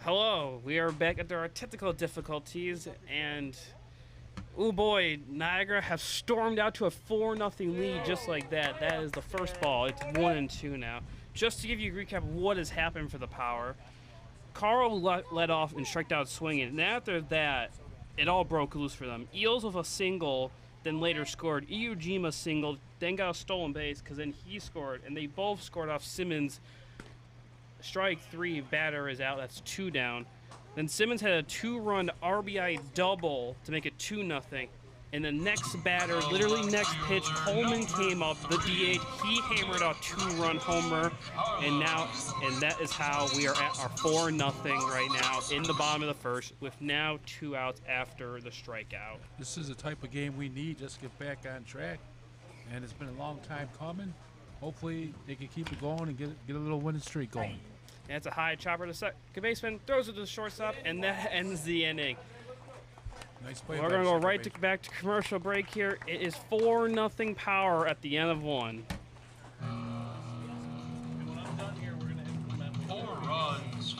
Hello, we are back after our technical difficulties, and oh boy, Niagara have stormed out to a 4-0 lead just like that. That is the first ball. It's 1-2 now. Just to give you a recap of what has happened for the Power, Carl led off and struck out swinging, and after that, it all broke loose for them. Eels with a single, then later scored. Iujima singled, then got a stolen base because then he scored, and they both scored off Simmons. Strike three, batter is out. That's 2 down. Then Simmons had a 2-run RBI double to make it 2-0. And the next batter, literally next pitch, Coleman came up, the DH. He hammered a 2-run homer, and that is how we are at our 4-0 right now in the bottom of the first, with now 2 outs after the strikeout. This is the type of game we need just to get back on track, and it's been a long time coming. Hopefully, they can keep it going and get a little winning streak going. And it's a high chopper to second baseman, throws it to the shortstop, and that ends the inning. Nice play. We're going to go back to commercial break here. It is 4-0 Power at the end of 1. When I'm done here, we're going to implement 4 runs.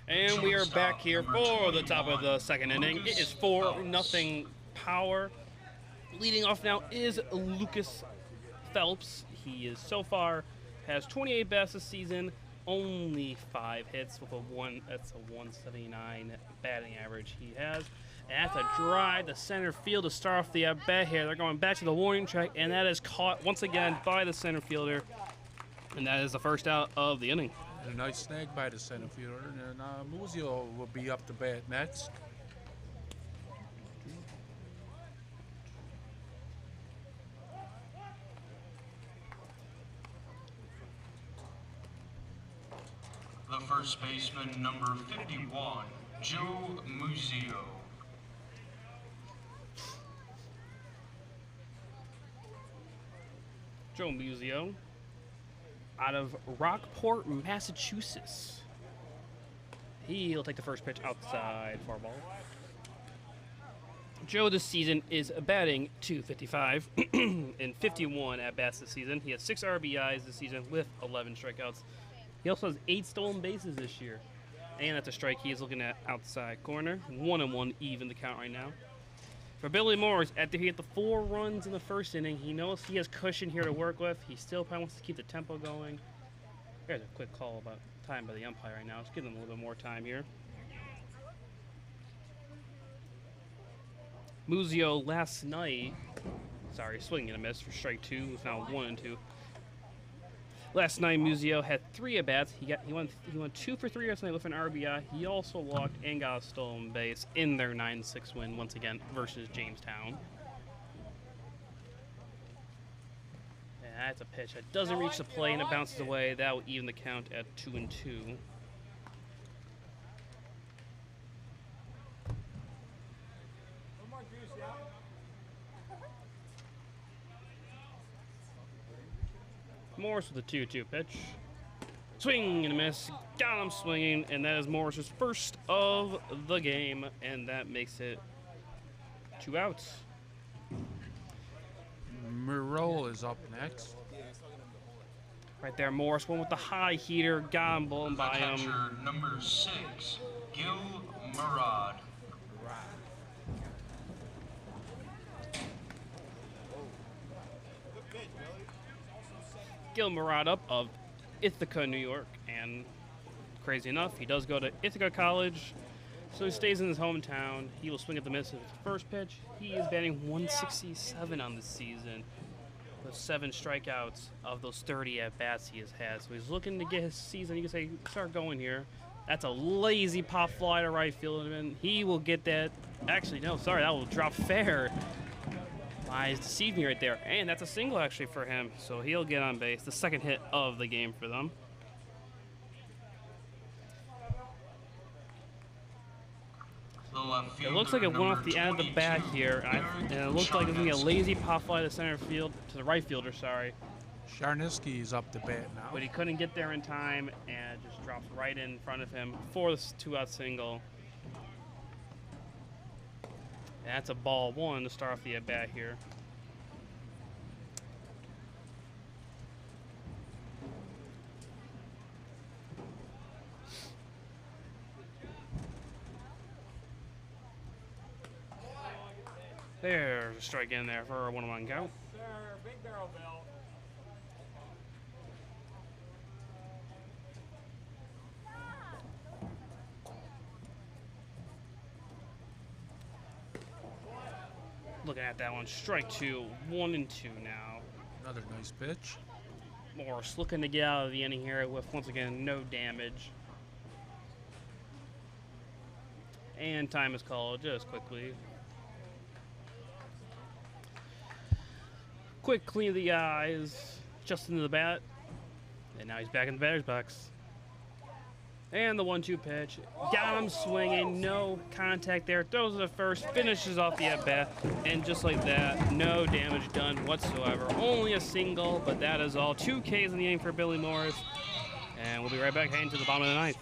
And we are back here for the top of the second inning. It is 4-0 Power. Leading off now is Lucas Phelps. He is so far has 28 bats this season, only 5 hits with that's a 179 batting average he has. And that's a drive to center field to start off the at bat here. They're going back to the warning track, and that is caught once again by the center fielder. And that is the first out of the inning. And a nice snag by the center fielder, and Muzio will be up to bat next. The first baseman, number 51, Joe Muzio. Joe Muzio out of Rockport, Massachusetts. He'll take the first pitch outside for a ball. Joe this season is batting .255 and 51 at-bats this season. He has 6 RBIs this season with 11 strikeouts. He also has 8 stolen bases this year. And that's a strike. He is looking at outside corner. 1-1 even the count right now. For Billy Morris, after he hit the 4 runs in the first inning, he knows he has cushion here to work with. He still probably wants to keep the tempo going. There's a quick call about time by the umpire right now. Let's give them a little bit more time here. Muzio last night, swinging and a miss for strike 2. It's now 1-2. Last night, Muzio had 3 at-bats. He went 2 for 3 last night with an RBI. He also walked and got a stolen base in their 9-6 win once again versus Jamestown. And that's a pitch that doesn't reach the plate and it bounces away. That will even the count at 2-2. Morris with a 2-2 pitch. Swing and a miss. Got him swinging, and that is Morris's first of the game, and that makes it 2 outs. Moreau is up next. Right there, Morris went with the high heater, got him, blown by him. Catcher number 6, Gil Murad. Gil Murad up of Ithaca, New York, and crazy enough, he does go to Ithaca College, so he stays in his hometown. He will swing at the miss of his first pitch. He is batting 167 on the season with 7 strikeouts of those 30 at-bats he has had. So he's looking to get his season, you can say, start going here. That's a lazy pop fly to right field, and he will get that. Actually, no, sorry, that will drop fair. Eyes deceived me right there. And that's a single, actually, for him. So he'll get on base. The second hit of the game for them. It looks like it went off the end of the bat here, and it looked like it was going to be a lazy pop fly to center field, to the right fielder, sorry. Charnisky is up to bat now. But he couldn't get there in time, and it just drops right in front of him for this 2-out single. And that's a ball 1 to start off the at-bat here. There's a strike in there for a 1-1 count. Big barrel bell. Looking at that one, strike 2, 1-2 now. Another nice pitch. Morris looking to get out of the inning here with, once again, no damage. And time is called just quickly. Quick clean of the eyes, just into the bat. And now he's back in the batter's box. And the 1-2 pitch. Got him swinging, no contact there. Throws it to first, finishes off the at-bat. And just like that, no damage done whatsoever. Only a single, but that is all. 2 Ks in the inning for Billy Morris. And we'll be right back heading to the bottom of the ninth.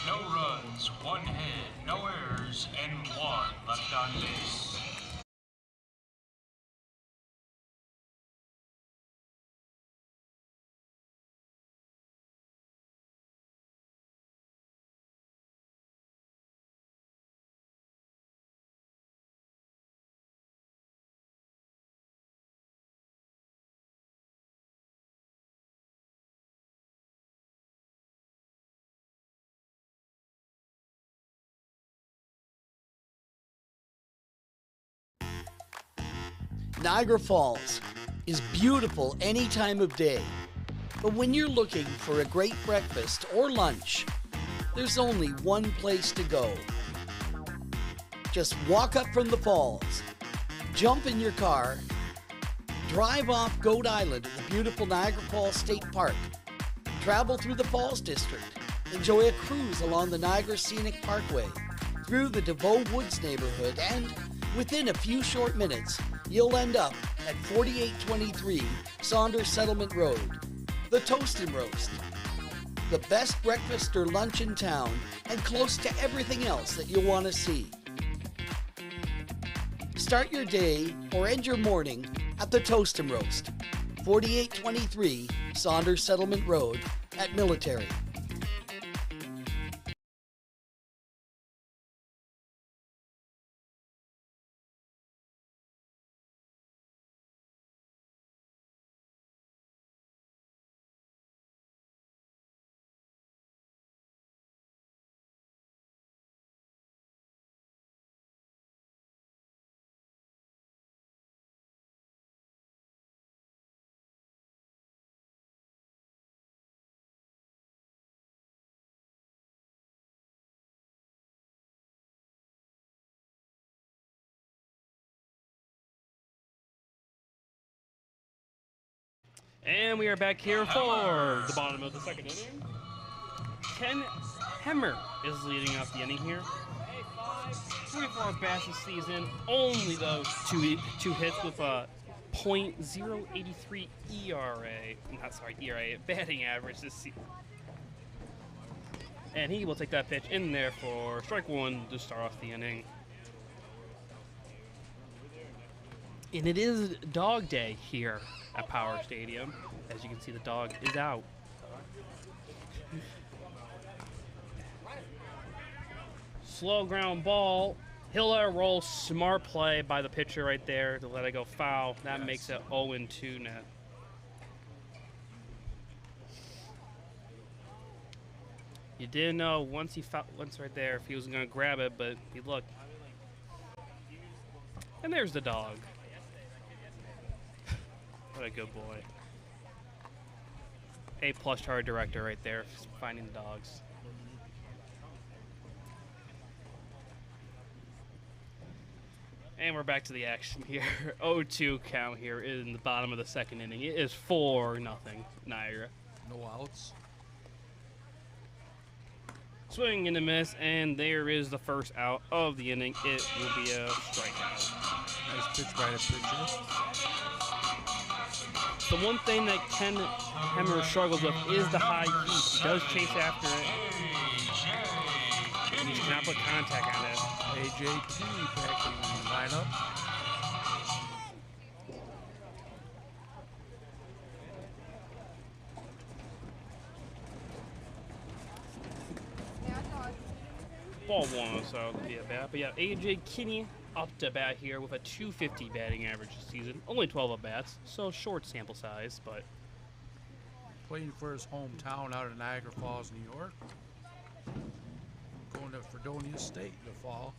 No runs, 1 hit, no errors, and 1 left on base. Niagara Falls is beautiful any time of day, but when you're looking for a great breakfast or lunch, there's only one place to go. Just walk up from the falls, jump in your car, drive off Goat Island at the beautiful Niagara Falls State Park, travel through the Falls District, enjoy a cruise along the Niagara Scenic Parkway, through the DeVoe Woods neighborhood, and within a few short minutes, you'll end up at 4823 Saunders Settlement Road. The Toast and Roast. The best breakfast or lunch in town and close to everything else that you'll want to see. Start your day or end your morning at the Toast and Roast. 4823 Saunders Settlement Road at Military. And we are back here for the bottom of the second inning. Ken Hemmer is leading off the inning here. 24 bats this season, only those two hits with a .083 ERA, batting average this season. And he will take that pitch in there for strike 1 to start off the inning. And it is dog day here at Power Stadium. As you can see, the dog is out. Slow ground ball. He'll let it roll. Smart play by the pitcher right there to let it go foul. That makes it 0-2 now. You didn't know once right there if he was going to grab it, but he looked. And there's the dog. What a good boy. A+ to our director right there, finding the dogs. And we're back to the action here. 0-2 count here in the bottom of the second inning. It is 4-0 Niagara. No outs. Swing and a miss, and there is the first out of the inning. It will be a strikeout. Nice pitch by the pitcher. The one thing that Ken Hemmer struggles with is the high heat. He does chase after it. And he cannot put contact on it. AJ Kinney back in the lineup. Ball one, so it'll be a bat. But yeah, AJ Kinney up to bat here with a .250 batting average this season. Only 12 at bats, so short sample size, but Playing for his hometown out of Niagara Falls, New York. Going to Fredonia State in the fall.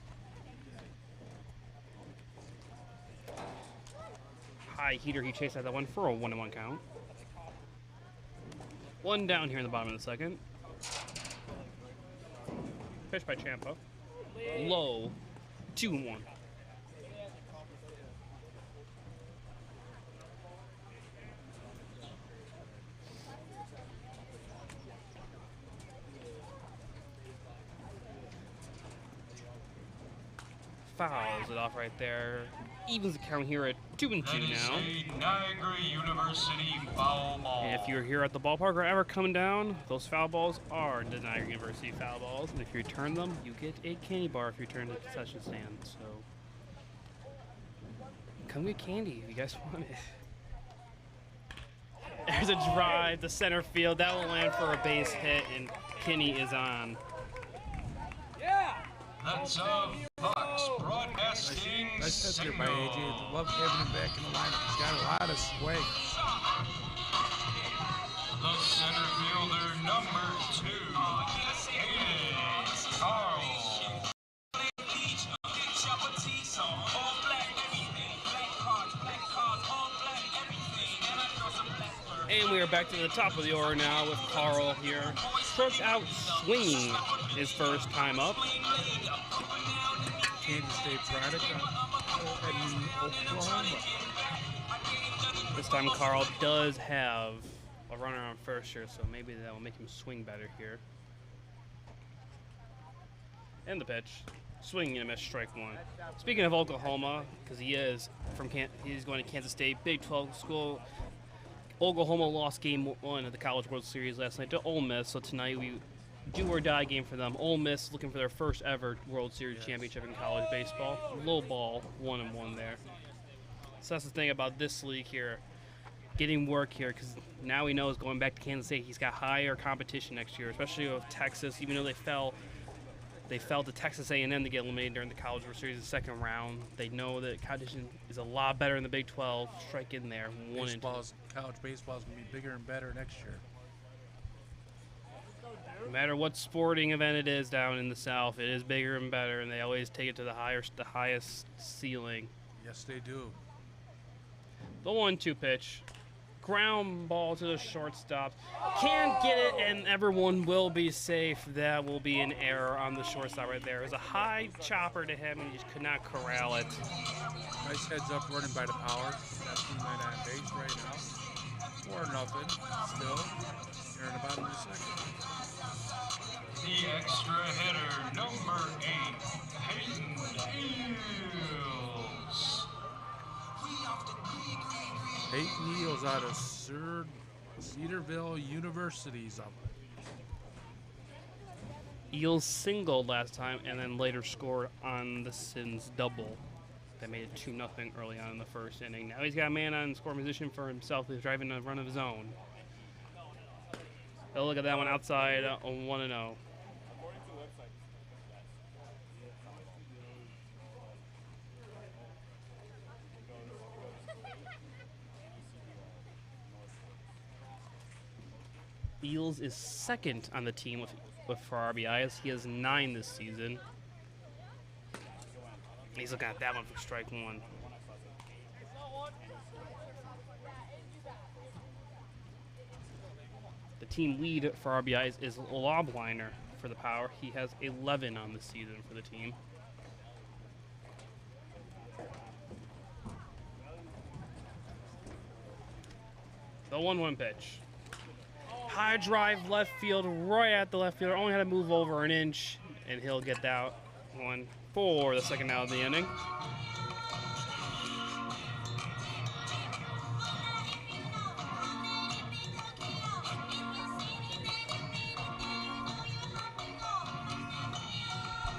high heater. He chased out that one for a 1-1 count. One down here in the bottom of the second. Pitch by Champa. Low. 2-1. Fouls it off right there. Evens the count here at 2-2 now. Niagara University foul ball. And if you're here at the ballpark or ever coming down, those foul balls are the Niagara University foul balls. And if you return them, you get a candy bar if you return to the concession stand. So come get candy if you guys want it. There's a drive to center field. That will land for a base hit, and Kinney is on. That's Fox Broadcasting. Nice hit there by AJ. Love having him back in the lineup. He's got a lot of sway. The center fielder, number 2, Aiden Carl. And we are back to the top of the order now with Carl here. Struck out swinging his first time up. Kansas State product in Oklahoma. This time Carl does have a runner on first here, so maybe that will make him swing better here. And the pitch. Swinging and a miss, strike one. Speaking of Oklahoma, because he's going to Kansas State, Big 12 school. Oklahoma lost game 1 of the College World Series last night to Ole Miss, so tonight we do or die game for them. Ole Miss looking for their first ever World Series championship in college baseball. Low ball, 1-1 there. So that's the thing about this league here, getting work here, because now he knows going back to Kansas State, he's got higher competition next year, especially with Texas, even though they fell to Texas A&M to get eliminated during the College World Series in the second round. They know that competition is a lot better in the Big 12. Strike in there, 1-2. College baseball is going to be bigger and better next year. No matter what sporting event it is down in the South, it is bigger and better, and they always take it to the highest ceiling. Yes, they do. The 1-2 pitch. Ground ball to the shortstop. Can't get it, and everyone will be safe. That will be an error on the shortstop right there. It was a high chopper to him, and he just could not corral it. Nice heads up running by the power. Got 2 men on base right now. 4-0 still. Here in the bottom of the second. The extra hitter, number 8, Peyton Eels. Peyton Eels out of Cedarville University's up. Eels singled last time, and then later scored on the Sins double. That made it 2-0 early on in the first inning. Now he's got a man on score position for himself. He's driving a run of his own. Oh, look at that one outside on 1-0. Eels is second on the team for RBIs. He has 9 this season. He's looking at that one for strike one. The team lead for RBIs is Lobliner for the Power. He has 11 on the season for the team. The 1-1 pitch. High drive left field, right at the left fielder. Only had to move over an inch, and he'll get that one for the second out of the inning.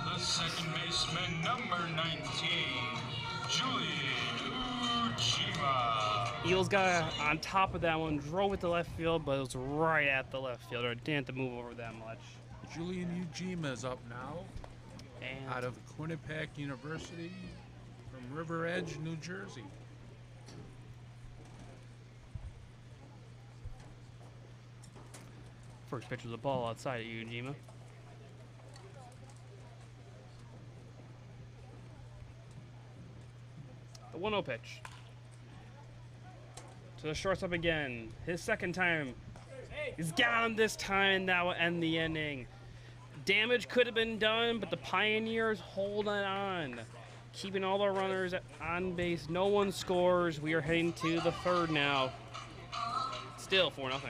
The second baseman, number 19, Julian Uchima. Eels got on top of that one, drove it to left field, but it was right at the left fielder. Didn't have to move over that much. Julian Ujima is up now, And out of Quinnipiac University from River Edge, New Jersey. first pitch was a ball outside at Ujima. The 1-0 pitch. To the shortstop again. His second time. He's got him this time, and that will end the inning. Damage could have been done, but the Pioneers hold it on. Keeping all the runners on base. No one scores. We are heading to the third now. Still 4-0.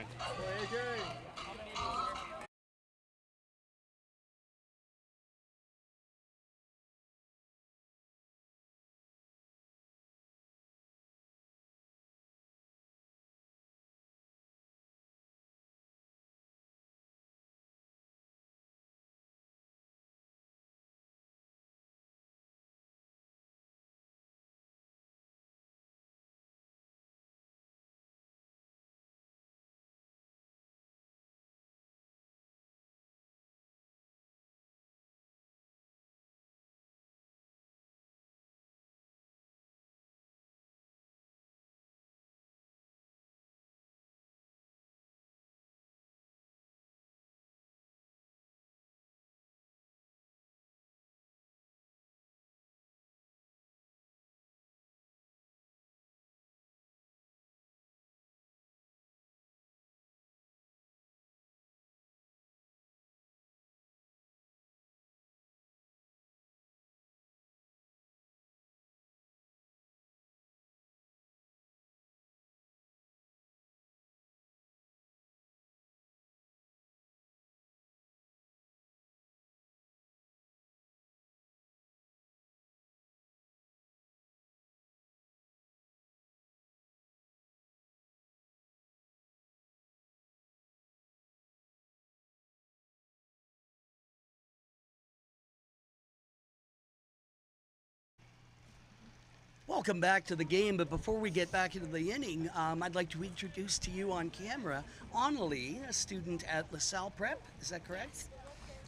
Welcome back to the game, but before we get back into the inning, I'd like to introduce to you on camera Annalie, a student at LaSalle Prep. Is that correct?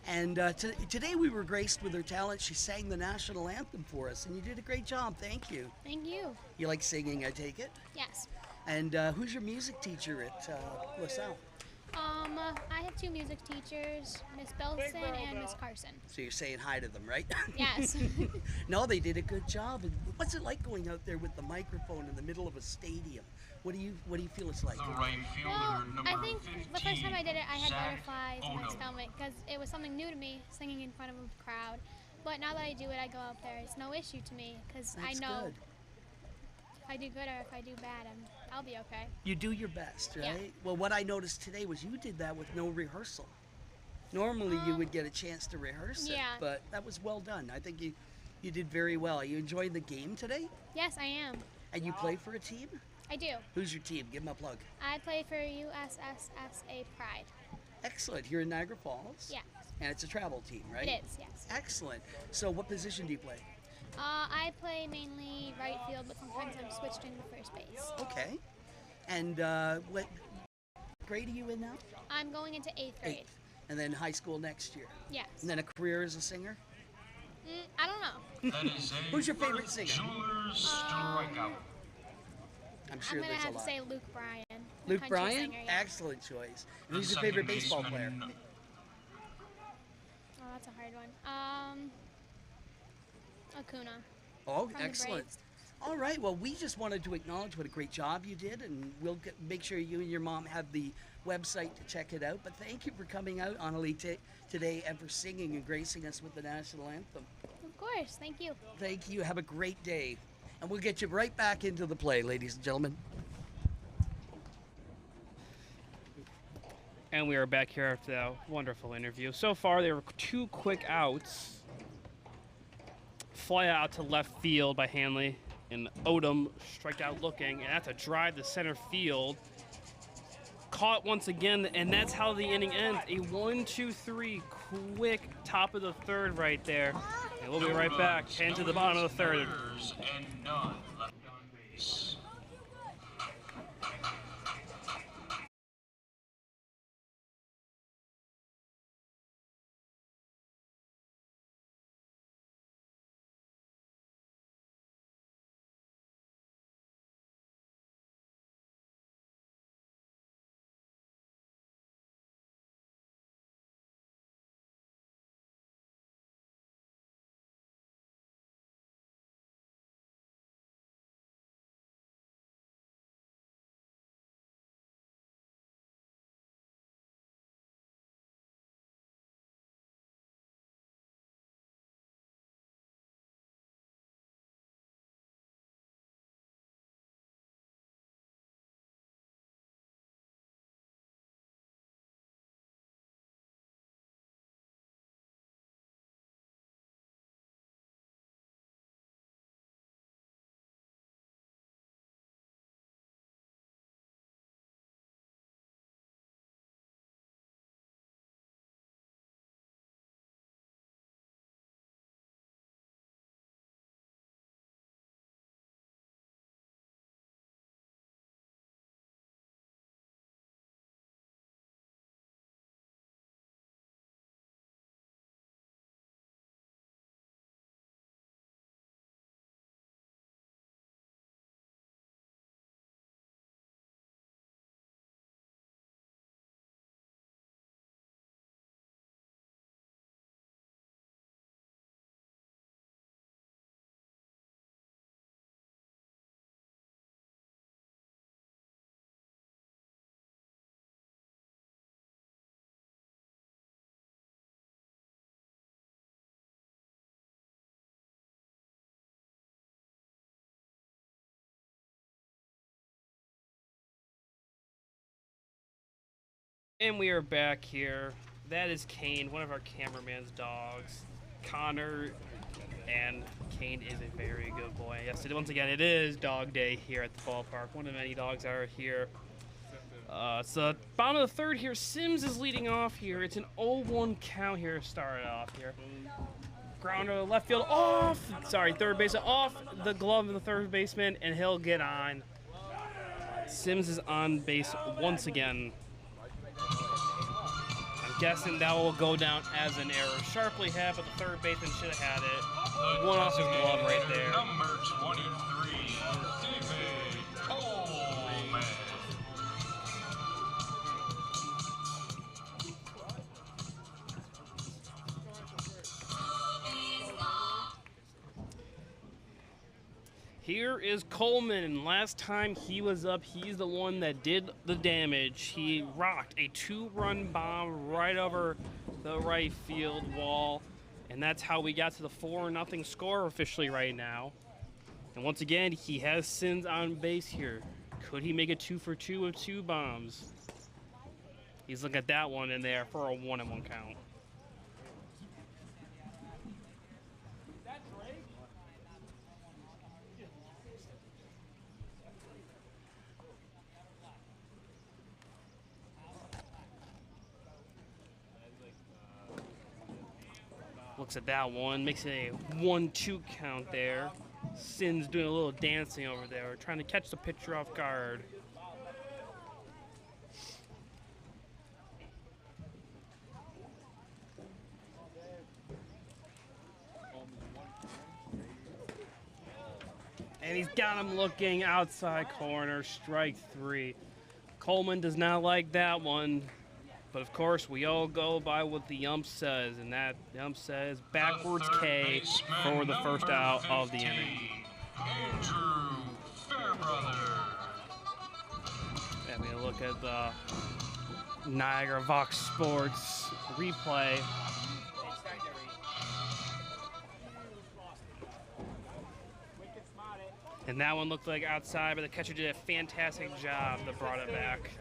And today we were graced with her talent. She sang the national anthem for us, and you did a great job. Thank you. Thank you. You like singing, I take it? Yes. And who's your music teacher at LaSalle? I have two music teachers, Miss Belson and Miss Carson. So you're saying hi to them, right? Yes. No, they did a good job. And what's it like going out there with the microphone in the middle of a stadium? What do you feel it's like? The right fielder, Well, number I think 15, the first time I did it, I had Zach butterflies in my Odom. stomach because it was something new to me, singing in front of a crowd. But now that I do it, I go up there. It's no issue to me because I That's know good. if I do good or if I do bad, I'll be okay. You do your best, right? Yeah. Well, what I noticed today was you did that with no rehearsal. Normally you would get a chance to rehearse it, yeah. but that was well done. I think you did very well. Are you enjoying the game today? Yes, I am. And you play for a team? I do. Who's your team? Give them a plug. I play for USSSA Pride. Excellent. Here in Niagara Falls? Yes. And it's a travel team, right? It is, yes. Excellent. So what position do you play? I play mainly right field, but sometimes I'm switched into first base. Okay. And what grade are you in now? I'm going into 8th grade. Eighth. And then high school next year. Yes. And then a career as a singer? I don't know. That is a Who's your favorite singer? Jeweler's strikeout. I'm sure I'm going there's to a have lot. to say Luke Bryan. the Luke country Bryan? singer, yeah. Excellent choice. And The who's your favorite second baseball baseman, player? Oh, that's a hard one. Acuna. Oh, From the excellent. Braves. All right. Well, we just wanted to acknowledge what a great job you did, and we'll make sure you and your mom have the website to check it out. But thank you for coming out on Elite today and for singing and gracing us with the national anthem. Of course. Thank you. Thank you. Have a great day. And we'll get you right back into the play, ladies and gentlemen. And we are back here after that wonderful interview. So far, there were 2 quick outs. Fly out to left field by Hanley, and Odom striked out looking, and that's a drive to center field. Caught once again, and that's how the inning ends. A 1-2-3 quick top of the third right there. And we'll be right back. Heading to the bottom of the third. And none left on base. And we are back here. That is Kane, one of our cameraman's dogs. Connor, and Kane is a very good boy. Yes, once again, it is dog day here at the ballpark. One of many dogs that are here. So bottom of the third here, Sims is leading off here. It's an 0-1 count here, started off here. Grounder left field off. Sorry, third base off the glove of the third baseman, and he'll get on. Sims is on base once again. I'm guessing that will go down as an error. Sharply had, but the third baseman should have had it. One off his glove right there. Number 23, David Coleman. Here is Coleman, and last time he was up, he's the one that did the damage. He rocked a 2-run bomb right over the right field wall, and that's how we got to the 4-0 score officially right now. And once again, he has Sins on base here. Could he make it 2 for 2 with 2 bombs? He's looking at that one in there for a 1-1 count. looks at that one, makes it a 1-2 count there. Sin's doing a little dancing over there, trying to catch the pitcher off guard. And he's got him looking outside corner, strike 3. Coleman does not like that one. But of course, we all go by what the ump says, and that the ump says backwards K for the first out of the inning. Andrew Fairbrother. And we look at the Niagara Vox Sports replay. And that one looked like outside, but the catcher did a fantastic job that brought it back.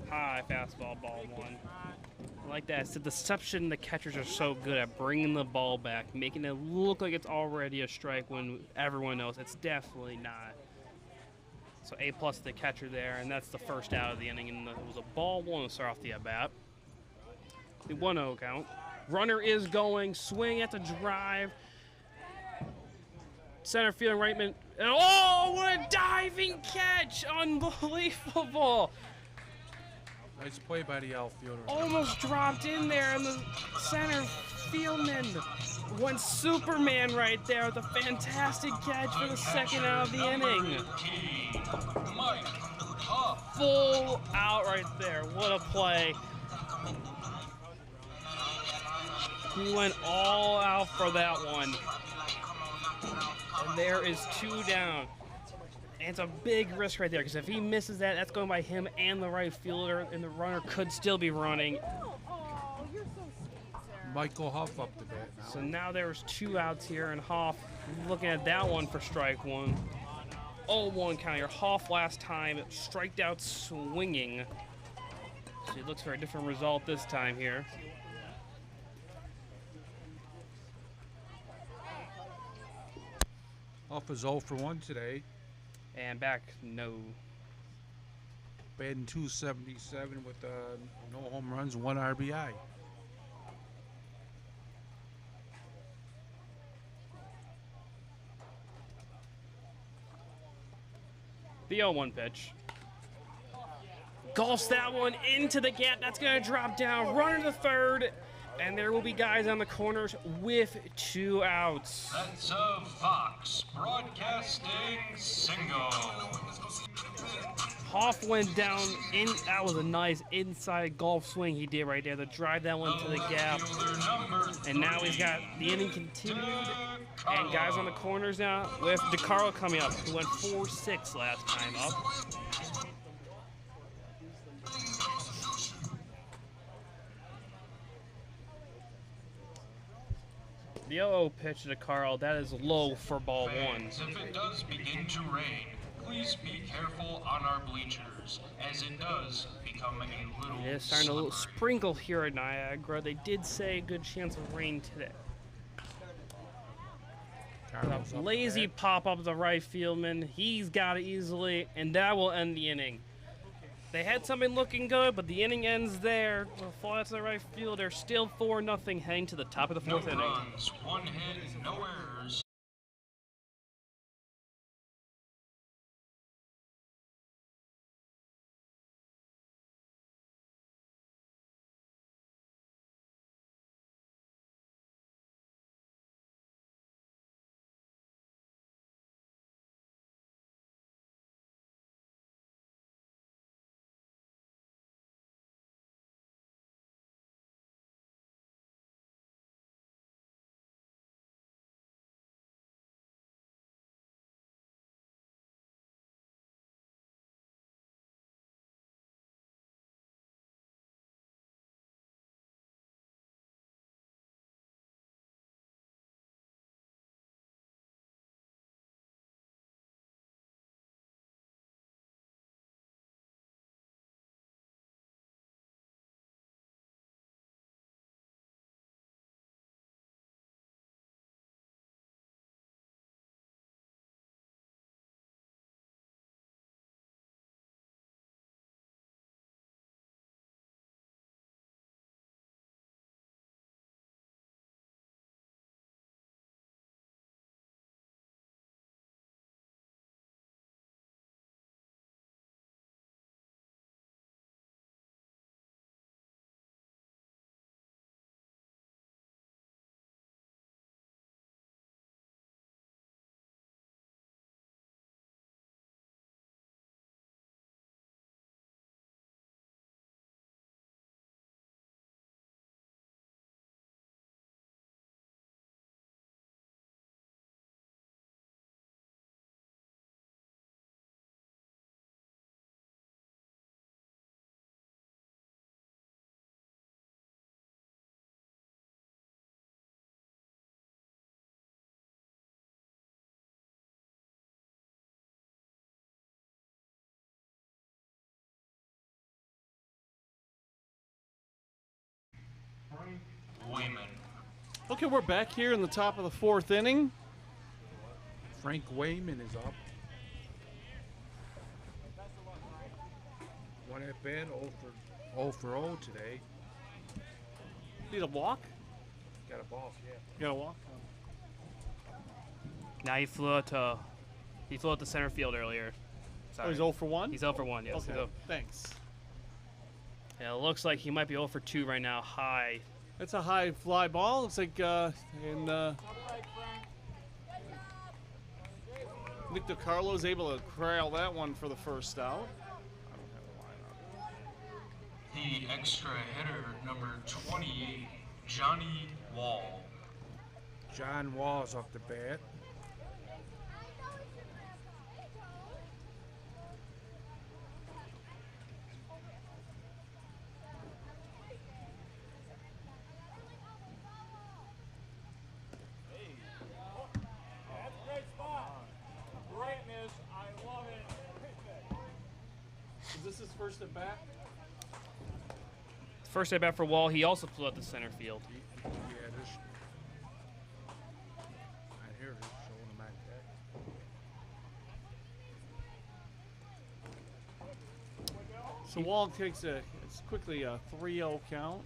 High fastball, ball 1. I like that. It's the deception the catchers are so good at bringing the ball back, making it look like it's already a strike when everyone knows it's definitely not. So A+ to the catcher there, and that's the first out of the inning. And it was a ball 1 to start off the at-bat. The 1-0 count. Runner is going, swing at the drive. Center field and right man. Oh, what a diving catch! Unbelievable! Nice play by the outfielder. Almost dropped in there, and the center fieldman went Superman right there with a fantastic catch for the second out of the inning. Mike Huff. Full out right there. What a play. He went all out for that one. And there is 2 down. And it's a big risk right there, because if he misses that, that's going by him and the right fielder, and the runner could still be running. Michael Huff up the bat now. So now there's 2 outs here, and Hoff looking at that one for strike 1. 0-1 count here. Hoff last time striked out swinging. So he looks for a different result this time here. Huff is 0 for 1 today. And back, no. Batting .277 with no home runs, 1 RBI. The 0-1 pitch. Golfs that one into the gap. That's going to drop down. Runner to third. And there will be guys on the corners with 2 outs. That's a Fox Broadcasting single. Hoff went down in. That was a nice inside golf swing he did right there to drive that one to the gap. And now he's got the inning continued. And guys on the corners now with DeCarlo coming up, who went 4-6 last time up. The 0-0 pitch to Carl, that is low for ball 1. Fans, if it does begin to rain, please be careful on our bleachers, as it does become a little It is starting a little slippery. sprinkle here at Niagara. They did say a good chance of rain today. Carlos A up lazy the bat. pop up the right fieldman. He's got it easily, and that will end the inning. They had something looking good, but the inning ends there. The fly out to the right fielder. Still 4-0 heading to the top of the 4th No inning. runs, 1 hit, no errors. Okay, we're back here in the top of the 4th inning. Frank Wayman is up. 1 at bat, 0 for 0 today. Need a walk? Got a ball, yeah. You got a walk? Now he flew out to center field earlier. Oh, he's 0 for 1? He's 0 for 1, yes. Okay, He's 0. thanks. Yeah, it looks like he might be 0 for 2 right now, high. That's a high fly ball. Looks like Nick DiCarlo's able to corral that one for the first out. The extra hitter, number 28, Johnny Wall. John Wall's up the bat. That's a great spot. Great miss. I love it. Is this his first at bat? First at bat for Wall, he also flew out to center field. Yeah, this. I hear it showing him at that. So Wall takes it's quickly a 3-0 count.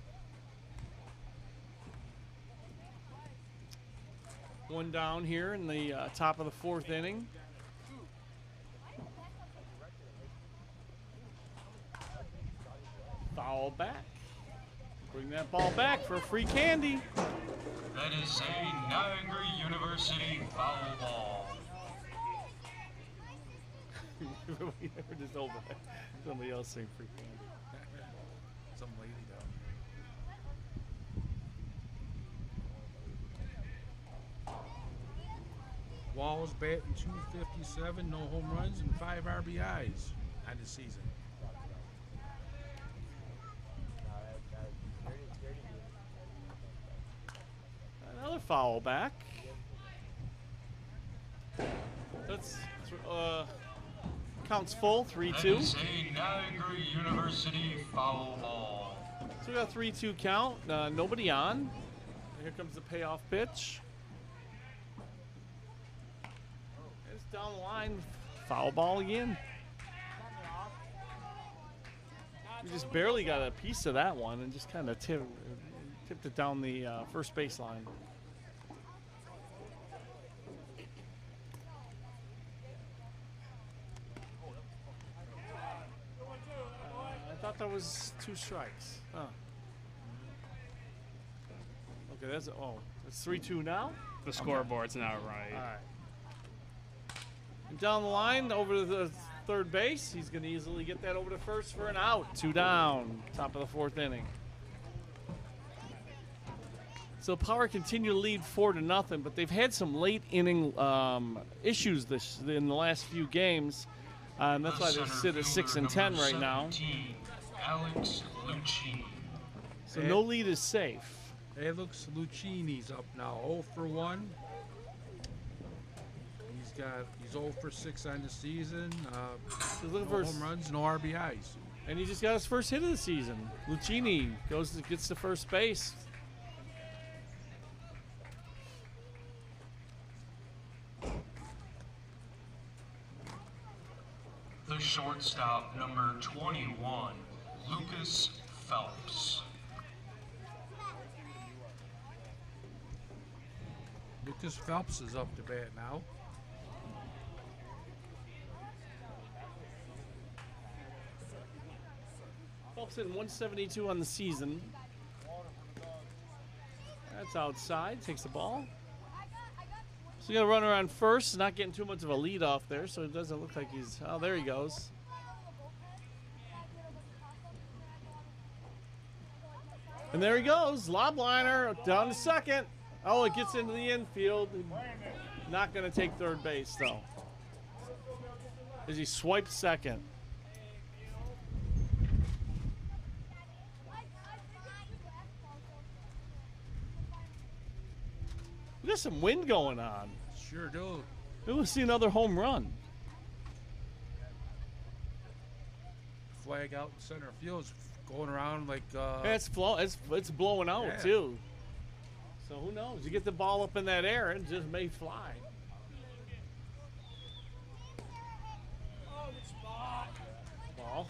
One down here in the top of the 4th inning. Foul back. Bring that ball back for free candy. That is a Niagara University foul ball. We never just over somebody else saying free candy. Some lady down there. Wall's batting .257, no home runs, and 5 RBIs on the season. Another foul back. That's counts full, That 3-2. is a Niagara University foul ball. So we got a 3-2 count. Nobody on. Here comes the payoff pitch. It's down the line. Foul ball again. We just barely got a piece of that one and just kind of tipped it down the first baseline. I thought that was 2 strikes. Huh. Okay, that's it's 3-2 now. The scoreboard's now All right. right. And down the line over to the third base. He's going to easily get that over to first for an out. 2 down. Top of the 4th inning. So Power continue to lead 4-0, but they've had some late inning issues in the last few games. That's why they sit at 6 and 10 right now. Alex Lucchini. So no lead is safe. It looks Lucchini's up now, 0 for 1. He's 0 for 6 on the season. He's looking No for home runs, no RBIs. and he just got his first hit of the season. Lucchini gets to first base. The shortstop, number 21, Lucas Phelps. Lucas Phelps is up to bat now. Phelps in 172 on the season. That's outside. Takes the ball. So you got a runner on first. Not getting too much of a lead off there, so it doesn't look like he's. Oh, there he goes. And there he goes. Lob liner down to second. Oh, it gets into the infield. Not going to take third base, though. As he swipes second. We got some wind going on. Sure do. Maybe we'll see another home run. Flag out in center field is going around like. Yeah, it's blowing out Yeah. too. So who knows? You get the ball up in that air, it just may fly. Ball.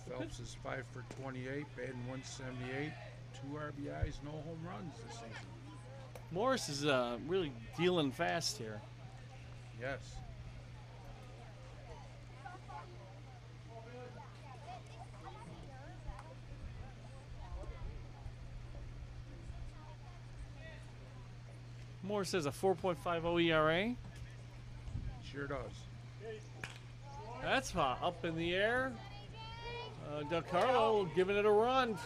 Phelps is 5 for 28, batting 178, 2 RBIs, no home runs this season. Morris is really dealing fast here. Yes. Morris has a 4.50 ERA. Sure does. That's hot. Up in the air. Del Carlo giving it a run.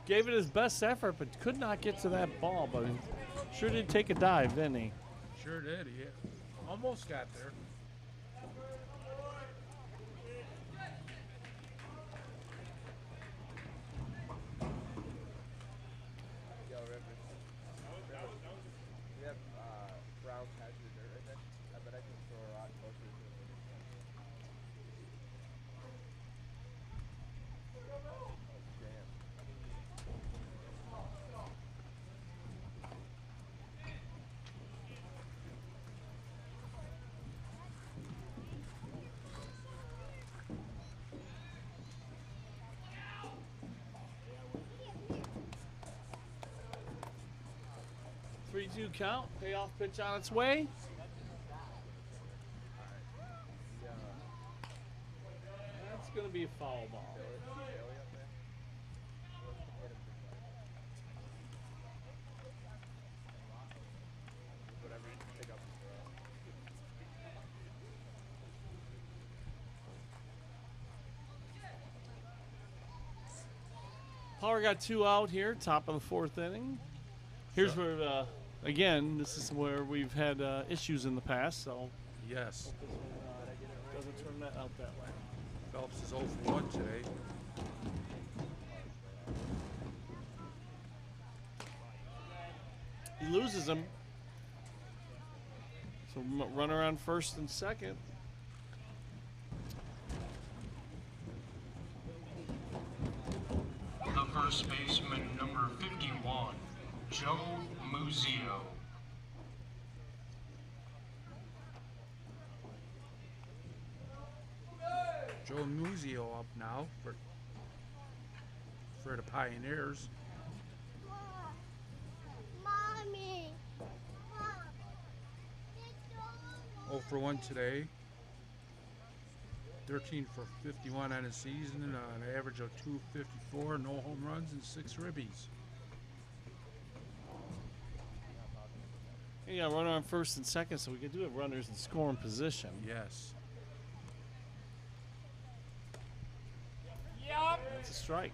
Gave it his best effort, but could not get to that ball. But he sure did take a dive, didn't he? Sure did. He almost got there. Three-two count. Payoff pitch on its way. That's going to be a foul ball. Power got 2 out here, top of the 4th inning. Here's where, again, this is where we've had issues in the past, so Yes. doesn't turn that out that way. Phelps is 0 for 1 today. He loses him. So runner on first and second. The first baseman, number 51, Joe Muzio. Joe Muzio up now for the Pioneers. Mommy. 0 for 1 today. 13 for 51 on the season, an average of 254, no home runs, and 6 ribbies. Yeah, runner on first and second, so we can do have runners in scoring position. Yes. That's a strike.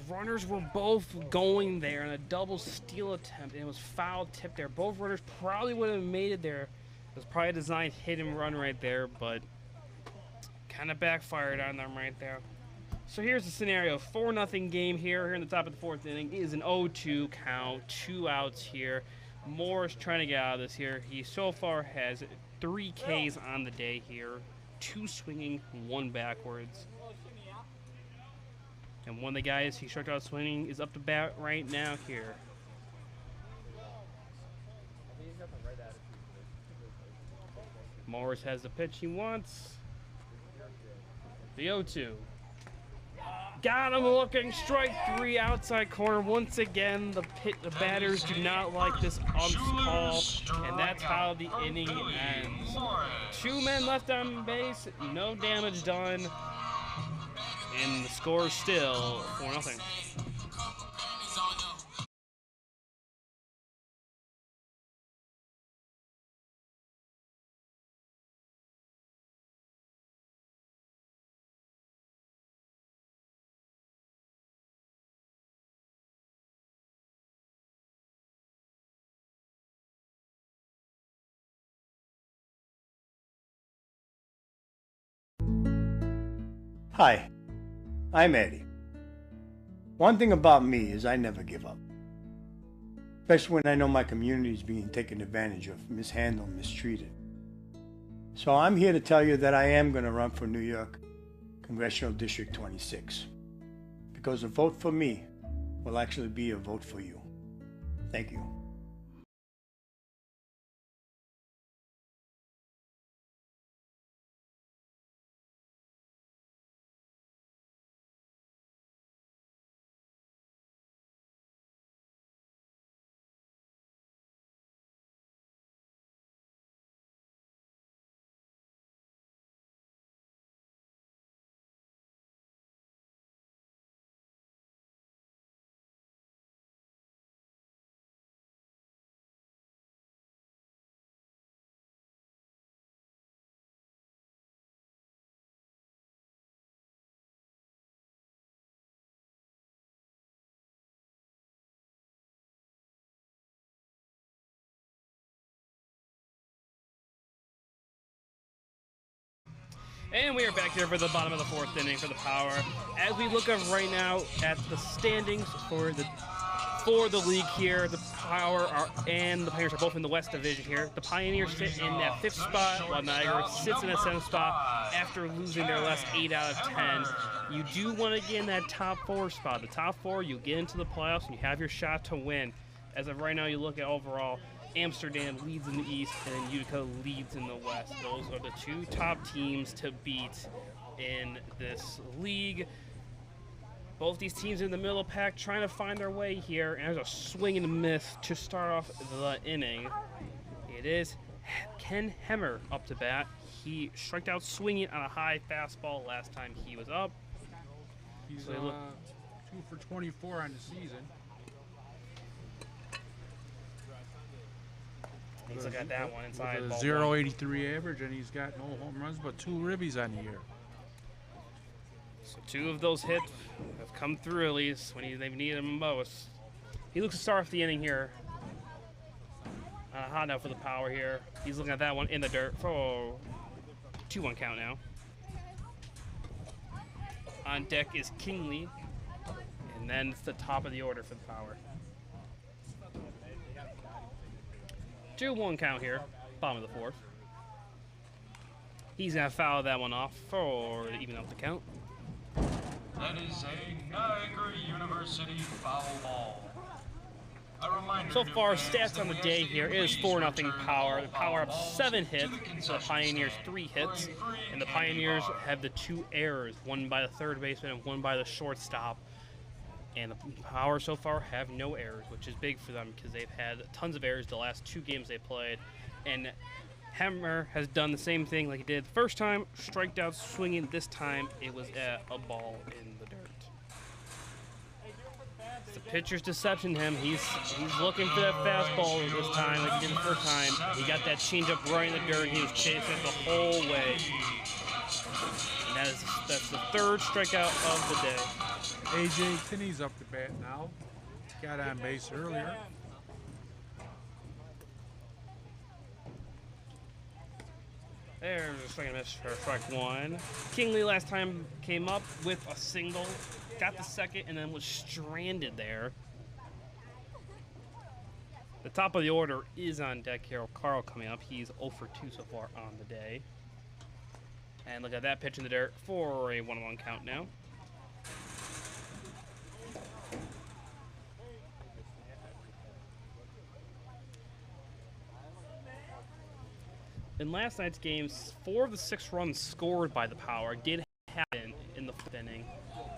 Runners were both going there in a double steal attempt, and it was foul tip there. Both runners probably would have made it there. It was probably a designed hit and run right there, but kind of backfired on them right there. So here's the scenario. 4-0 game here in the top of the 4th inning. It is an 0-2 count, 2 outs here. Morris trying to get out of this here. He so far has 3 Ks on the day here. 2 swinging, 1 backwards. And one of the guys he struck out swinging is up to bat right now here. Morris has the pitch he wants. The 0-2. Got him looking, strike 3 outside corner. Once again, the batters do not like this ump's call, and that's how the inning ends. 2 men left on base, no damage done. And the score is still 4-0. Hi, I'm Eddie. One thing about me is I never give up. Especially when I know my community is being taken advantage of, mishandled, mistreated. So I'm here to tell you that I am going to run for New York Congressional District 26. Because a vote for me will actually be a vote for you. Thank you. And we are back here for the bottom of the fourth inning for the Power. As we look up right now at the standings for the league here, the Power and the Pioneers are both in the West Division here. The Pioneers sit in that 5th spot, while Niagara sits in that 7th spot after losing their last 8 out of 10. You do want to get in that top 4 spot. The top 4, you get into the playoffs and you have your shot to win. As of right now, you look at overall, Amsterdam leads in the East, and then Utica leads in the West. Those are the 2 top teams to beat in this league. Both these teams in the middle of the pack trying to find their way here, and there's a swing and a miss to start off the inning. It is Ken Hemmer up to bat. He struck out swinging on a high fastball last time he was up. He's So 2 for 24 on the season. Let's look at that one inside. With ball a 0.83 average, and he's got no home runs but 2 ribbies on the year. So 2 of those hits have come through at least when they've needed them most. He looks to start off the inning here. Hot now for the Power here. He's looking at that one in the dirt. Oh, 2-1 count now. On deck is Kingley, and then it's the top of the order for the Power. 2-1 count here, bottom of the 4th. He's going to foul that one off for to even up the count. That is a Niagara University foul ball. A reminder So to far, fans stats on the that day we here ask is that you 4-0 please Power. The return Power all up balls 7 to hits, the the concession Pioneers stand 3 for a hits, free and the candy Pioneers bar. have the 2 errors, one by the third baseman and one by the shortstop. And the Power so far have no errors, which is big for them because they've had tons of errors the last 2 games they played. And Hemmer has done the same thing like he did the first time, striked out swinging. This time it was at a ball in the dirt. The pitcher's deception him. He's looking for that fastball this time like he did the first time. He got that changeup right in the dirt, and he was chasing it the whole way. And that's the 3rd strikeout of the day. A.J. Kinney's up to bat now. Got on base earlier. There's a swing and miss for strike 1. Kingley last time came up with a single, got the second, and then was stranded there. The top of the order is on deck here. Carl coming up. He's 0 for 2 so far on the day. And look at that pitch in the dirt for a 1-1 count now. In last night's games, 4 of the 6 runs scored by the Power did happen in the 5th inning.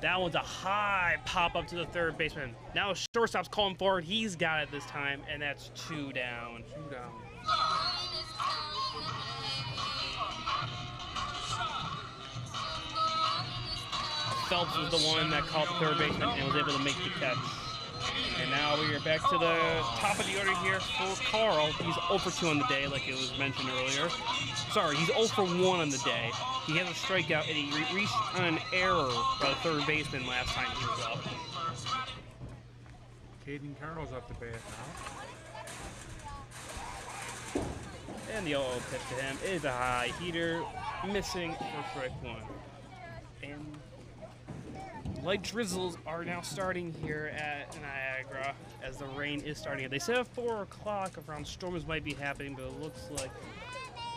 That one's a high pop up to the third baseman. Now shortstop's calling for it. He's got it this time, and that's 2 down. 2 down. Phelps was the one that called the third baseman and was able to make the catch. And now we are back to the top of the order here for Carl. He's 0 for 2 on the day, like it was mentioned earlier. Sorry, he's 0 for 1 on the day. He has a strikeout, and he reached on an error by the third baseman last time he was up. Caden Carroll's up to bat now. And the 0-0 pitch to him is a high heater, missing for strike 1. And Light drizzles are now starting here at Niagara as the rain is starting. They said at 4 o'clock around storms might be happening, but it looks like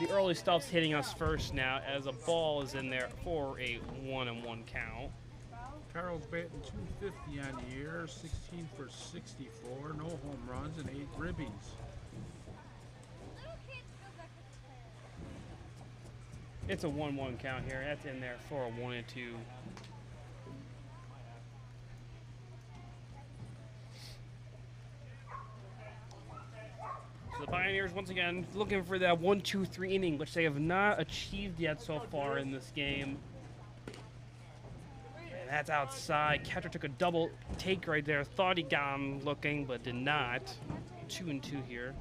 the early stuff's hitting us first now as a ball is in there for a 1-1 count. Carl's batting 250 on the year, 16 for 64, no home runs and 8 ribbies. It's a 1-1 count here. That's in there for a 1-2. So the Pioneers, once again, looking for that 1-2-3 inning, which they have not achieved yet so far in this game. And that's outside. Catcher took a double take right there. Thought he got him looking, but did not. 2-2 here.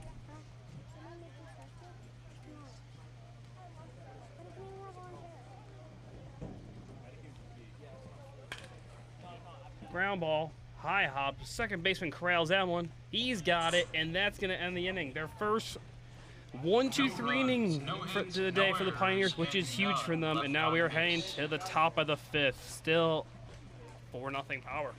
Ground ball, high hop. Second baseman corrals that one. He's got it, and that's going to end the inning. Their first 1-2-3 inning for the day for the Pioneers, which is huge for them. And now we are heading to the top of the fifth. Still 4-0 power.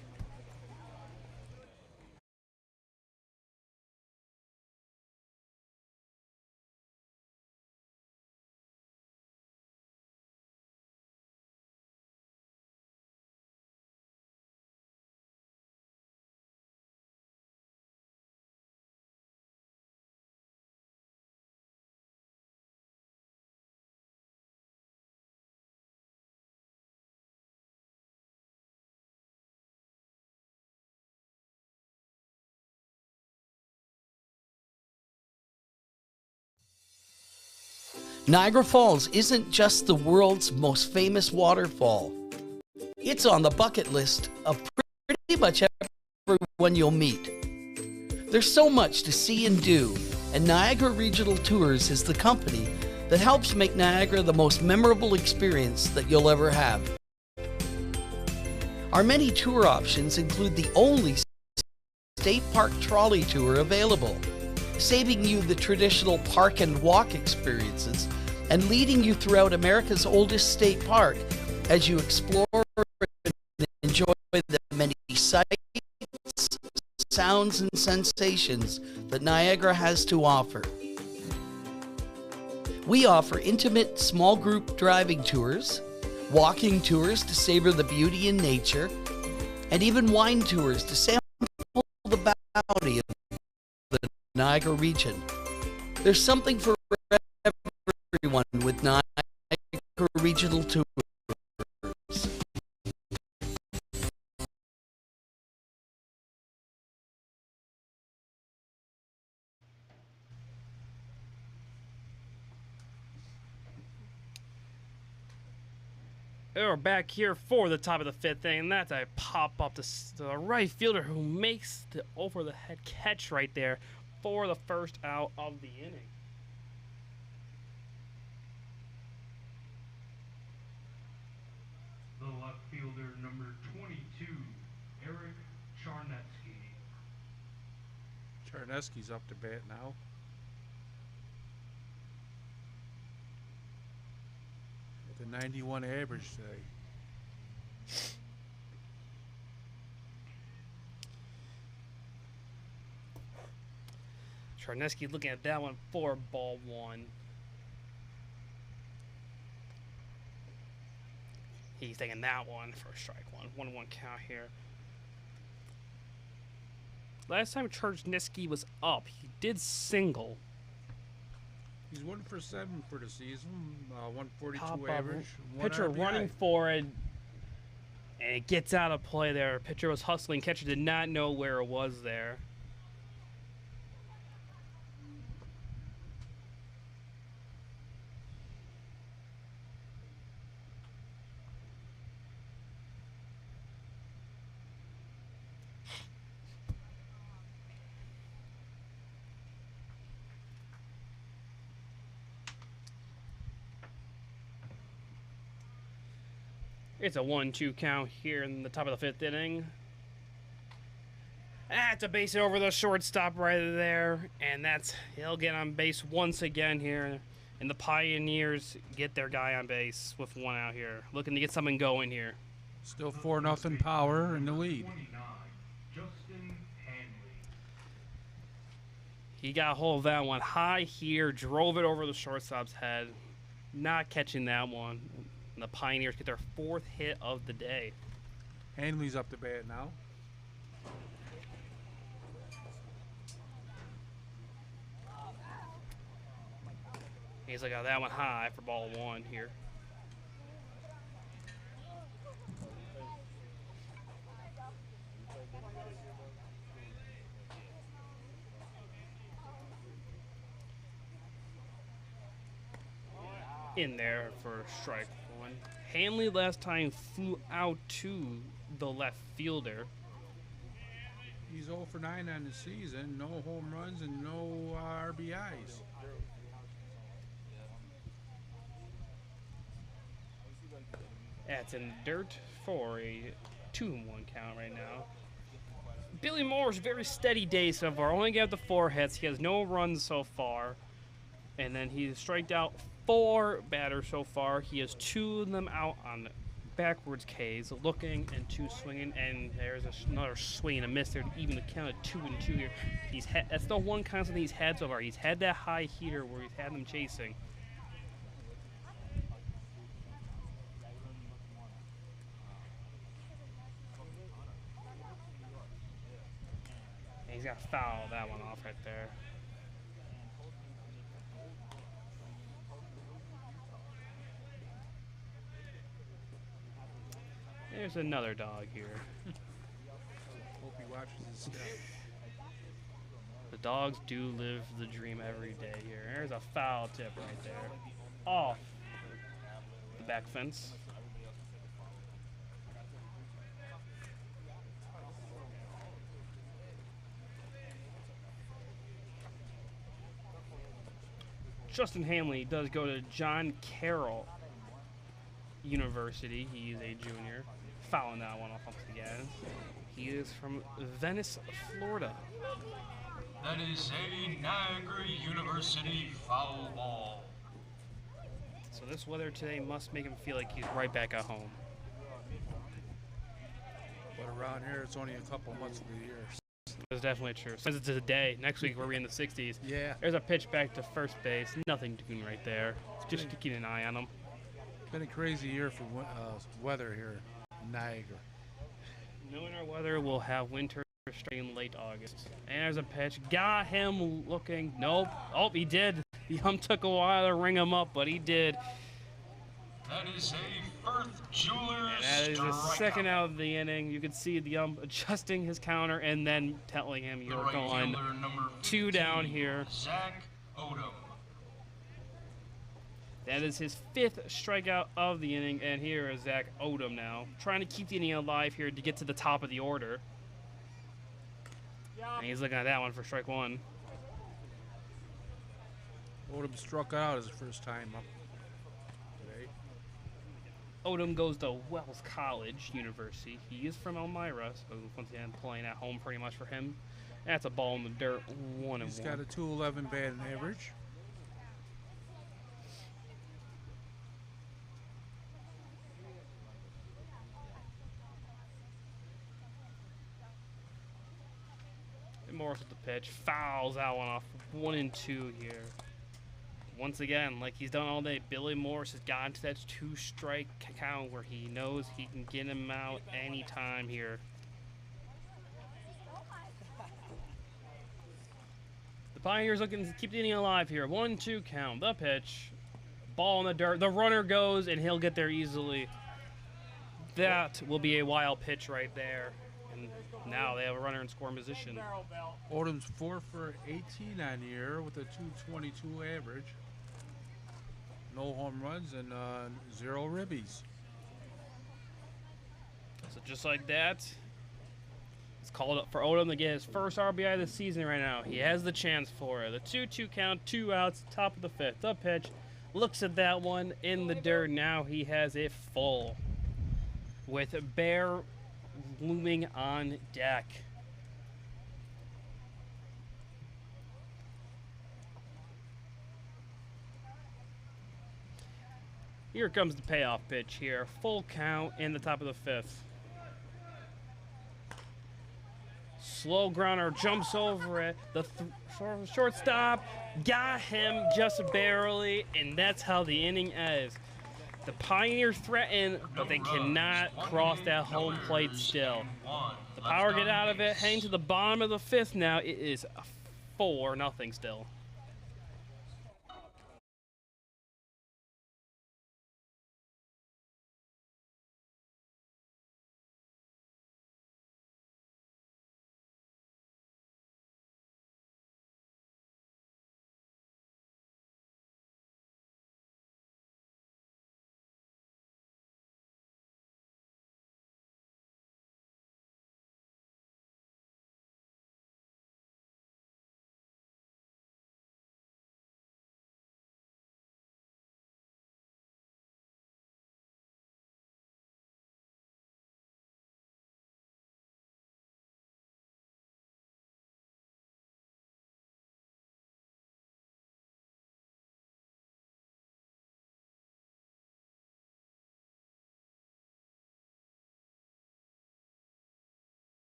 Niagara Falls isn't just the world's most famous waterfall. It's on the bucket list of pretty much everyone you'll meet. There's so much to see and do, and Niagara Regional Tours is the company that helps make Niagara the most memorable experience that you'll ever have. Our many tour options include the only state park trolley tour available, saving you the traditional park and walk experiences and leading you throughout America's oldest state park as you explore and enjoy the many sights, sounds, and sensations that Niagara has to offer. We offer intimate small group driving tours, walking tours to savor the beauty in nature, and even wine tours to sample the bounty of the Niagara region. There's something for everyone with Niagara Regional Tours. We're back here for the top of the fifth inning, and that's a pop up to the right fielder who makes the over-the-head catch right there for the first out of the inning. The left fielder, number 22, Eric Charnetsky. Charnetsky's up to bat now. With a 91 average today. Charnetsky looking at that one for ball one. He's taking that one for strike one. 1-1 count here. Last time Charnetsky was up, he did single. He's 1 for 7 for the season, 142 Pop up. average. Pitcher 1 running RBI. for it, and it gets out of play there. Pitcher was hustling. Catcher did not know where it was there. It's a 1-2 count here in the top of the fifth inning. That's a base hit over the shortstop right there, and he'll get on base once again here. And the Pioneers get their guy on base with one out here, looking to get something going here. Still 4-0 Power in the lead. He got a hold of that one high here, drove it over the shortstop's head. Not catching that one. And the Pioneers get their 4th hit of the day. Hanley's up to bat now. He's like, oh, that one high for ball 1 here. In there for strike 1. Hanley last time flew out to the left fielder. He's 0 for 9 on the season. No home runs and no RBIs. That's in the dirt for a 2-1 count right now. Billy Moore's very steady day so far. Only got the 4 hits. He has no runs so far. And then he's striked out 4 batters so far. He has 2 of them out on backwards Ks, looking and 2 swinging, and there's another swing and a miss there, even the count of 2-2 here. That's the one constant he's had so far. He's had that high heater where he's had them chasing. And he's got to foul that one off right there. There's another dog here. Hope he watches his step. The dogs do live the dream every day here. There's a foul tip right there. Off the back fence. Justin Hanley does go to John Carroll University. He is a junior. Fouling that one off once again. He is from Venice, Florida. That is a Niagara University foul ball. So this weather today must make him feel like he's right back at home. But around here, it's only a couple months of the year. That's definitely true. Since it's a day, next week we're in the 60s. Yeah. There's a pitch back to first base. Nothing doing right there. Just to keep an eye on him. Been a crazy year for weather here in Niagara. Knowing our weather, we'll have winter starting in late August. And there's a pitch. Got him looking. Nope. Oh, he did. The ump took a while to ring him up, but he did. That is a Firth Jewelers And that is the strikeout. second out of the inning. You can see the ump adjusting his counter and then telling him The you're right going fielder, number 2 down 15, here. Zach Odom. That is his 5th strikeout of the inning, and here is Zach Odom now, trying to keep the inning alive here to get to the top of the order. And he's looking at that one for strike 1. Odom struck out his first time up today. Odom goes to Wells College University. He is from Elmira, so once again playing at home pretty much for him. That's a ball in the dirt, 1-1. He's got a 211 batting average. Morris with the pitch, fouls that one off. 1-2 here. Once again, like he's done all day, Billy Morris has gotten to that 2-strike count where he knows he can get him out anytime here. The Pioneers looking to keep the inning alive here. 1-2 count. The pitch. Ball in the dirt. The runner goes, and he'll get there easily. That will be a wild pitch right there. And now they have a runner in scoring position. Odom's 4 for 18 on the year with a 222 average. No home runs and 0 ribbies. So just like that, it's called up for Odom to get his first RBI of the season right now. He has the chance for it. The 2-2 count, 2 outs, top of the 5th. The pitch, looks at that one in the dirt. Now he has it full with Bear looming on deck. Here comes the payoff pitch here. Full count in the top of the fifth. Slow grounder jumps over it. The shortstop got him just barely, and that's how the inning ends. The Pioneers threaten, but they cannot cross that home plate still. The Power get out of it, heading to the bottom of the fifth now. It is 4-0 still.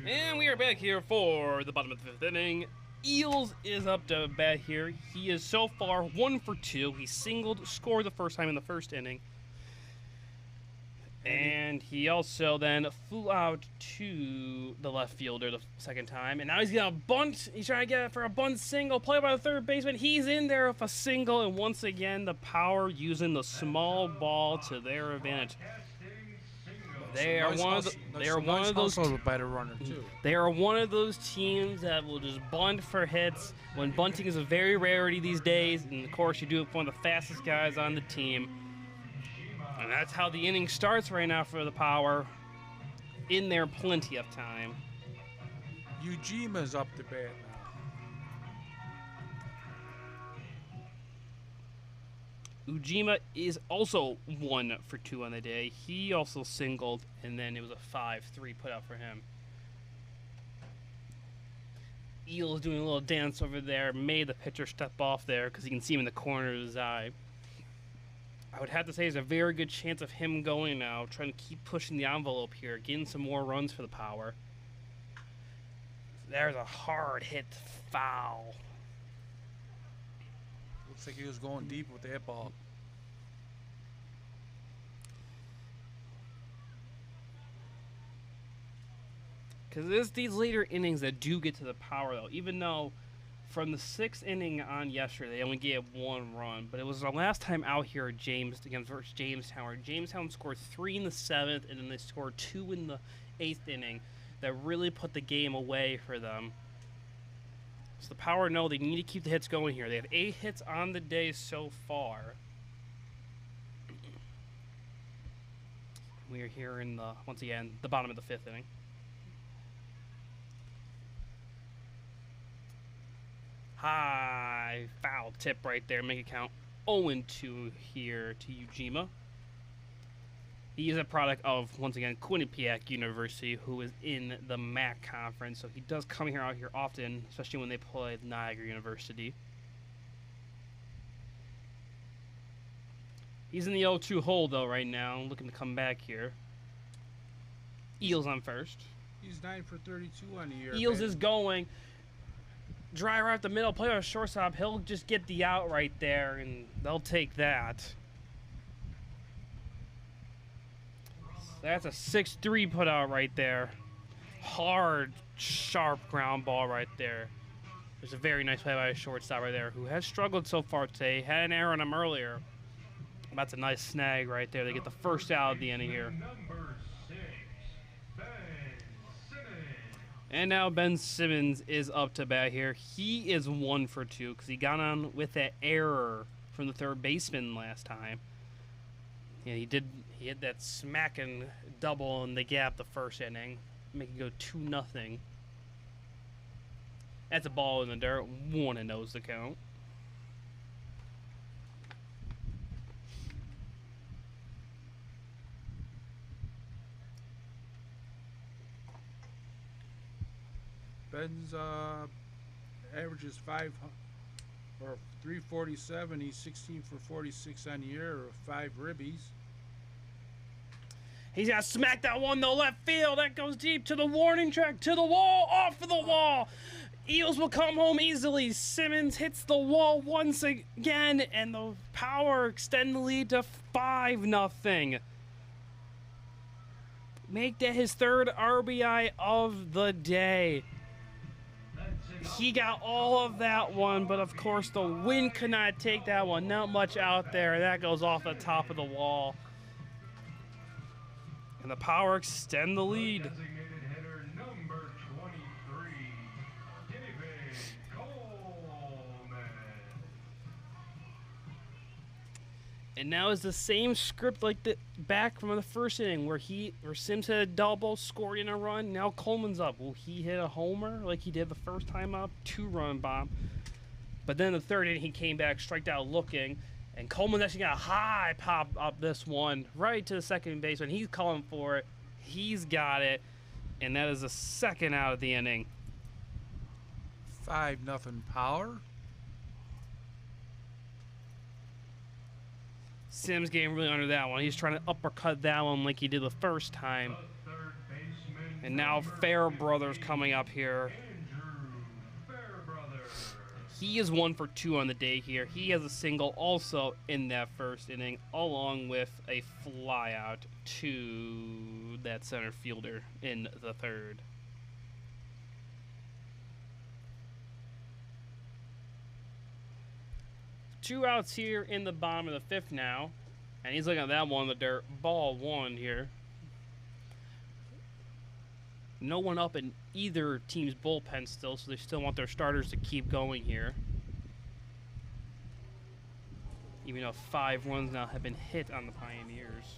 And we are back here for the bottom of the fifth inning. Eels is up to bat here. He is so far 1 for 2. He singled, scored the first time in the first inning. And he also then flew out to the left fielder the second time. And now he's got a bunt. He's trying to get it for a bunt single. Play by the third baseman. He's in there with a single. And once again, the Power using the small ball to their advantage. They are one of those. They are one of those teams that will just bunt for hits when bunting is a very rarity these days, and of course you do it for one of the fastest guys on the team. And that's how the inning starts right now for the Power. In there, plenty of time. Ujima's up to bat now. Ujima is also 1 for 2 on the day. He also singled, and then it was a 5-3 put out for him. Eel is doing a little dance over there. Made the pitcher step off there because you can see him in the corner of his eye. I would have to say there's a very good chance of him going now, trying to keep pushing the envelope here, getting some more runs for the Power. There's a hard hit foul. Looks like he was going deep with that ball. Because it's these later innings that do get to the Power, though. Even though from the 6th inning on yesterday, they only gave 1 run. But it was the last time out here at versus Jamestown, where Jamestown scored 3 in the 7th, and then they scored 2 in the 8th inning. That really put the game away for them. So the Power know they need to keep the hits going here. They have 8 hits on the day so far. We are here in the, once again, the bottom of the 5th inning. High foul tip right there. Make it count 0-2 here to Ujima. He is a product of, once again, Quinnipiac University, who is in the MAC conference. So he does come out here often, especially when they play Niagara University. He's in the 0-2 hole, though, right now, looking to come back here. Eels on first. He's 9 for 32 on the year. Eels is going. Dry right up the middle, play on a shortstop. He'll just get the out right there, and they'll take that. That's a 6-3 put out right there. Hard, sharp ground ball right there. There's a very nice play by a shortstop right there who has struggled so far today. Had an error on him earlier. That's a nice snag right there. They get the first out of the inning here. And now Ben Simmons is up to bat here. He is 1 for 2 because he got on with that error from the third baseman last time. Yeah, he hit that smacking double in the gap the first inning, make it go 2-0. That's a ball in the dirt. 1-0's the count. Ben's averages 347. He's 16 for 46 on the year, or 5 ribbies. He's got to smack that one to left field. That goes deep to the warning track, to the wall, off of the wall. Eagles will come home easily. Simmons hits the wall once again, and the Power extend the lead to 5-0. Make that his 3rd RBI of the day. He got all of that one, but of course the wind could not take that one. Not much out there. That goes off the top of the wall. And the Power extend the lead. Designated hitter number 23, David Coleman. And now is the same script like the back from the first inning where Sims hit a double, scored in a run. Now Coleman's up. Will he hit a homer like he did the first time up? 2-run bomb. But then the third inning he came back, striked out looking, and Coleman's actually got a high pop up this one right to the second baseman. He's calling for it. He's got it, and that is the 2nd out of the inning. 5-0 Power. Sims getting really under that one. He's trying to uppercut that one like he did the first time. And now Fairbrothers coming up here. He is 1 for 2 on the day here. He has a single also in that first inning, along with a flyout to that center fielder in the 3rd. Two outs here in the bottom of the 5th now. And he's looking at that one in the dirt. Ball 1 here. No one up in either team's bullpen still, so they still want their starters to keep going here. Even though 5 runs now have been hit on the Pioneers.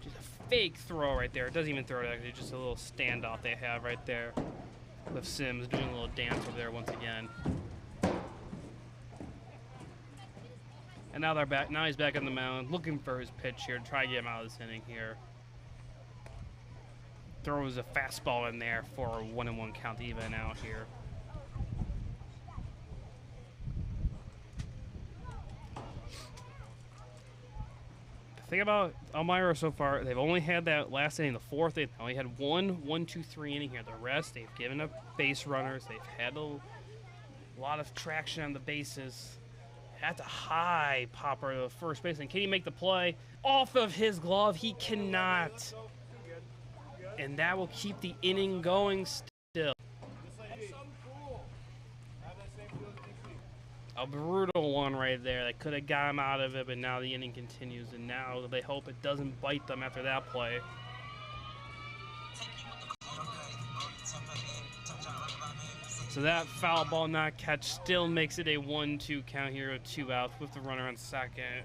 Just a fake throw right there. It doesn't even throw it, actually, just a little standoff they have right there. With Sims doing a little dance over there once again. And now they're back. Now he's back on the mound, looking for his pitch here to try to get him out of this inning here. Throws a fastball in there for a 1-1 count to even out here. The thing about Elmira so far, they've only had that last inning, the 4th. They only had 1-2-3 inning here. The rest, they've given up base runners. They've had a lot of traction on the bases. That's a high popper to the first baseman. Can he make the play? Off of his glove, he cannot. And that will keep the inning going still. A brutal one right there. They could have got him out of it, but now the inning continues, and now they hope it doesn't bite them after that play. So that foul ball not catch still makes it a 1-2 count here with 2 outs with the runner on second.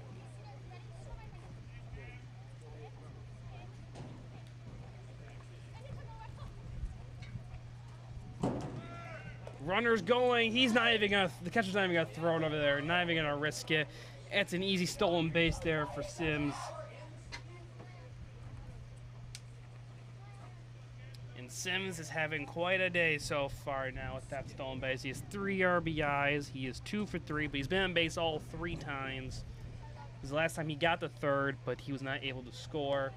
Runner's going. He's not even gonna. The catcher's not even gonna throw it over there. Not even gonna risk it. It's an easy stolen base there for Sims. And Sims is having quite a day so far now with that stolen base. He has 3 RBIs. He is 2 for 3, but he's been on base all 3 times. This is the last time he got the 3rd, but he was not able to score.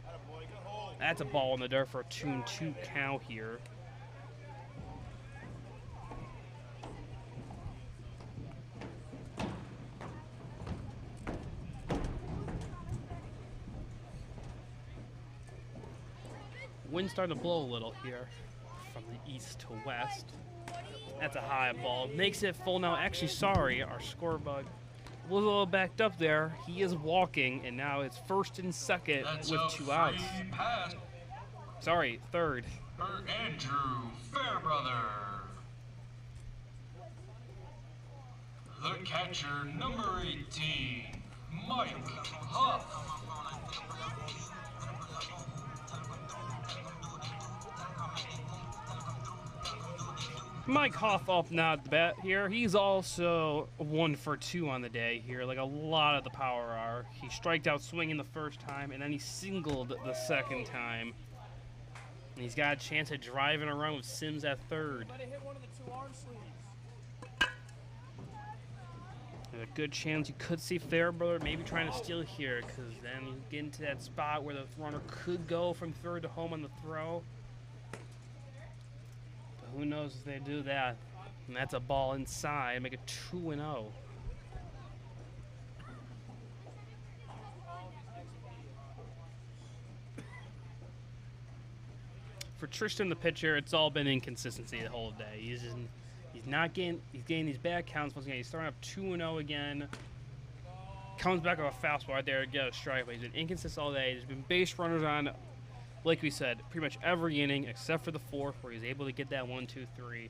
That's a ball in the dirt for a 2-2 count here. Wind starting to blow a little here from the east to west. That's a high ball. Makes it full now. Actually, sorry, our score bug was a little backed up there. He is walking, and now it's first and second That's with a 2 outs. free pass Sorry, third. for Andrew Fairbrother. The catcher, number 18, Mike Huff. Mike Hoff up now at the bat here. He's also 1 for 2 on the day here, like a lot of the power are. He striked out swinging the first time, and then he singled the second time. And he's got a chance at driving a run with Sims at third. There's a good chance you could see Fairbrother maybe trying to steal here, because then you get into that spot where the runner could go from third to home on the throw. Who knows if they do that? And that's a ball inside. Make it 2-0. For Tristan, the pitcher, it's all been inconsistency the whole day. He's getting these bad counts once again. He's starting up 2-0 again. Comes back with a fastball right there to get a strike, but he's been inconsistent all day. There's been base runners on, like we said, pretty much every inning except for the fourth, where he's able to get that 1, 2, 3.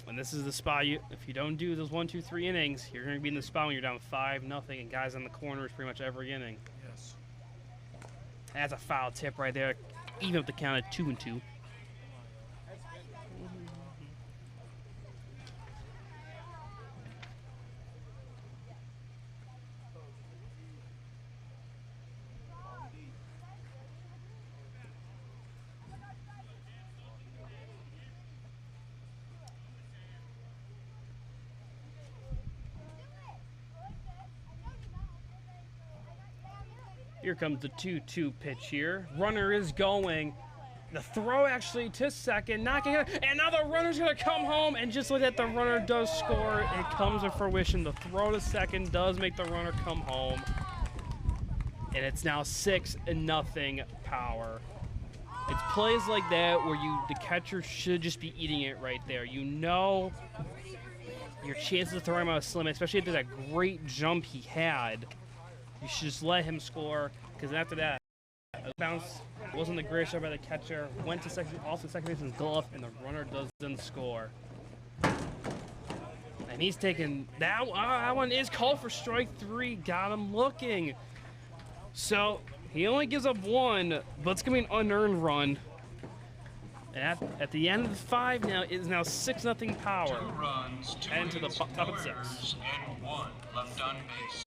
And this is the spot if you don't do those 1, 2, 3 innings, you're going to be in the spot when you're down 5-0, and guys on the corners pretty much every inning. Yes. That's a foul tip right there, even up the count at 2-2. Here comes the 2-2 pitch here. Runner is going. The throw actually to second, not getting it, and now the runner's gonna come home, and just like that, the runner does score. It comes to fruition. The throw to second does make the runner come home, and it's now 6-0 Power. It's plays like that where the catcher should just be eating it right there. You know your chances of throwing him out of slim, especially after that great jump he had. You should just let him score, because after that, the bounce wasn't the greatest shot by the catcher, went to second, also second baseman's glove, and the runner doesn't score. And he's taking that one is called for strike 3, got him looking. So he only gives up 1, but it's gonna be an unearned run. And at the end of the 5 now, it is now 6-0 Power. 2 runs, 2 And to the hits, top no of 6. errors, and 1 left on base.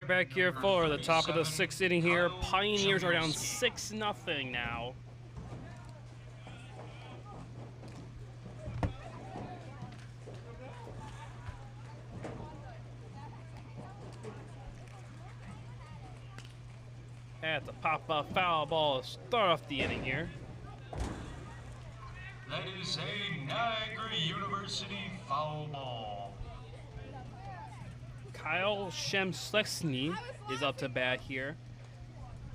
Back here for the top of the 6th inning here. Pioneers are down 6-0 now. At the pop-up foul ball to start off the inning here. That is a Niagara University foul ball. Kyle Shemslesny is up to bat here.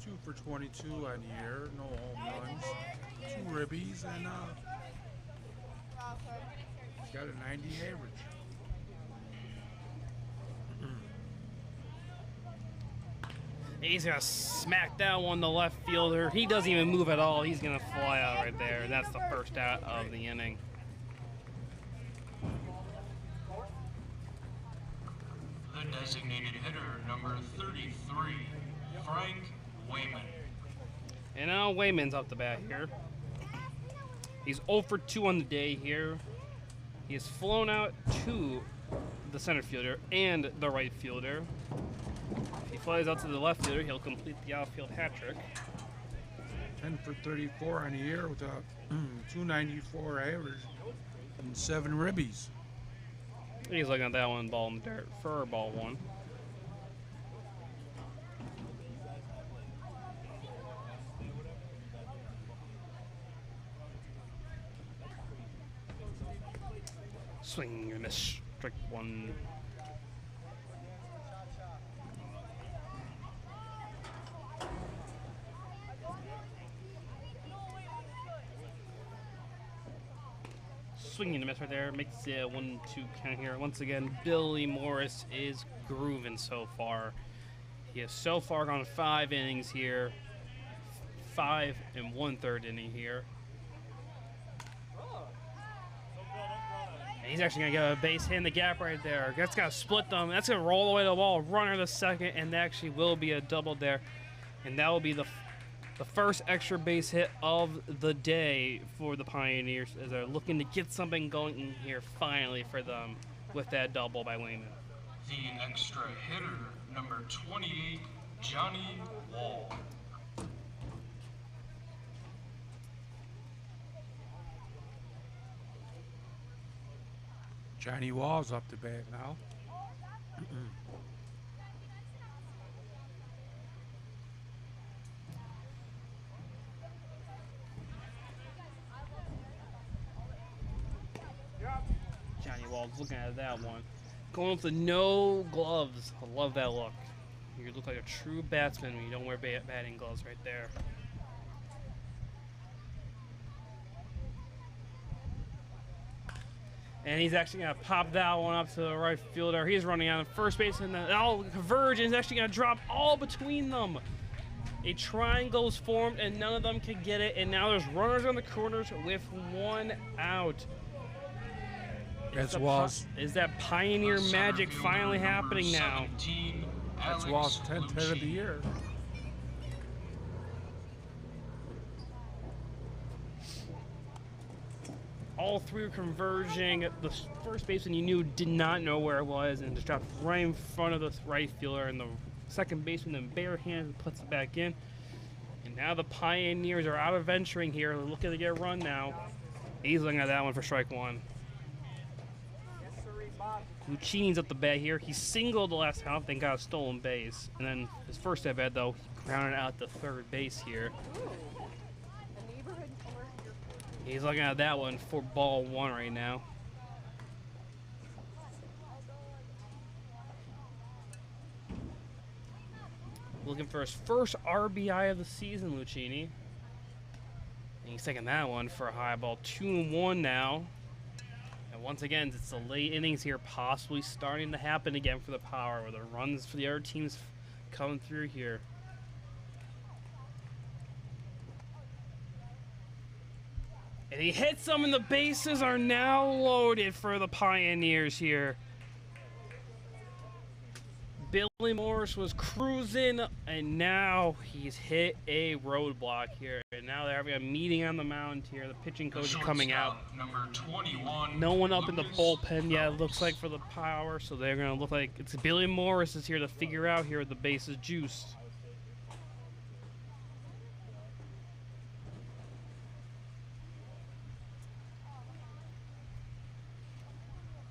2 for 22 on the year, no home runs, 2 ribbies, and got a 90 average. He's gonna smack that one to left fielder. He doesn't even move at all. He's gonna fly out right there. That's the first out of the inning. The designated hitter, number 33, Frank Wayman. And now Wayman's up the bat here. He's 0 for 2 on the day here. He has flown out to the center fielder and the right fielder. If he flies out to the left fielder, he'll complete the outfield hat trick. 10 for 34 on the year with a 294 average and 7 ribbies. He's looking at that one, ball in the dirt for ball 1. Swing and a miss, strike 1. Swinging a miss right there, makes it a 1-2 count here. Once again, Billy Morris is grooving so far. He has so far gone 5 innings here, 5 1/3 inning here. And he's actually gonna get a base hit in the gap right there. That's gonna split them. That's gonna roll away the ball, runner to second, and that actually will be a double there. And that will be the first extra base hit of the day for the Pioneers as they're looking to get something going in here finally for them with that double by Wayman. The extra hitter, number 28, Johnny Wall. Johnny Wall's up the bat now. Johnny Wall's looking at that one. Going with the no gloves. I love that look. You look like a true batsman when you don't wear batting gloves right there. And he's actually going to pop that one up to the right fielder. He's running out of first base, and then all converge, and is actually going to drop all between them. A triangle is formed, and none of them can get it. And now there's runners on the corners with 1 out. That's Wall's. Is that Pioneer magic finally happening now? That's Wall's 10th hit of the year. All 3 are converging. The first baseman you knew did not know where it was and just dropped right in front of the right fielder, and the second baseman then barehanded puts it back in. And now the Pioneers are out of venturing here, looking to get a run now. He's looking at that one for strike 1. Lucchini's up the bat here. He singled the last half, then got a stolen base. And then his first at bat, though, he grounded out to third base here. He's looking at that one for ball 1 right now. Looking for his first RBI of the season, Lucchini. And he's taking that one for a high ball. 2-1 now. And once again, it's the late innings here, possibly starting to happen again for the Power, where the runs for the other teams coming through here. And he hits them, and the bases are now loaded for the Pioneers here. Billy Morris was cruising, and now he's hit a roadblock here. And now they're having a meeting on the mound here. The pitching coach is coming out. Number 21. No one up in the Lucas bullpen yet, it looks Phelps. like, for the power. So they're going to look like it's Billy Morris is here to figure out here the base is juiced.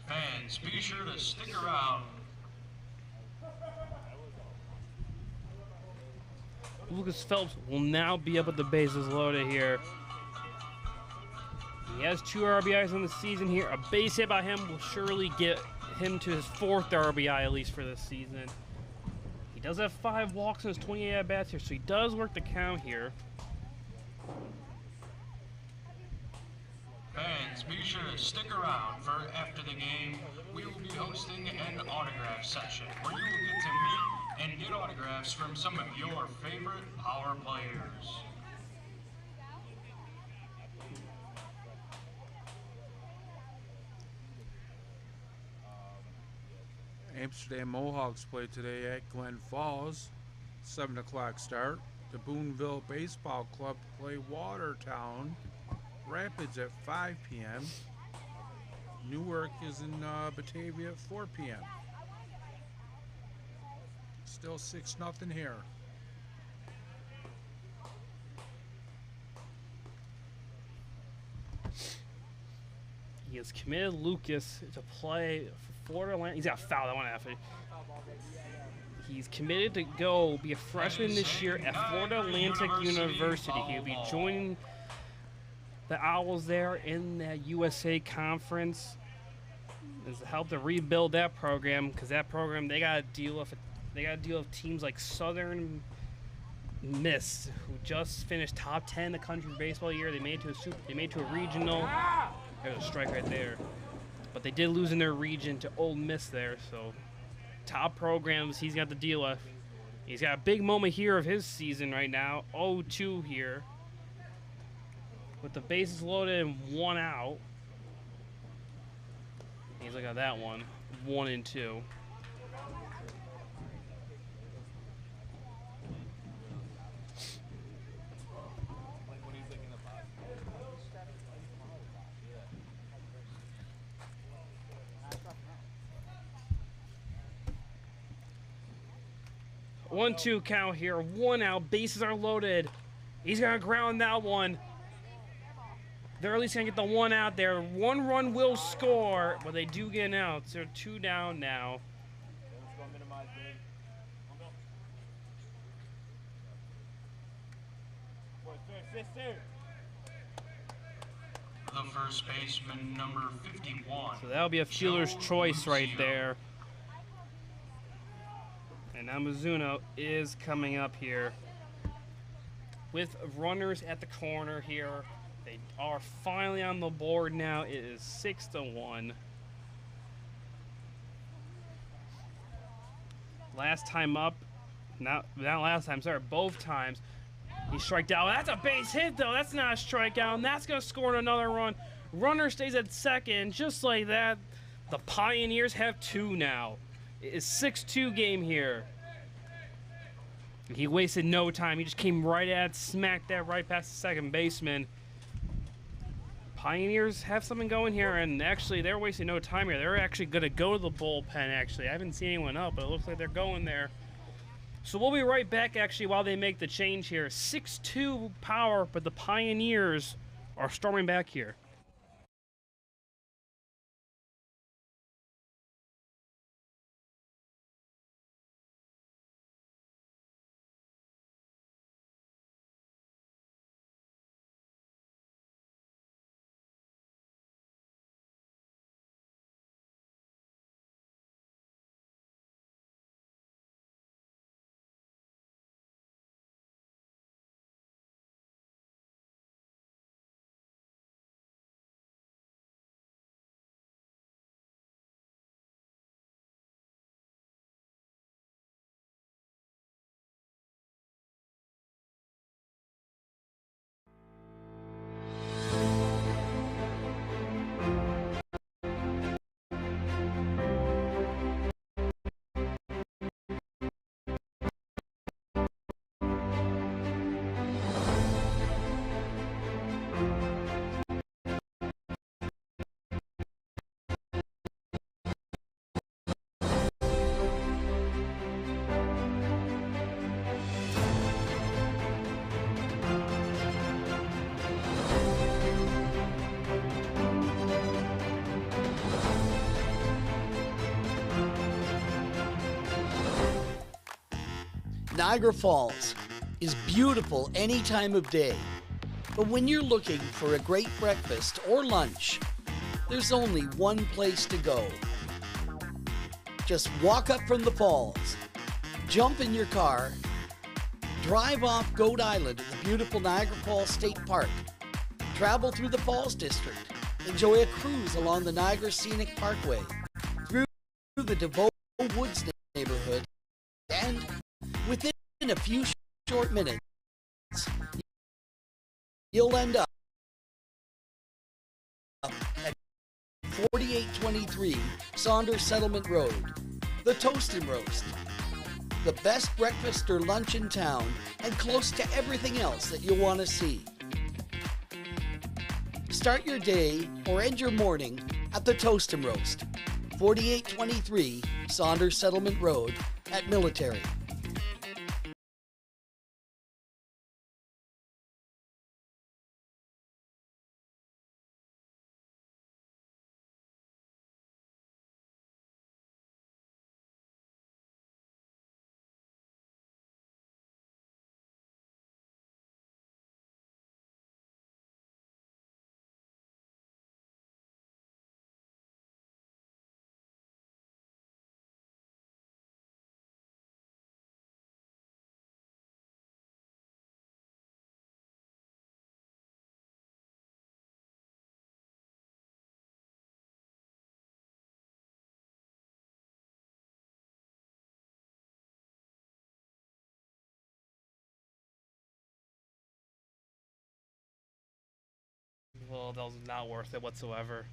Fans, be sure to stick around. Lucas Phelps will now be up at the bases loaded here. He has 2 RBIs in the season here. A base hit by him will surely get him to his 4th RBI at least for this season. He does have 5 walks in his 28 at-bats here, so he does work the count here. Fans, be sure to stick around for after the game. We will be hosting an autograph session where you will get to meet and get autographs from some of your favorite power players. Amsterdam Mohawks play today at Glen Falls. 7 o'clock start. The Boonville Baseball Club play Watertown Rapids at 5 p.m. Newark is in Batavia at 4 p.m. Still 6-0 here. He has committed Lucas to play for Florida Atlantic. He's got fouled that one after. He's committed to go be a freshman this year at Florida Atlantic University. He'll be joining the Owls there in that USA Conference. Is to help to rebuild that program, because that program they got to deal with teams like Southern Miss, who just finished top 10 in the country baseball year. They made it to a regional. There's a strike right there, but they did lose in their region to Ole Miss there. So top programs he's got to deal with. He's got a big moment here of his season right now. 0-2 here, with the bases loaded and 1 out. He's looking at that one, 1-2. One-two count here, 1 out. Bases are loaded. He's gonna ground that one. They're at least going to get the 1 out there. 1 run will score, but they do get an out. So 2 down now. The first baseman, number 51. So that'll be a fielder's choice right there. And now Mizuno is coming up here with runners at the corner here. They are finally on the board now. It is 6-1. Last time up, not last time, sorry, both times, he striked out. That's a base hit, though. That's not a strikeout, and that's going to score another run. Runner stays at second, just like that. The Pioneers have 2 now. It is 6-2 game here. He wasted no time. He just came right at, smacked that right past the second baseman. Pioneers have something going here, and actually they're wasting no time here. They're actually going to go to the bullpen, actually. I haven't seen anyone up, but it looks like they're going there. So we'll be right back, actually, while they make the change here. 6-2 power, but the Pioneers are storming back here. Niagara Falls is beautiful any time of day. But when you're looking for a great breakfast or lunch, there's only one place to go. Just walk up from the falls, jump in your car, drive off Goat Island at the beautiful Niagara Falls State Park, travel through the Falls District, enjoy a cruise along the Niagara Scenic Parkway, through the DeVoe Woods neighborhood, and within a few short minutes, you'll end up at 4823 Saunders Settlement Road, the Toast and Roast. The best breakfast or lunch in town and close to everything else that you'll want to see. Start your day or end your morning at the Toast and Roast, 4823 Saunders Settlement Road at Military. Well, that was not worth it whatsoever.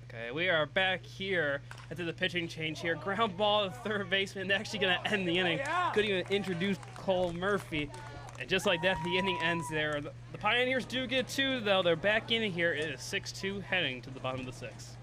Okay, we are back here after the pitching change here. Ground ball to third baseman. They're actually going to end the inning. Couldn't even introduce Cole Murphy. And just like that, the inning ends there. The Pioneers do get two, though. They're back in here. It is 6-2 heading to the bottom of the sixth.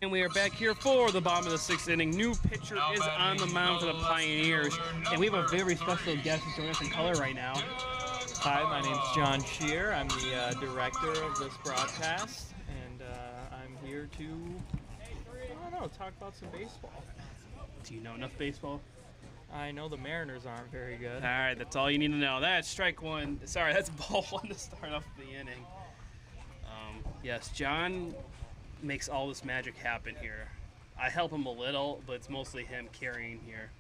And we are back here for the bottom of the 6th inning. New pitcher is on the mound for the Pioneers. And we have a very special guest joining us in color right now. Hi, my name's John Shear. I'm the director of this broadcast. And I'm here to, I don't know, talk about some baseball. Do you know enough baseball? I know the Mariners aren't very good. All right, that's all you need to know. That's strike one. Sorry, that's ball one to start off the inning. Yes, John makes all this magic happen here. I help him a little, but it's mostly him carrying here.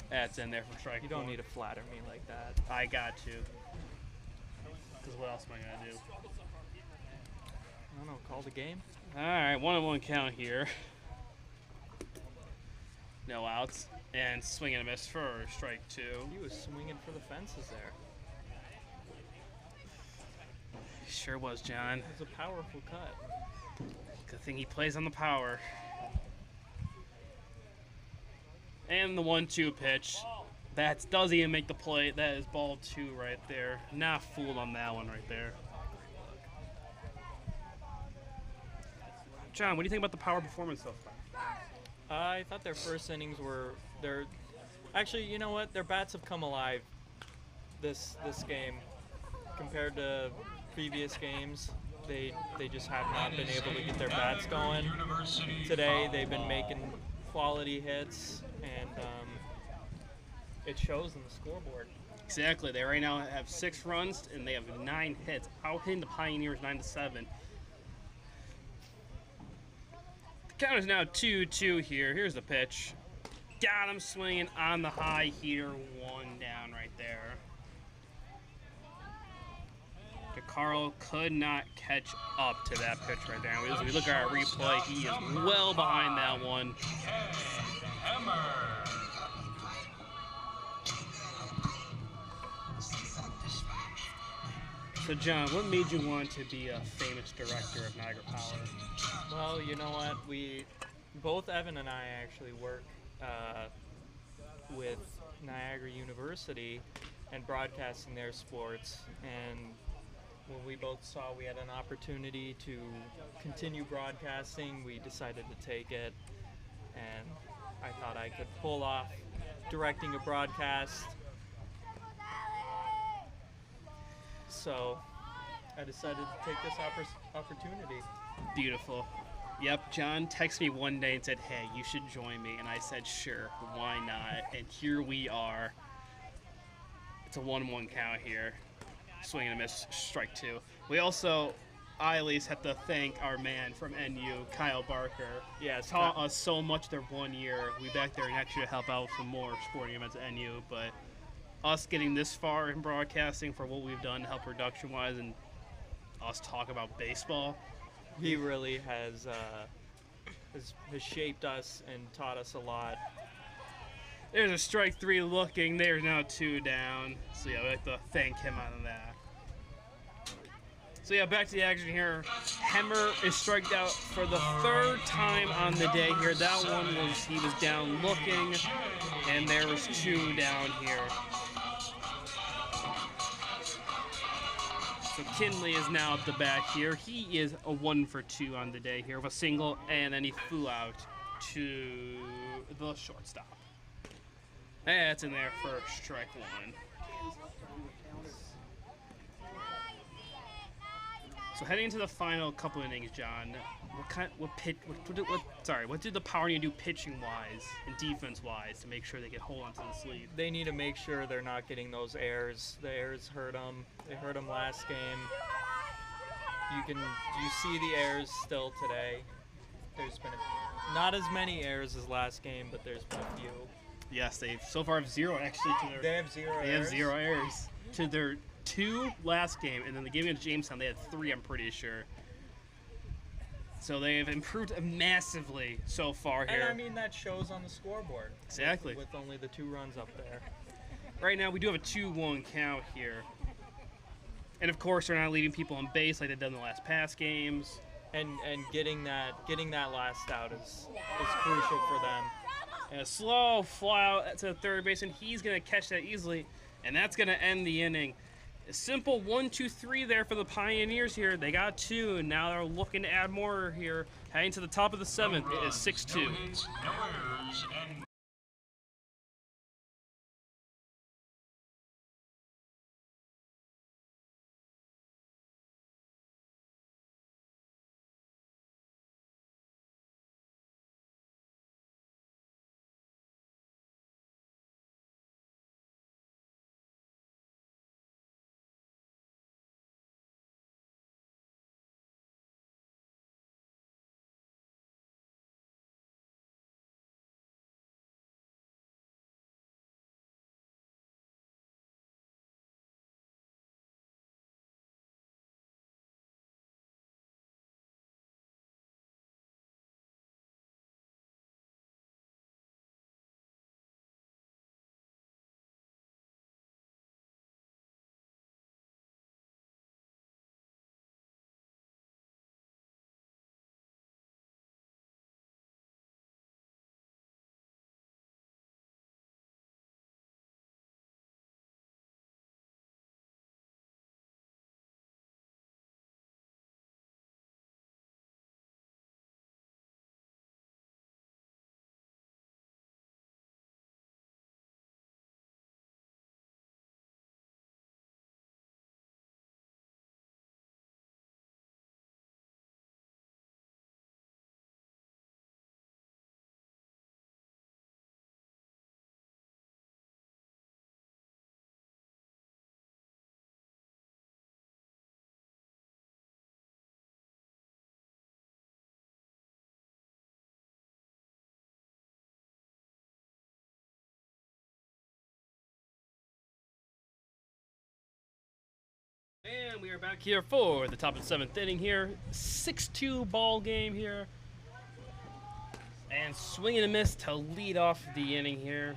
That's in there for strike. You don't one. need to flatter me like that. I got to. Because what else am I going to do? I don't know, call the game? All right, 1-1 count here. No outs. And swing and a miss for strike two. He was swinging for the fences there. Sure was, John. It was a powerful cut. Good thing he plays on the power. And the 1-2 pitch. That doesn't even make the play. That is ball two right there. Not fooled on that one right there. John, what do you think about the power performance so far? I thought their first innings were actually, you know what? Their bats have come alive this game compared to previous games. They just have not been able to get their bats going. Today they've been making quality hits, and it shows in the scoreboard. Exactly. They right now have 6 runs and they have 9 hits, out-hitting the Pioneers 9-7. The count is now 2-2 here. Here's the pitch. Got him swinging on the high heater. 1 down right there. Carl could not catch up to that pitch right there. As we look at our replay, he is well behind that one. So, John, what made you want to be a famous director of Niagara Power? Well, you know what? Both Evan and I actually work with Niagara University and broadcasting their sports, and when we both saw we had an opportunity to continue broadcasting, we decided to take it, and I thought I could pull off directing a broadcast. So I decided to take this opportunity. Beautiful. Yep, John texted me one day and said, hey, you should join me. And I said, sure, why not? And here we are. It's a 1-1 count here. Swing and a miss, strike two. We also, I at least have to thank our man from NU, Kyle Barker. Yeah, taught us so much their 1 year. We back there next year to help out with some more sporting events at NU, but us getting this far in broadcasting for what we've done to help production-wise and us talk about baseball. He really has shaped us and taught us a lot. There's a strike three looking. There's now 2 down. So, yeah, we like to thank him on that. So, yeah, back to the action here. Hemmer is striked out for the 3rd time on the day here. That one was, he was down looking, and there was 2 down here. So Kinley is now up the bat here. He is a 1 for 2 on the day here with a single, and then he flew out to the shortstop. That's in there for strike 1. So heading into the final couple innings, John, what did the Power need to do pitching-wise and defense-wise to make sure they get hold onto this lead? They need to make sure they're not getting those errors. The errors hurt them. They hurt them last game. You see the errors still today. There's been not as many errors as last game, but there's been a few. Yes, they've so far have 0 actually to their. They have 0 errors. They have 0 errors to their 2 last game, and then the game against Jamestown they had 3. I'm pretty sure. So they have improved massively so far here. And I mean that shows on the scoreboard. Exactly. With only the 2 runs up there. Right now we do have a 2-1 count here, and of course they're not leaving people on base like they've done in the last past games. And getting that last out is crucial for them. And a slow fly out to the third base, and he's going to catch that easily, and that's going to end the inning. A simple 1-2-3 there for the Pioneers here. They got 2, and now they're looking to add more here. Heading to the top of the 7th, it is 6-2. No hits, no errors, and And we are back here for the top of the 7th inning here. 6-2 ball game here. And swing and a miss to lead off the inning here.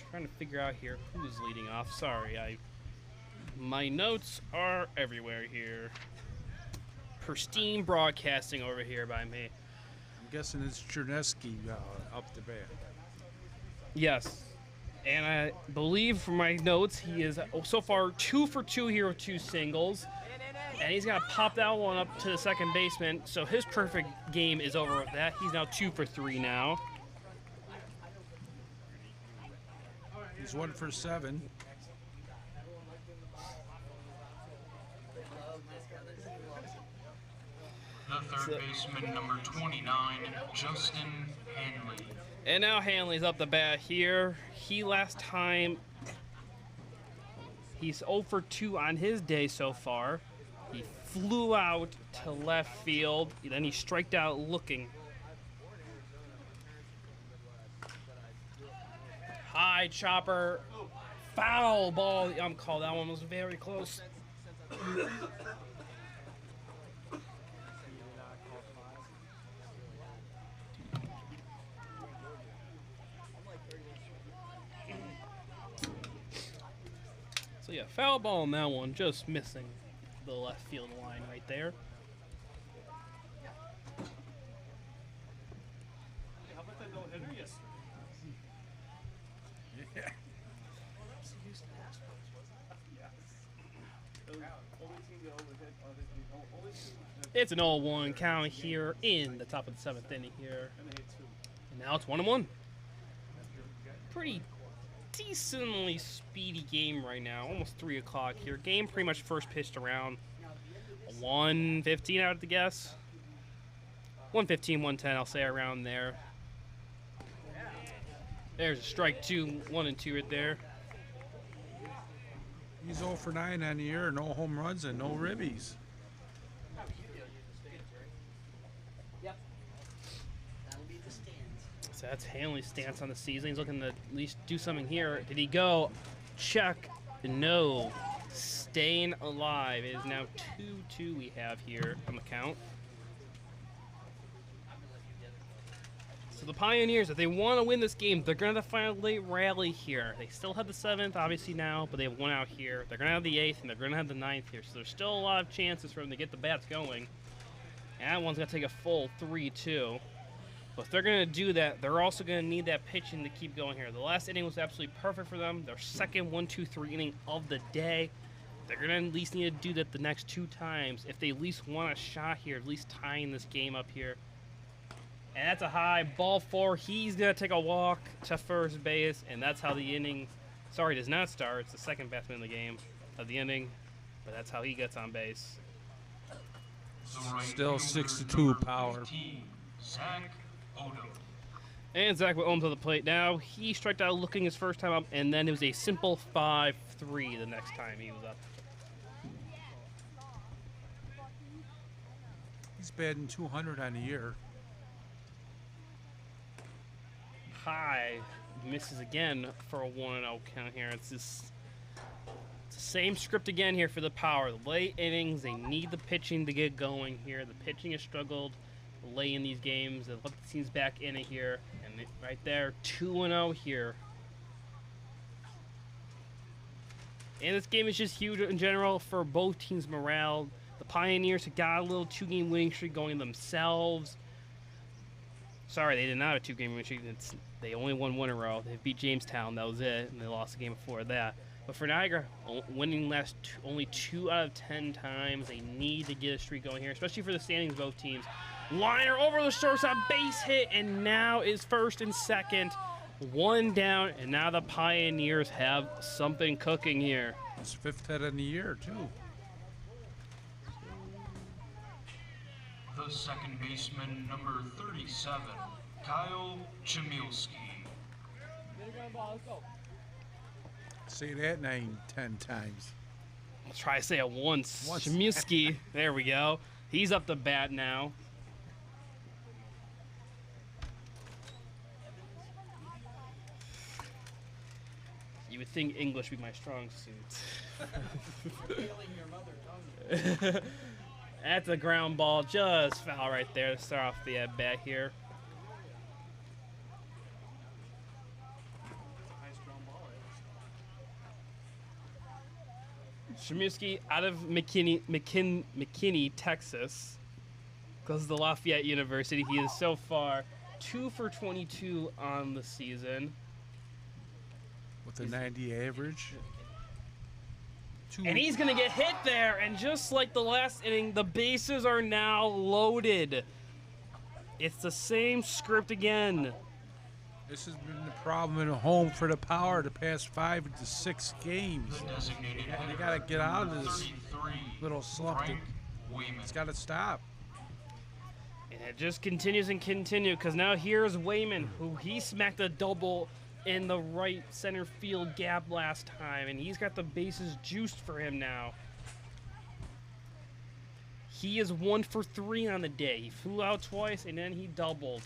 Trying to figure out here who's leading off. Sorry, my notes are everywhere here. Pristine broadcasting over here by me. I'm guessing it's Chernesky up the bat. Yes. And I believe from my notes, he is so far 2 for 2 here with 2 singles. And he's going to pop that one up to the second baseman. So his perfect game is over with that. He's now 2 for 3 now. He's 1 for 7. the third baseman, number 29, Justin Hanley. And now Hanley's up the bat here. He last time, he's 0 for 2 on his day so far. He flew out to left field. Then he striked out looking. High chopper. Foul ball. I'm called. That one was very close. So yeah, foul ball on that one, just missing the left field line right there. How about that no-hitter yesterday? Yeah. It's an 0-1 count here in the top of the 7th inning here. And now it's 1-1. Pretty decently speedy game right now. Almost 3 o'clock here. Game pretty much first pitched around 1:15 out to guess. 1:15, 1:10, I'll say around there. There's a strike 2, 1 and 2 right there. He's 0 for 9 on the year, no home runs and no ribbies. So that's Hanley's stance on the season. He's looking to at least do something here. Did he go? Check. No. Staying alive. It is now 2-2 we have here on the count. So the Pioneers, if they want to win this game, they're going to find a late rally here. They still have the 7th, obviously, now, but they have 1 out here. They're going to have the 8th, and they're going to have the 9th here. So there's still a lot of chances for them to get the bats going. And that one's going to take a full 3-2. But if they're going to do that, they're also going to need that pitching to keep going here. The last inning was absolutely perfect for them. Their second 1-2-3 inning of the day. They're going to at least need to do that the next 2 times if they at least want a shot here, at least tying this game up here. And that's a high ball 4. He's going to take a walk to first base, and that's how the inning, sorry, does not start. It's the second batsman in the game of the inning, but that's how he gets on base. Still 6-2 power. Zach Odom. And Zach Odom to the plate now. He struck out looking his first time up, and then it was a simple 5-3 the next time he was up. He's batting 200 on the year. High misses again for a 1-0 count here. It's the same script again here for the Power. The late innings, they need the pitching to get going here. The pitching has struggled late in these games. They let the teams back in it here. And right there, 2-0 here. And this game is just huge in general for both teams' morale. The Pioneers have got a little 2-game winning streak going themselves. Sorry, they did not have a 2-game winning streak. They only won 1 in a row. They beat Jamestown, that was it, and they lost the game before that. But for Niagara, winning only 2 out of 10 times, they need to get a streak going here, especially for the standings of both teams. Liner over the shortstop, base hit, and now is first and second. 1 down, and now the Pioneers have something cooking here. His 5th hit in the year, too. The second baseman, number 37, Kyle Chmielewski. Say that name 10 times. I'll try to say it once. Chmielewski, there we go. He's up to bat now. You would think English would be my strong suit. That's a ground ball, just foul right there to start off the at-bat here. Chmielewski out of McKinney, Texas, close to the Lafayette University. He is so far 2 for 22 on the season. With a 90 average. And he's going to get hit there, and just like the last inning, the bases are now loaded. It's the same script again. This has been the problem at home for the Power the past 5 to 6 games. They got to get out of this little slump. It's got to stop. And it just continues and continues, because now here's Wayman, who he smacked a double in the right center field gap last time, and he's got the bases juiced for him now. He is 1 for 3 on the day. He flew out twice, and then he doubled.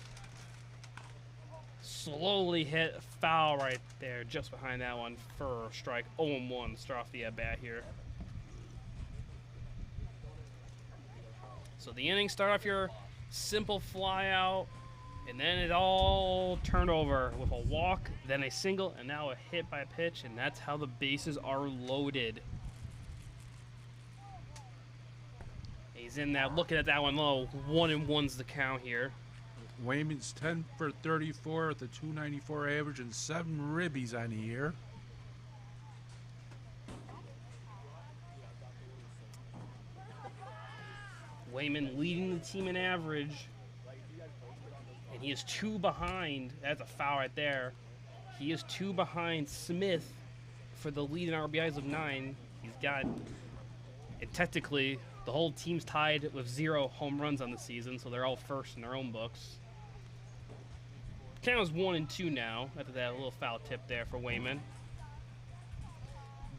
Slowly hit foul right there, just behind that one for a strike. 0-1 start off the at-bat here. So the innings start off here, simple fly out, and then it all turned over with a walk, then a single, and now a hit by a pitch, and that's how the bases are loaded. He's in that, looking at that one low. 1-1's the count here. Wayman's 10 for 34 with a 294 average and 7 ribbies on the year. Wayman leading the team in average. And he is 2 behind. That's a foul right there. He is 2 behind Smith for the lead in RBIs of 9. He's got, and technically, the whole team's tied with 0 home runs on the season, so they're all first in their own books. Count is 1-2 now after that little foul tip there for Wayman.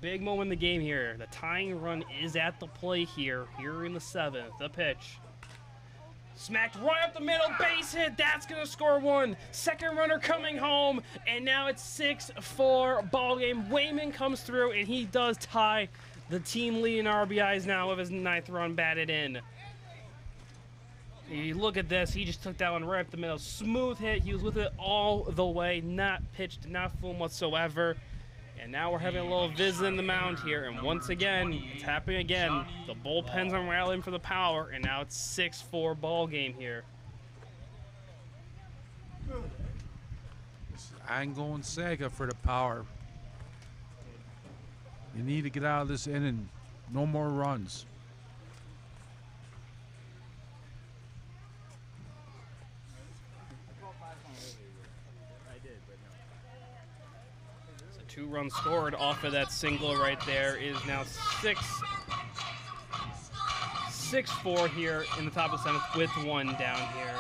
Big moment in the game here. The tying run is at the plate here in the 7th. The pitch. Smacked right up the middle, base hit. That's going to score 1. Second runner coming home, and now it's 6-4 ball game. Wayman comes through, and he does tie the team leading RBIs now with his 9th run batted in. You look at this, he just took that one right up the middle. Smooth hit, he was with it all the way, not pitched, not fooled whatsoever. And now we're having a little visit in the mound here, and once again, it's happening again. The bullpen's unraveling for the Power, and now it's 6-4 ball game here. This is ongoing saga for the Power. You need to get out of this inning. No more runs. So 2 runs scored off of that single right there is now 6-4 here in the top of the 7th with 1 down here.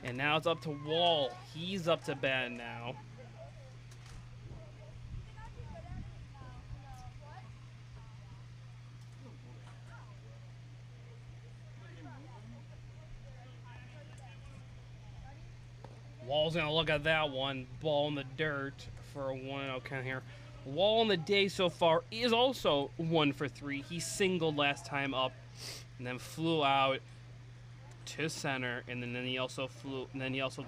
And now it's up to Wall. He's up to bat now. Wall's going to look at that one. Ball in the dirt for a 1-0 count here. Wall in the day so far is also 1 for 3. He singled last time up and then flew out to center, and then he also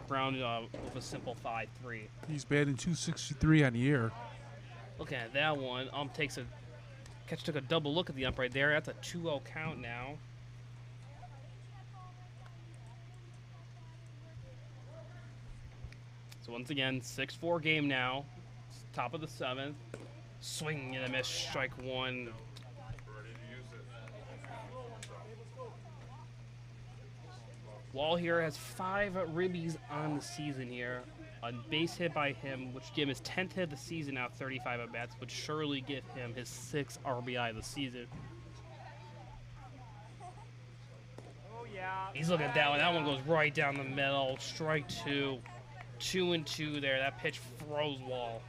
grounded with a simple 5-3. He's batting .263 on the year. Looking at that one, catcher took a double look at the ump right there. That's a 2-0 count now. So once again, 6-4 game now. Top of the 7th. Swing and a miss, strike 1. Wall here has 5 ribbies on the season here. A base hit by him, which gave him his 10th hit of the season out, 35 at-bats, would surely give him his 6th RBI of the season. He's looking at that one. That one goes right down the middle. Strike 2. 2-2 there. That pitch froze Wall.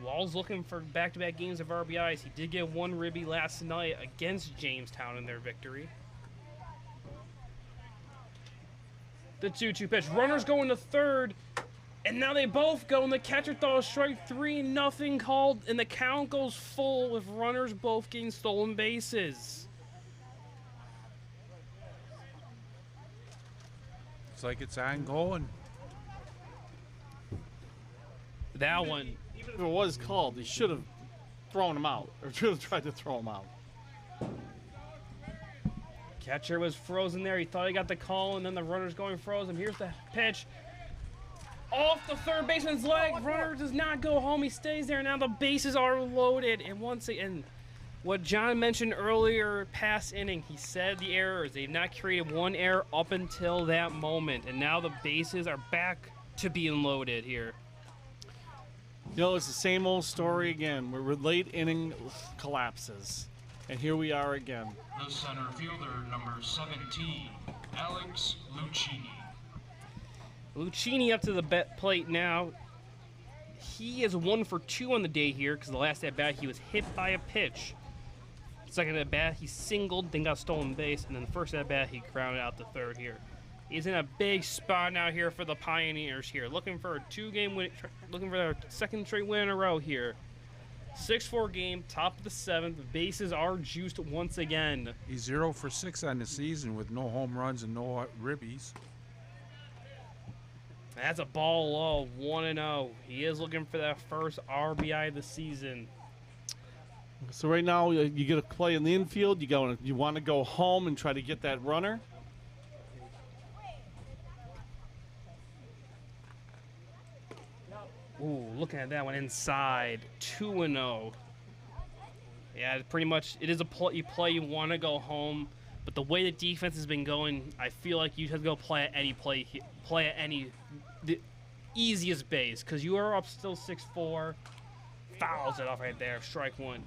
Wall's looking for back-to-back games of RBIs. He did get 1 ribby last night against Jamestown in their victory. The 2-2 pitch. Runners going to third, and now they both go, and the catcher throws strike 3, nothing called, and the count goes full with runners both getting stolen bases. It's like it's ongoing. That one. Even if it was called, he should have thrown him out, or should have tried to throw him out. Catcher was frozen there. He thought he got the call, and then the runner's going frozen. Here's the pitch. Off the third baseman's leg. Runner does not go home. He stays there. Now the bases are loaded. And once again, what John mentioned earlier, past inning, he said the errors. They've not created 1 error up until that moment. And now the bases are back to being loaded here. You know, it's the same old story again. We're late inning collapses. And here we are again. The center fielder, number 17, Alex Lucchini. Lucchini up to the plate now. He is 1 for 2 on the day here because the last at bat he was hit by a pitch. Second at bat he singled, then got stolen base, and then the first at bat he grounded out the third here. He's in a big spot now here for the Pioneers here, looking for a 2-game win, looking for their 2nd straight win in a row here. 6-4 game, top of the 7th. Bases are juiced once again. He's 0 for 6 on the season with no home runs and no ribbies. That's a ball low, 1-0. He is looking for that first RBI of the season. So right now you get a play in the infield. You want to go home and try to get that runner. Ooh, looking at that one inside, 2-0. Yeah, pretty much it is a play you want to go home, but the way the defense has been going, I feel like you have to go play at the easiest base because you are up still 6-4. Fouls it off right there, strike 1.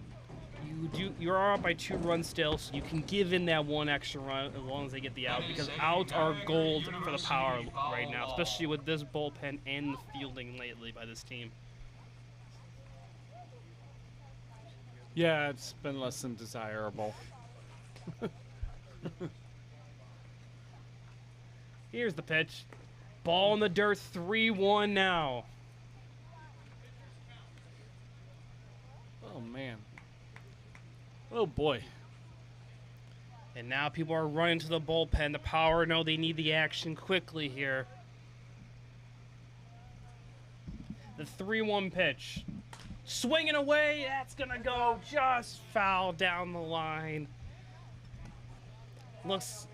You are up by 2 runs still, so you can give in that 1 extra run as long as they get the out, because outs are gold for the Power right now, especially with this bullpen and the fielding lately by this team. Yeah, it's been less than desirable. Here's the pitch. Ball in the dirt, 3-1 now. Oh, man. Oh, boy. And now people are running to the bullpen. The Power know they need the action quickly here. The 3-1 pitch. Swinging away, that's gonna go just foul down the line. Looks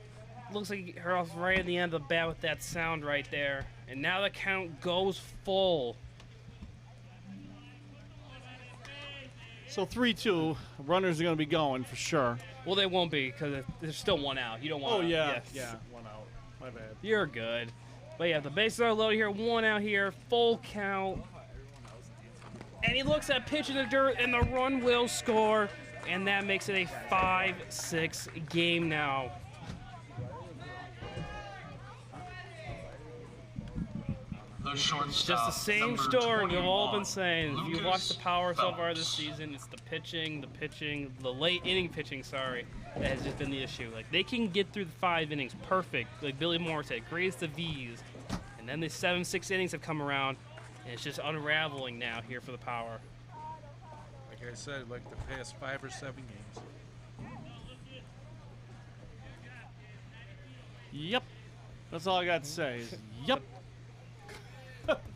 like her off right at the end of the bat with that sound right there. And now the count goes full. So 3-2, runners are going to be going for sure. Well, they won't be because there's still one out. You don't want. Oh yeah, yes. yeah, one out. My bad. You're good. But yeah, the bases are loaded here. One out here, full count. And he looks at pitch in the dirt, and the run will score. And that makes it a 5-6 game now. The shortstop, Just the same number story we've all 21, been saying. If you watch the Lucas Power so far Phelps. this season, it's the pitching, the late inning pitching, sorry, that has just been the issue. Like, they can get through the 5 innings perfect, like Billy Moore said, greatest of V's. And then the 7-6 innings have come around, and it's just unraveling now here for the Power. Like I said, like the past 5 or 7 games. Yep. That's all I got to say. Is yep.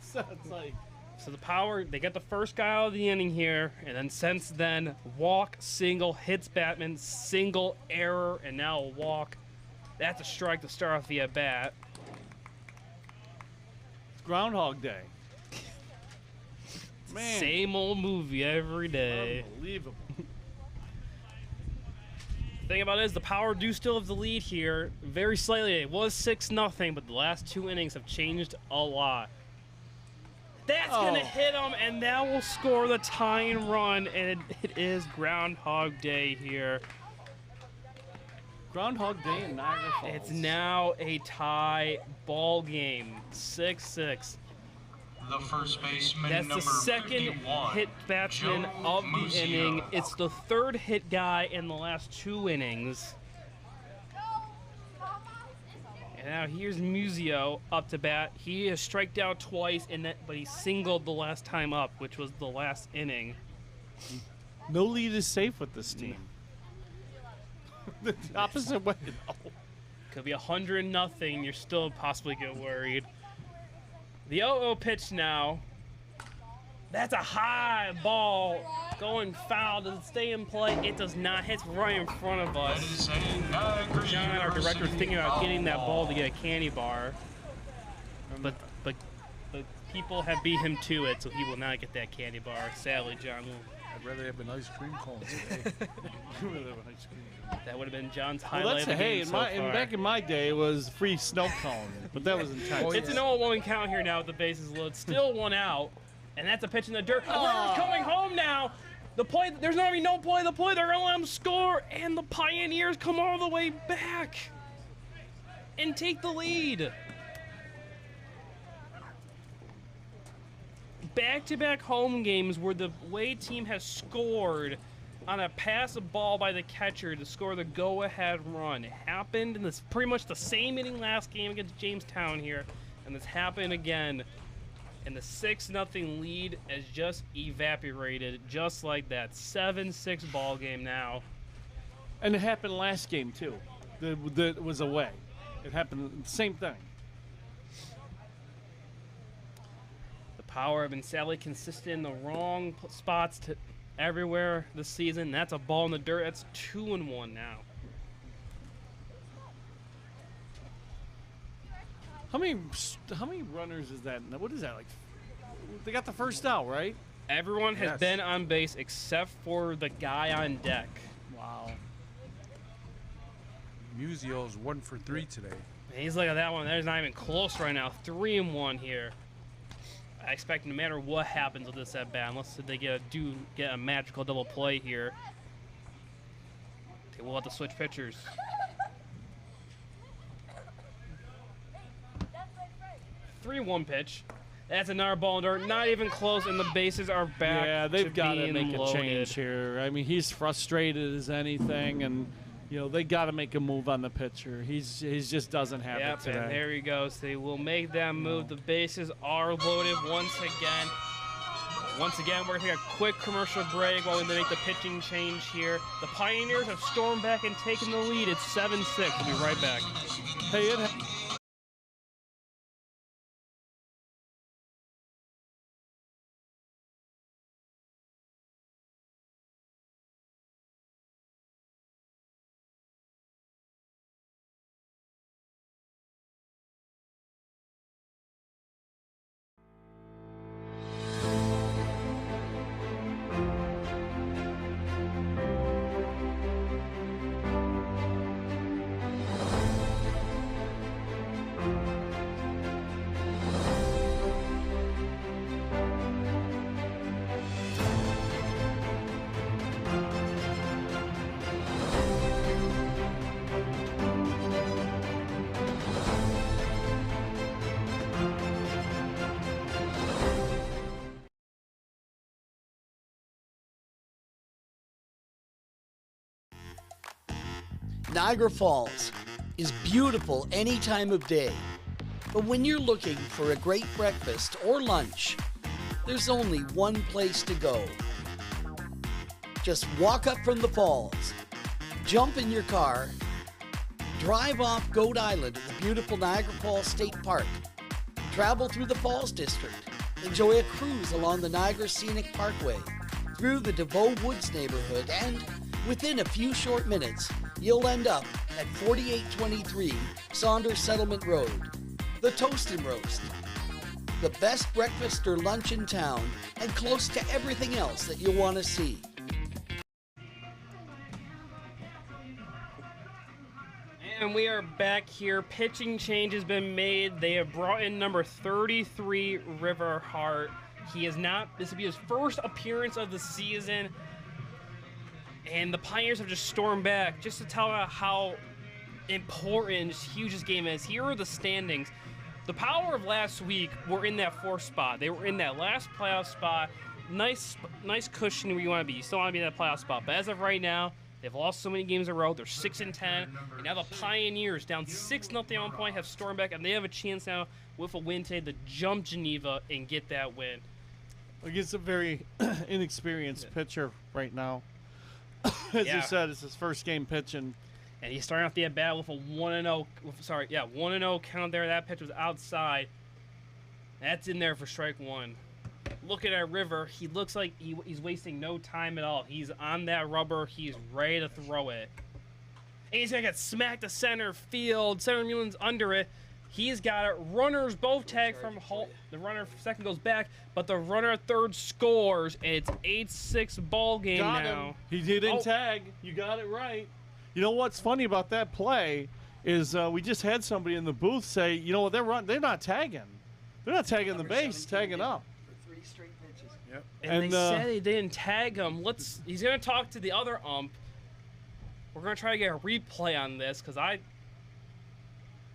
Sounds like. So the Power, they get the first guy out of the inning here, and then since then, walk, single, hits Batman, single, error, and now a walk. That's a strike to start off the at-bat. It's Groundhog Day. Man. Same old movie every day. Unbelievable. Thing about it is the Power do still have the lead here, very slightly. It was 6-0, but the last 2 innings have changed a lot. That's gonna hit him, and that will score the tying run, and it is Groundhog Day here. Groundhog Day in Niagara Falls. It's now a tie ball game, 6-6. The first baseman, That's the number second 51, hit batsman Joe of the Musio. inning. It's the 3rd hit guy in the last 2 innings. And now here's Musio up to bat. He has striked out twice, but he singled the last time up, which was the last inning. No lead is safe with this team. The opposite way. Could be 100-0. You're still possibly get worried. The 0-0 pitch now. That's a high ball going foul. Does it stay in play? It does not. It's right in front of That us. is a Niagara John, our director, is thinking about getting that ball to University get a candy bar. But people have beat him to it, so he will not get that candy bar. Sadly, John will. I'd rather have an ice cream cone today. That would have been John's Well, highlight that's of the game so far. back in my day, it was free snow cone, but that was intense. It's an 0-1 count here now with the bases loaded. Still 1 out, and that's a pitch in the dirt. The runner's coming home now. The play, there's not even no play. The play, they're gonna let him score, and the Pioneers come all the way back and take the lead. Back-to-back home games where the away team has scored on a pass of ball by the catcher to score the go-ahead run. It happened in this pretty much the same inning last game against Jamestown here, and this happened again. And the 6-0 lead has just evaporated, just like that. 7-6 ball game now. And it happened last game too. That was away. It happened the same thing. The Power have been sadly consistent in the wrong spots everywhere this season. That's a ball in the dirt. That's 2-1 now. How many runners is that? What is that like? They got the first out, right? Everyone has Yes. been on base except for the guy on deck. Wow. Musio's 1 for 3 today. And he's looking at that one. There's not even close right now. 3-1 here. I expect no matter what happens with this at bat, unless they get a magical double play here, we'll have to switch pitchers. 3-1 pitch. That's another ball in dirt. Not even close, and the bases are back. Yeah, they've got to being make a loaded. change here. I mean, he's frustrated as anything, and they got to make a move on the pitcher. He's just doesn't have it Yep, today. and there he goes. They will make that move. The bases are loaded once again. Once again, we're going to take a quick commercial break while we make the pitching change here. The Pioneers have stormed back and taken the lead. It's 7-6. We'll be right back. Hey, Niagara Falls is beautiful any time of day, but when you're looking for a great breakfast or lunch, there's only one place to go. Just walk up from the falls, jump in your car, drive off Goat Island at the beautiful Niagara Falls State Park, travel through the Falls District, enjoy a cruise along the Niagara Scenic Parkway, through the DeVoe Woods neighborhood, and within a few short minutes, you'll end up at 4823 Saunders Settlement Road, the Toast and Roast. The best breakfast or lunch in town, and close to everything else that you'll want to see. And we are back here. Pitching change has been made. They have brought in number 33, River Hart. This will be his first appearance of the season. And the Pioneers have just stormed back just to tell how important, huge this game is. Here are the standings. The Power of last week were in that fourth spot. They were in that last playoff spot. Nice cushion where you want to be. You still want to be in that playoff spot. But as of right now, they've lost so many games in a row. They're 6-10. And now the Pioneers, down 6-0 at one point, have stormed back. And they have a chance now with a win today to jump Geneva and get that win. Against a very inexperienced pitcher right now. As you said, it's his first game pitching. And he's starting off the at-bat with a 1-0 count there. That pitch was outside. That's in there for strike one. Look at that River. He looks like he's wasting no time at all. He's on that rubber. He's ready to throw it. And he's going to get smacked to center field. Center Mulan's under it. He's got it. Runners both tag from Holt. The runner second goes back, but the runner third scores. It's 8-6 ball game got now. Him. He didn't tag. You got it right. You know what's funny about that play is we just had somebody in the booth say, you know what, they're not tagging. They're not tagging the base, tagging up. For 3 straight pitches. Yep. And they said they didn't tag him. He's going to talk to the other ump. We're going to try to get a replay on this because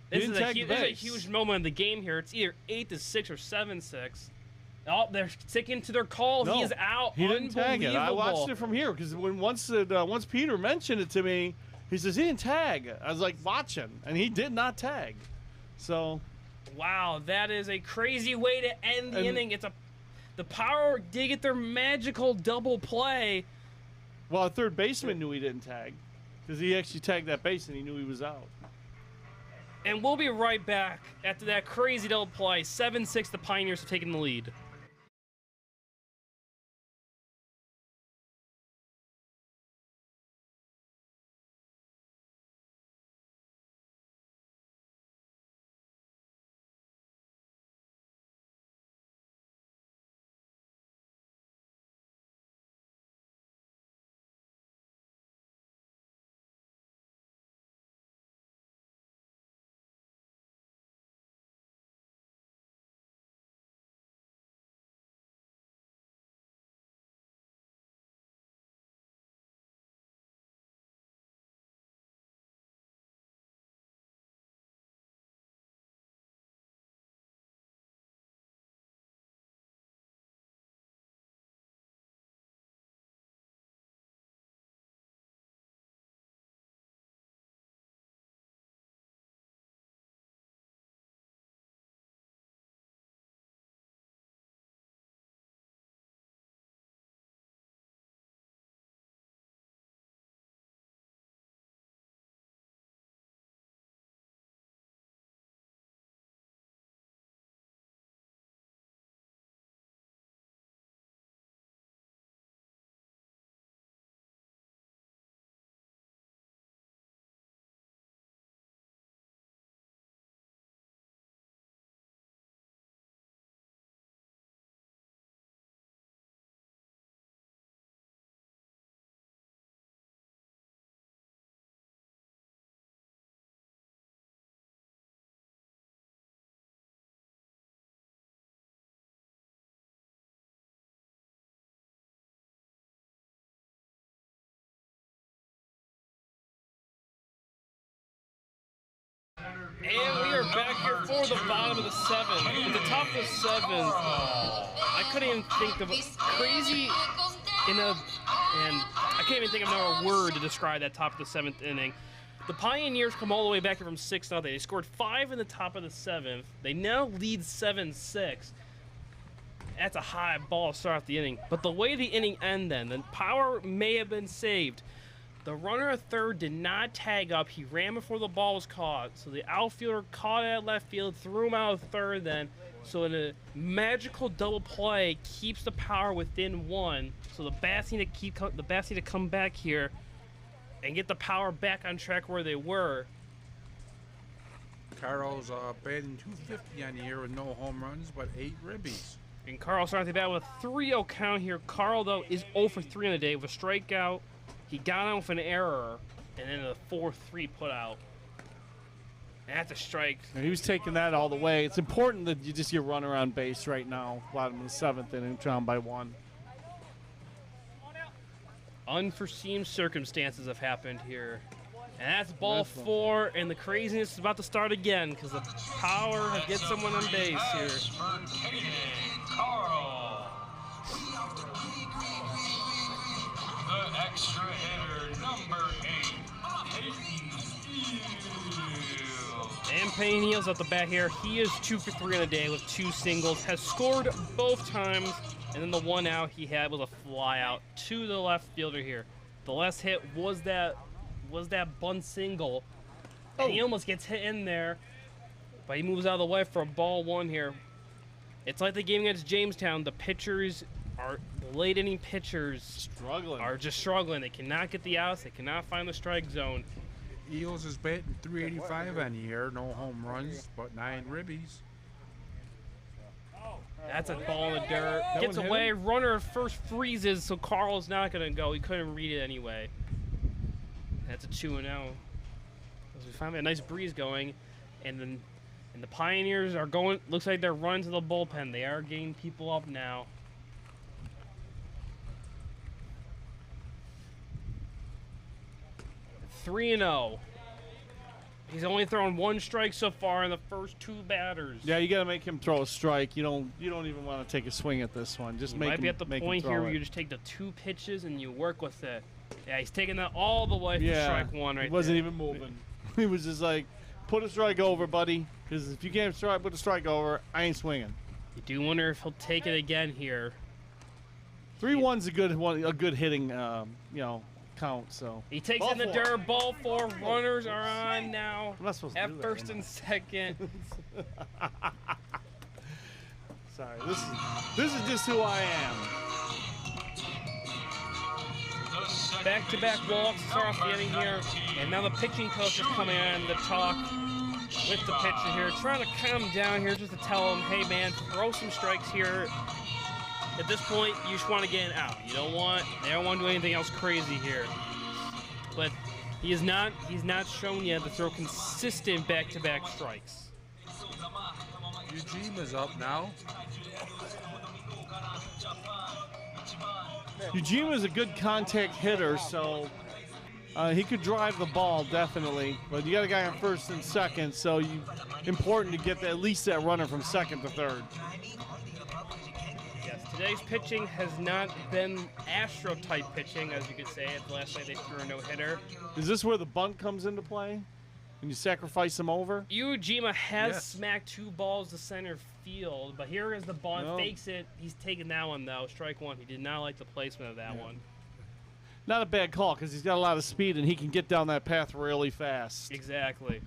this is a huge moment in the game here. It's either 8-6 or 7-6. Oh, they're sticking to their call. No, he is out. He didn't tag it. I watched it from here because once Peter mentioned it to me, he says he didn't tag. I was like watching, and he did not tag. So, wow, that is a crazy way to end the inning. The Power did get their magical double play. Well, a third baseman knew he didn't tag because he actually tagged that base and he knew he was out. And we'll be right back after that crazy double play. 7-6, the Pioneers have taken the lead. And we are back here for the bottom of the 7th. At the top of the 7th, I couldn't even think of crazy and I can't even think of another word to describe that top of the 7th inning. The Pioneers come all the way back from 6-0. They scored 5 in the top of the 7th. They now lead 7-6. That's a high ball to start off the inning. But the way the inning ended, the power may have been saved. The runner at third did not tag up. He ran before the ball was caught. So the outfielder caught it at left field, threw him out of third then. So in a magical double play, keeps the power within 1. So the bats need to come back here and get the power back on track where they were. Carl's batting .250 on the year with no home runs, but 8 ribbies. And Carl starting the bat with a 3-0 count here. Carl, though, is 0 for 3 on the day with a strikeout. He got on with an error, and then a 4-3 put out. And that's a strike. And he was taking that all the way. It's important that you just get runner on base right now. Bottom of the 7th inning, down by 1. Unforeseen circumstances have happened here. And that's ball 4, and the craziness is about to start again because the power has get someone on base here. Carl. The extra hitter, number 8, And Payne Heels at the bat here. He is 2 for 3 on the day with 2 singles. Has scored both times, and then the 1 out he had was a fly out to the left fielder here. The last hit was that bunt single. And he almost gets hit in there, but he moves out of the way for a ball 1 here. It's like the game against Jamestown. The late inning pitchers are just struggling. They cannot get the outs. They cannot find the strike zone. Eagles is batting .385 on the year, no home runs, but 9 ribbies. That's a ball in the dirt. Gets away. Runner at first freezes, so Carl's not going to go. He couldn't read it anyway. That's a 2-0. As we find a nice breeze going, and the Pioneers are going. Looks like they're running to the bullpen. They are getting people up now. .3-0. He's only thrown 1 strike so far in the first 2 batters. Yeah, you got to make him throw a strike. You don't even want to take a swing at this one. Just make might him, be at the point here where you just take the 2 pitches and you work with it. Yeah, he's taking that all the way for strike 1 right there. He wasn't even moving. He was just like, put a strike over, buddy. Because if you can't put a strike over, I ain't swinging. You do wonder if he'll take it again here. 3-1's a good hitting, count. So he takes in the dirt. Ball 4. Runners are on now. I'm not supposed to at do first that, and second. Sorry, this is just who I am. Back-to-back walks to start off the inning here, and now the pitching coach is coming in to talk with the pitcher here, trying to calm him down here, just to tell him, hey man, throw some strikes here. At this point, you just want to get an out. They don't want to do anything else crazy here. But he's not shown yet to throw consistent back-to-back strikes. Eugene is up now. Eugene was a good contact hitter, so he could drive the ball definitely. But you got a guy on first and second, so important to get at least that runner from second to third. Yes, today's pitching has not been Astro-type pitching, as you could say. At the last night they threw a no-hitter. Is this where the bunt comes into play? When you sacrifice him over? Ujima has smacked 2 balls to center field, but here is the bunt. Fakes it. He's taking that one, though. Strike 1. He did not like the placement of that one. Not a bad call because he's got a lot of speed and he can get down that path really fast. Exactly.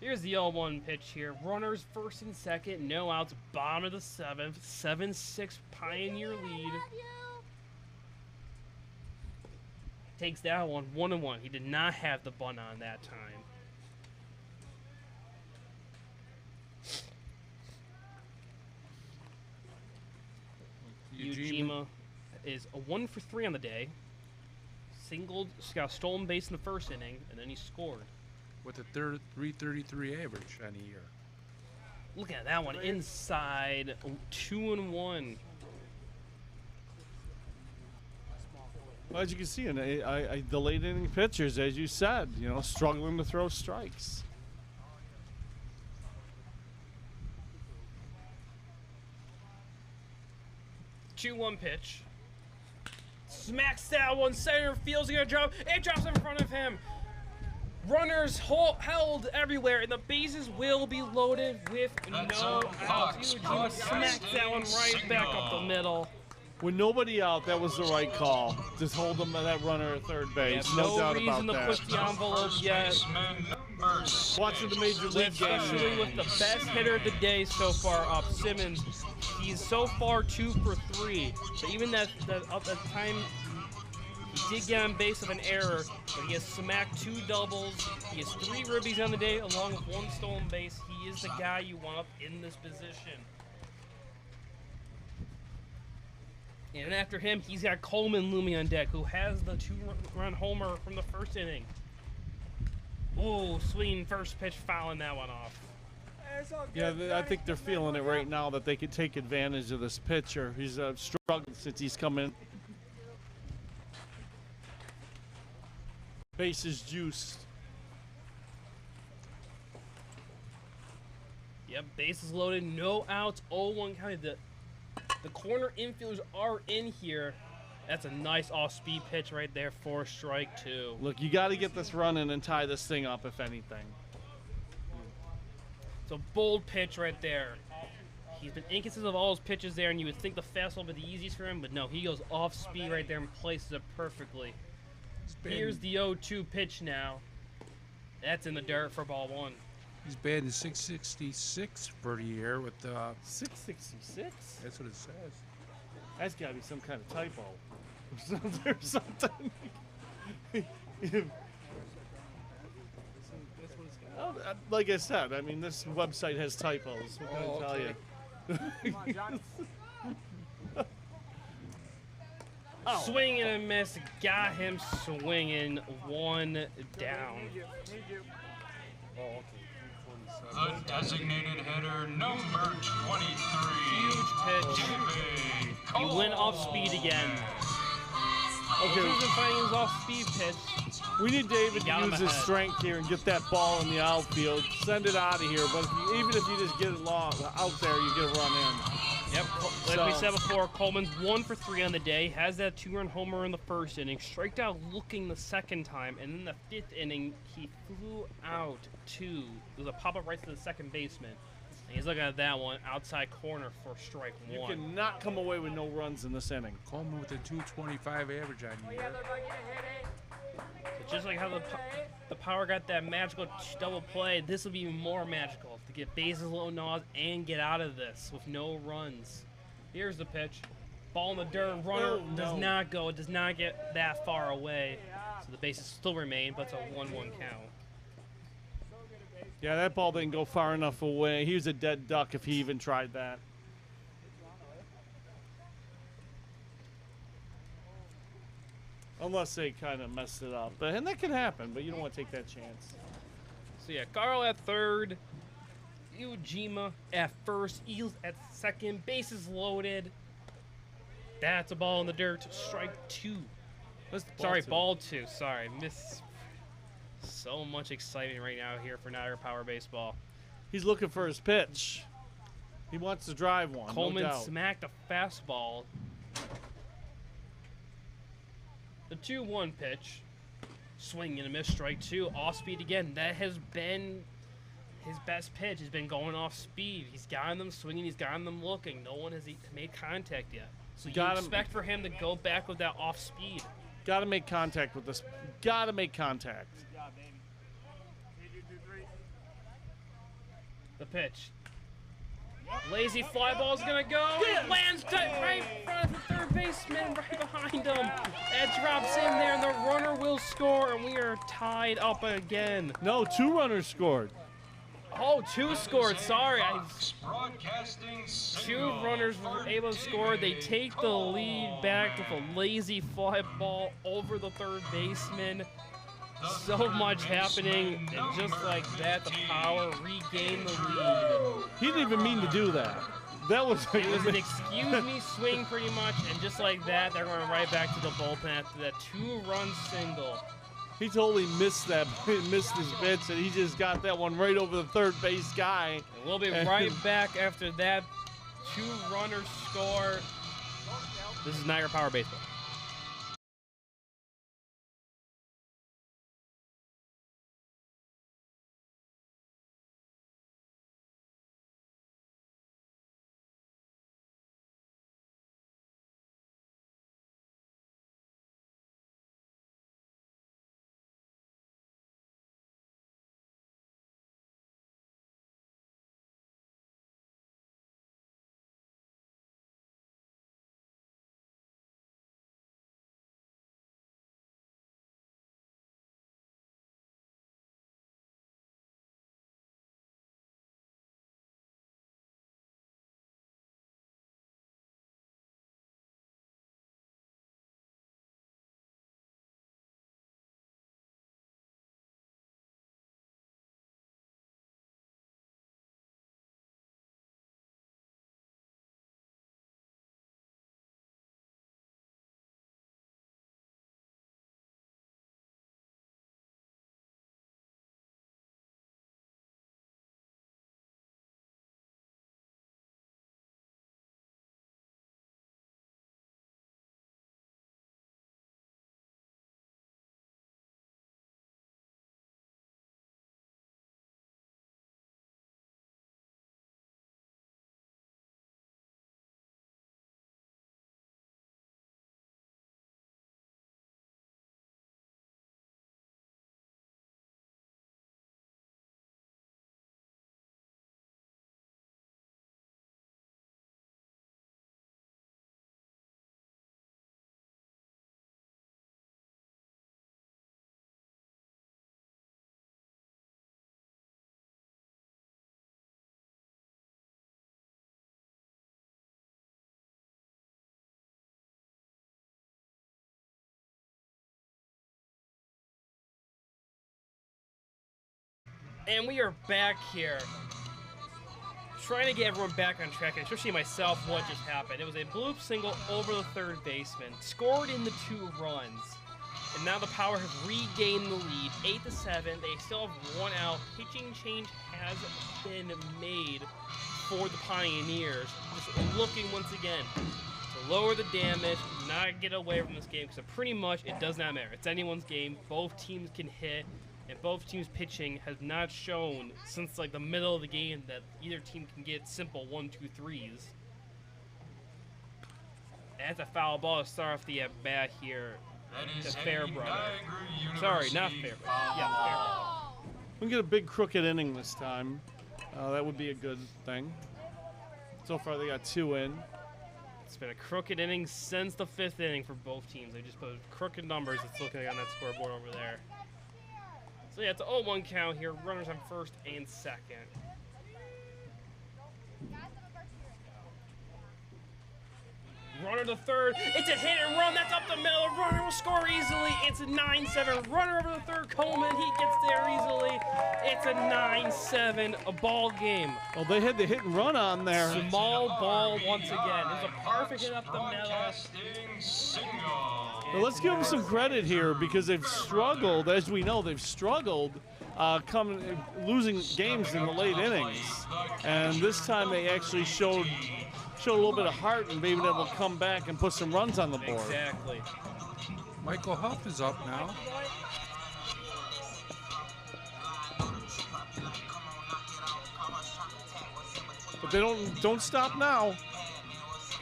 Here's the 0-1 pitch here. Runners first and second. No outs. Bottom of the 7th. 7-6 Pioneer lead. Takes that one 1-1. He did not have the bunt on that time. Ujima is a 1 for 3 on the day. Singled, got a stolen base in the first inning, and then he scored. With a 333 average on the year. Look at that one inside. 2-1. Well, as you can see, the late inning pitchers, as you said, struggling to throw strikes. Two-1 pitch. Smacks that one. Center field's gonna drop. It drops in front of him. Runners held everywhere, and the bases will be loaded with no outs. Ujima smacks that one right back up the middle. With nobody out, that was the right call. Just hold them that runner at third base. Yeah, no doubt reason about to that. push the envelope yet. Watching the major league game. Especially with the best hitter of the day so far up, Simmons. He's so far 2 for 3. So even at the time, he did get on base with an error, but he has smacked 2 doubles. He has 3 ribbies on the day, along with 1 stolen base. He is the guy you want up in this position. And after him, he's got Coleman looming on deck, who has the 2-run homer from the first inning. Ooh, swinging first pitch, fouling that one off. Yeah, I think they're feeling it right now that they could take advantage of this pitcher. He's struggled since he's come in. Bases juiced. Yep, bases loaded, no outs, 0-1 counted. The corner infielders are in here. That's a nice off-speed pitch right there for strike 2. Look, you got to get this running and tie this thing up, if anything. It's a bold pitch right there. He's been inconsistent of all his pitches there, and you would think the fastball would be the easiest for him, but no, he goes off-speed right there and places it perfectly. Here's the 0-2 pitch now. That's in the dirt for ball 1. He's batting 666 for the year with 666? That's what it says. That's got to be some kind of typo. Or something. Oh, like I said, I mean, this website has typos. What can I tell you? Come on, John. Oh. Swing and a miss, got him swinging, 1 down. The designated hitter, number 23. Huge pitch. David He went off speed again. Okay. He's been finding his off speed pitch. We need David to Got him use his ahead. strength here and get that ball in the outfield. Send it out of here. But even if you just get it long, out there, you get a run in. Yep, like we said before, Coleman's 1 for 3 on the day. Has that 2-run homer in the first inning. Striked out looking the second time. And in the 5th inning, he flew out to. It was a pop-up right to the second baseman. And he's looking at that one, outside corner for strike 1. You cannot come away with no runs in this inning. Coleman with a 225 average on the year. So just like how the Power got that magical double play, this will be even more magical to get bases low gnaws and get out of this with no runs. Here's the pitch. Ball in the dirt. Runner does not go. It does not get that far away. So the bases still remain, but it's a 1-1 count. Yeah, that ball didn't go far enough away. He was a dead duck if he even tried that. Unless they kind of messed it up. And that can happen, but you don't want to take that chance. So yeah, Carl at third. Ujima at first. Eels at second. Bases loaded. That's a ball in the dirt. Strike 2. Sorry, ball 2. Sorry, miss. So much excitement right now here for Niagara Power Baseball. He's looking for his pitch. He wants to drive one. Coleman no doubt. smacked a fastball. The 2-1 pitch. Swing and a miss, strike 2. Off speed again. That has been his best pitch. He's been going off speed. He's gotten them swinging. He's gotten them looking. No one has made contact yet. So you expect for him to go back with that off speed. Got to make contact with this. Got to make contact. The pitch. Lazy fly ball's gonna go. It lands right in front of the third baseman, right behind him. That drops in there, and the runner will score, and we are tied up again. No, 2 runners scored. Oh, 2 scored. Sorry, Broadcasting 2 runners were able to score. They take the lead back with a lazy fly ball over the third baseman. So much happening, and just like that, the Power regained the lead. He didn't even mean to do that. That was like It was an excuse me swing pretty much, and just like that, they're going right back to the bullpen after that 2-run single. He totally missed missed his pitch, and he just got that one right over the third base guy. And we'll be right back after that 2-runner score. This is Niagara Power Baseball. And we are back here, trying to get everyone back on track, and especially myself, what just happened. It was a bloop single over the third baseman, scored in the 2 runs, and now the Power have regained the lead, 8-7. They still have 1 out. Pitching change has been made for the Pioneers, just looking once again to lower the damage, not get away from this game, because pretty much it does not matter. It's anyone's game. Both teams can hit. And both teams' pitching has not shown since like the middle of the game that either team can get simple 1-2-3s. That's a foul ball to start off the at bat here. That is The a Fairbrother. Niagara Sorry, not University Fairbrother. foul Yeah, ball. We can get a big crooked inning this time. That would be a good thing. So far, they got 2 in. It's been a crooked inning since the 5th inning for both teams. They just put crooked numbers. It's looking on that scoreboard over there. So yeah, it's an 0-1 count here. Runners on first and second. Runner to third. It's a hit and run. That's up the middle. Runner will score easily. It's a 9-7. Runner over the third. Coleman, he gets there easily. It's a 9-7, a ball game. Well, they had the hit and run on there. Small ball once again. There's a perfect hit up the middle. Broadcasting single. Well, let's give them some credit here because they've struggled, as we know, they've struggled losing games in the late innings. And this time they actually showed a little bit of heart and being able to come back and put some runs on the board. Exactly. Michael Huff is up now. But they don't stop now.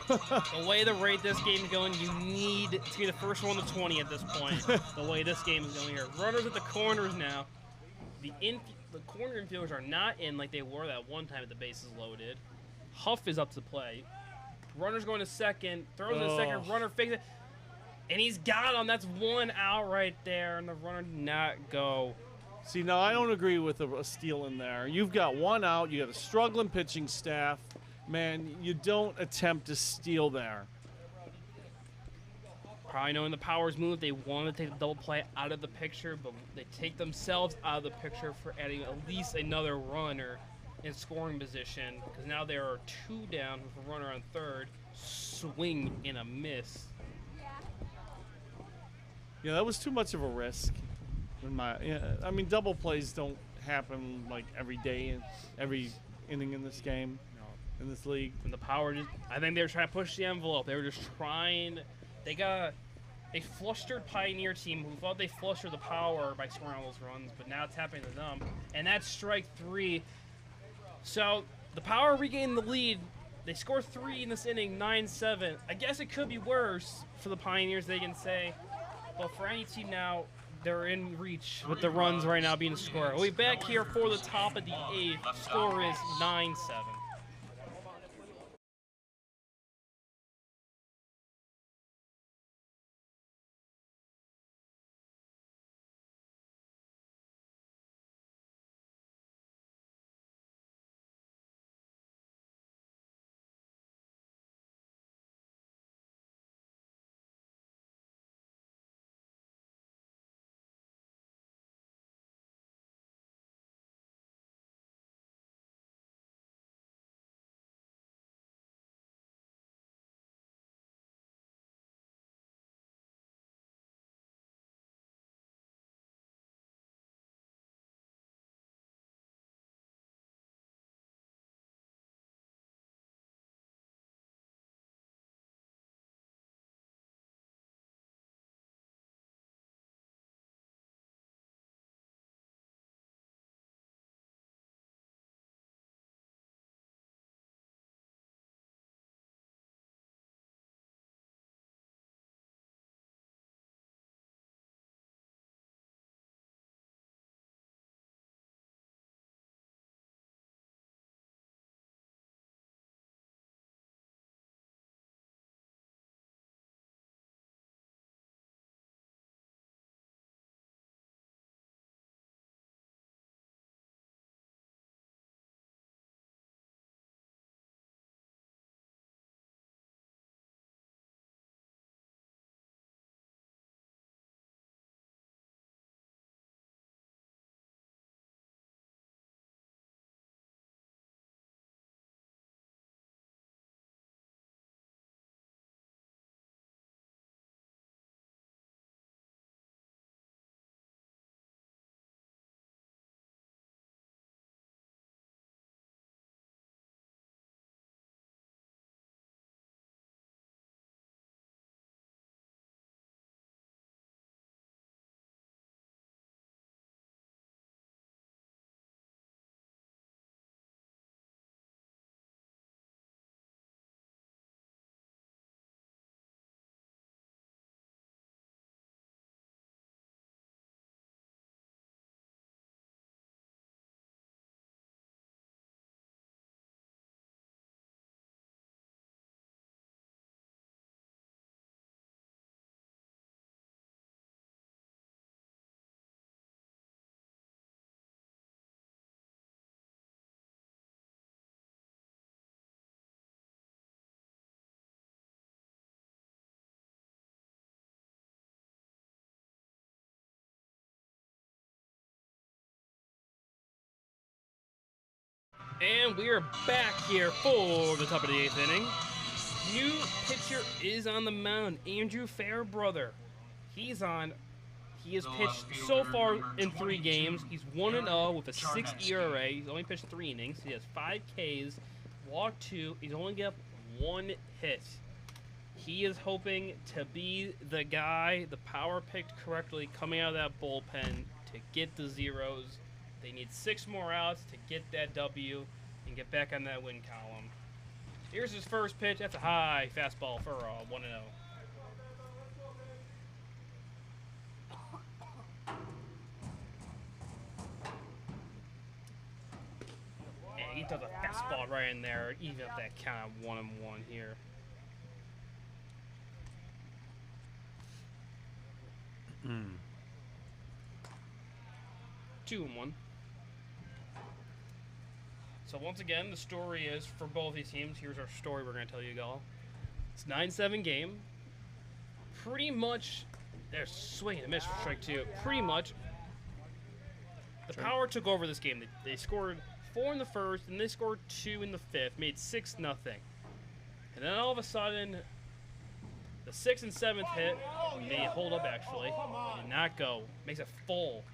The way the rate this game is going, you need to be the first one to 20 at this point. The way this game is going here. Runners at the corners now. The corner infielders are not in like they were that one time at the bases loaded. Huff is up to play. Runner's going to second. Throws to second. Runner fakes it. And he's got him. That's 1 out right there. And the runner did not go. See, now I don't agree with a steal in there. You've got 1 out. You got a struggling pitching staff. Man, you don't attempt to steal there. Probably knowing the Powers move, they want to take the double play out of the picture, but they take themselves out of the picture for adding at least another runner in scoring position, because now there are 2 down with a runner on third. Swing and a miss. Yeah, that was too much of a risk. I mean, double plays don't happen like every day and every inning in this game, in this league. And the Power I think they were trying to push the envelope. They were just trying. They got a flustered Pioneer team who thought they flustered the Power by scoring all those runs, but now it's happening to them. And that's strike 3. So the Power regained the lead. They score 3 in this inning, 9-7. I guess it could be worse for the Pioneers, they can say. But for any team now, they're in reach with the runs right now being scored. We'll be back here for the top of the 8th. Score is 9-7. And we are back here for the top of the 8th inning. New pitcher is on the mound, Andrew Fairbrother. He has pitched so far in 3 games. He's 1-0 with a 6 ERA. He's only pitched 3 innings. He has 5 Ks, walked 2. He's only got 1 hit. He is hoping to be the guy, the power picked correctly coming out of that bullpen to get the zeros. They need 6 more outs to get that W and get back on that win column. Here's his first pitch. That's a high fastball for 1-0. And he does a fastball right in there, even up that count of 1-1 here. Mm. 2-1. So once again, the story is for both these teams. Here's our story we're going to tell you all. It's 9-7 game. Pretty much, they're swinging and miss for strike 2. Pretty much, the Power took over this game. They scored 4 in the first, and they scored 2 in the 5th. Made 6-0. And then all of a sudden, the 6th and 7th hit. They hold up actually. They did not go. Makes it full.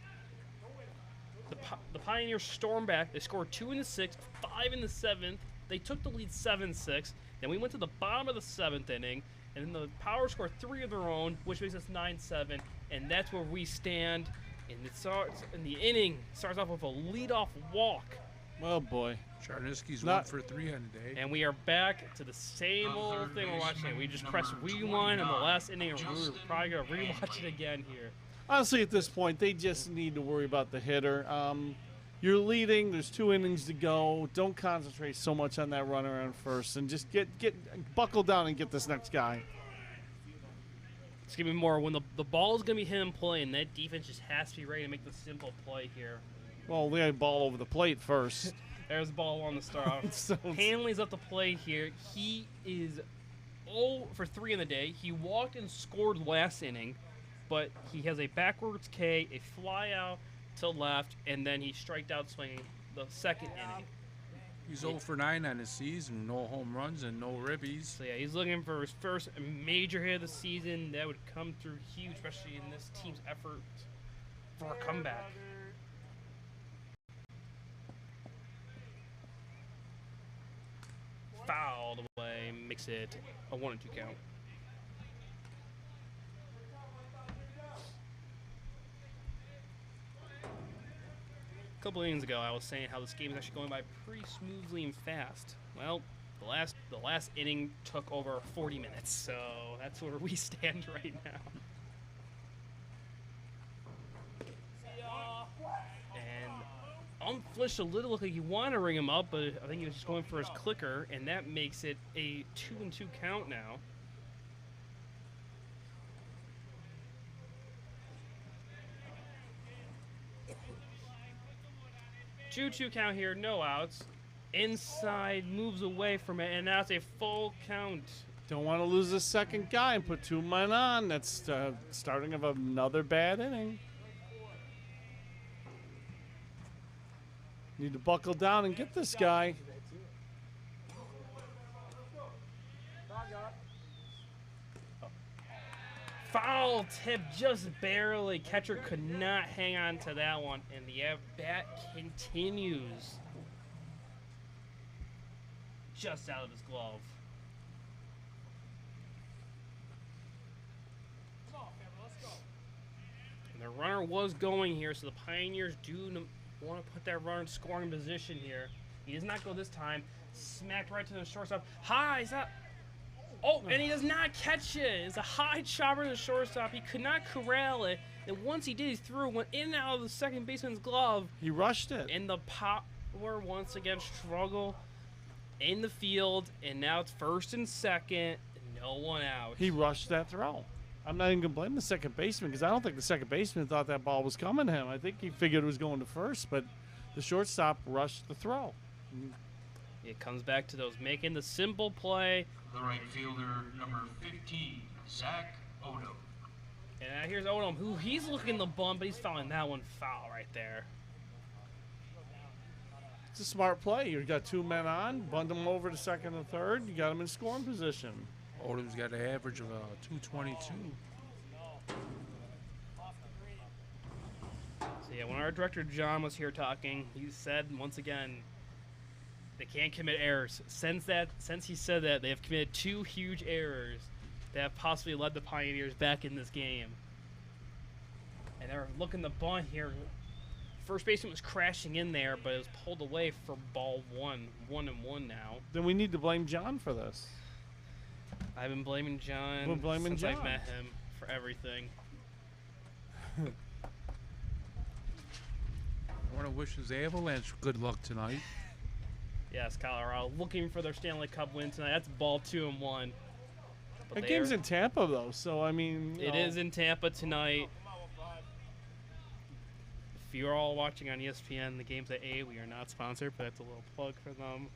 The Pioneers stormed back. They scored 2 in the 6th, 5 in the 7th. They took the lead 7-6. Then we went to the bottom of the 7th inning, and then the Power scored 3 of their own, which makes us 9-7. And that's where we stand. And the inning starts off with a leadoff walk. Oh boy. Charniski's 1 for 3 on the day. And we are back to the same old thing we're watching. We just pressed rewind in the last inning, and we're probably going to rewatch it again here. Honestly, at this point, they just need to worry about the hitter. You're leading. There's 2 innings to go. Don't concentrate so much on that runner on first, and just buckle down and get this next guy. It's going to be more when the ball is going to be hit in play, and that defense just has to be ready to make the simple play here. Well, they had a ball over the plate first. There's the ball on the start. Hanley's up the plate here. He is 0 for 3 in the day. He walked and scored last inning, but he has a backwards K, a fly out to left, and then he striked out swinging the 2nd inning. He's 0 for 9 on his season, no home runs and no ribbies. So yeah, he's looking for his first major hit of the season. That would come through huge, especially in this team's effort for a comeback. Fouled away, makes it a 1-2 count. A couple innings ago, I was saying how this game is actually going by pretty smoothly and fast. Well, the last inning took over 40 minutes, so that's where we stand right now. Unflished a little, like you want to ring him up, but I think he was just going for his clicker, and that makes it a 2-2 count now. Two count here, no outs. Inside moves away from it, and now it's a full count. Don't want to lose the second guy and put 2 men on. That's the starting of another bad inning. Need to buckle down and get this guy. Foul tip, just barely. Catcher could not hang on to that one, and the at-bat continues. Just out of his glove. And the runner was going here, so the Pioneers do want to put that runner in scoring position here. He does not go this time. Smacked right to the shortstop. High, is that? Oh, and he does not catch it. It's a high chopper to the shortstop. He could not corral it. And once he did, he threw it, went in and out of the second baseman's glove. He rushed it. And the Power once again struggle in the field. And now it's 1st and 2nd. No one out. He rushed that throw. I'm not even going to blame the second baseman because I don't think the second baseman thought that ball was coming to him. I think he figured it was going to first, but the shortstop rushed the throw. It comes back to those making the simple play. The right fielder, number 15, Zach Odom. And here's Odom, who he's looking the bump, but he's fouling that one foul right there. It's a smart play. You got 2 men on, bunt them over to second and third. You got them in scoring position. Odom's got an average of 222. So yeah, when our director John was here talking, he said once again they can't commit errors. Since he said that, they have committed 2 huge errors that have possibly led the Pioneers back in this game. And they're looking to bunt here. First baseman was crashing in there, but it was pulled away for ball 1. 1-1 now. Then we need to blame John for this. I've been blaming John We're blaming since John. I met him for everything. I want to wish his Avalanche good luck tonight. Yes, Colorado looking for their Stanley Cup win tonight. That's ball 2-1. But That game's in Tampa, though, so, I mean... It is in Tampa tonight. If you're all watching on ESPN, the game's at 8. We are not sponsored, but that's a little plug for them.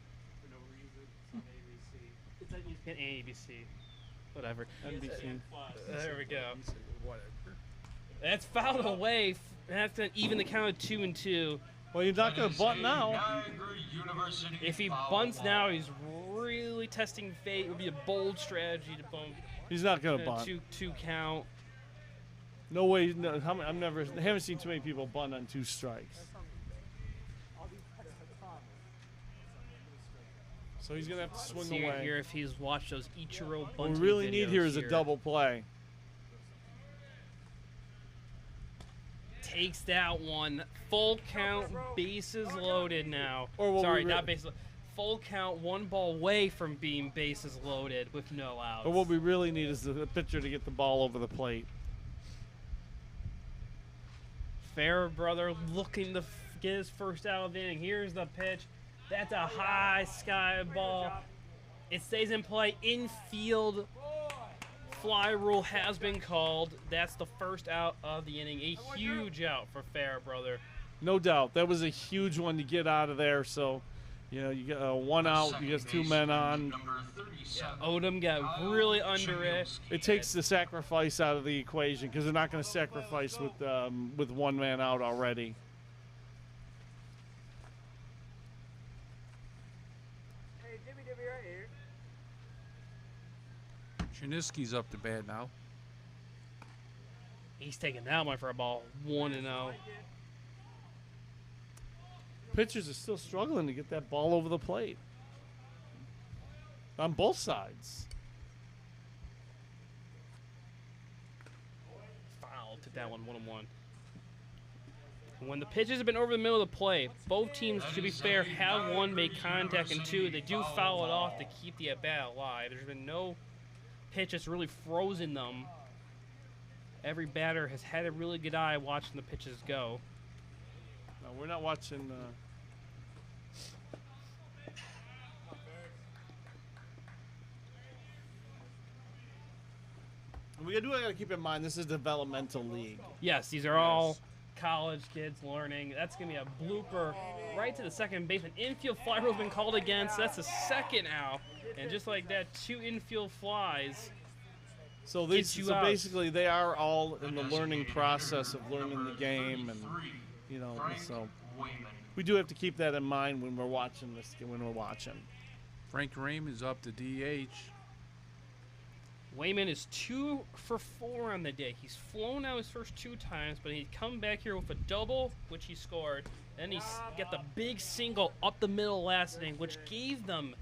For no reason. It's on ABC. It's on ESPN and ABC. Whatever. NBC. There we go. Whatever. That's fouled away. That's going to even the count of 2-2. Well, you're not going to bunt now. Niagara University If he foul bunts ball. now, he's really testing fate. It would be a bold strategy to bunt. He's not going to bunt. Two count. No way. No, I haven't seen too many people bunt on 2 strikes. So he's going to have to swing See away. here if he's watched those Ichiro What bunting we really need videos here is a double play. Takes that one. Full count, bases loaded now. Or what Sorry, we not bases loaded. Full count, 1 ball away from being bases loaded with no outs. But what we really need is the pitcher to get the ball over the plate. Fairbrother looking to get his first out of the inning. Here's the pitch. That's a high sky ball. It stays in play. Infield fly rule has been called. That's the first out of the inning. A huge out for Fairbrother. No doubt. That was a huge one to get out of there. So, you know, you get 1 out, you get 2 men on. Number 37. Odom got really under it. It takes the sacrifice out of the equation because they're not going to sacrifice with 1 man out already. Chiniski's up to bat now. He's taking that one for a ball. 1-0. Pitchers are still struggling to get that ball over the plate on both sides. Foul. Took that one 1-1. When the pitches have been over the middle of the play, both teams, to be fair, have 1 made contact and 2. They do foul it off to keep the at-bat alive. There's been no pitch that's really frozen them. Every batter has had a really good eye watching the pitches go. No, we're not watching. We do gotta keep in mind this is a developmental league. Yes, these are all college kids learning. That's going to be a blooper right to the second baseman. Infield fly rule has been called against. That's the second out. And just like that, 2 infield flies. So Gets you out. basically they are all in the learning process of learning the game, and you know, so we do have to keep that in mind when we're watching this. When we're watching, Frank Raymond's up to DH. Wayman is 2 for 4 on the day. He's flown out his first 2 times, but he'd come back here with a double, which he scored. Then he's got the big single up the middle last inning, which gave them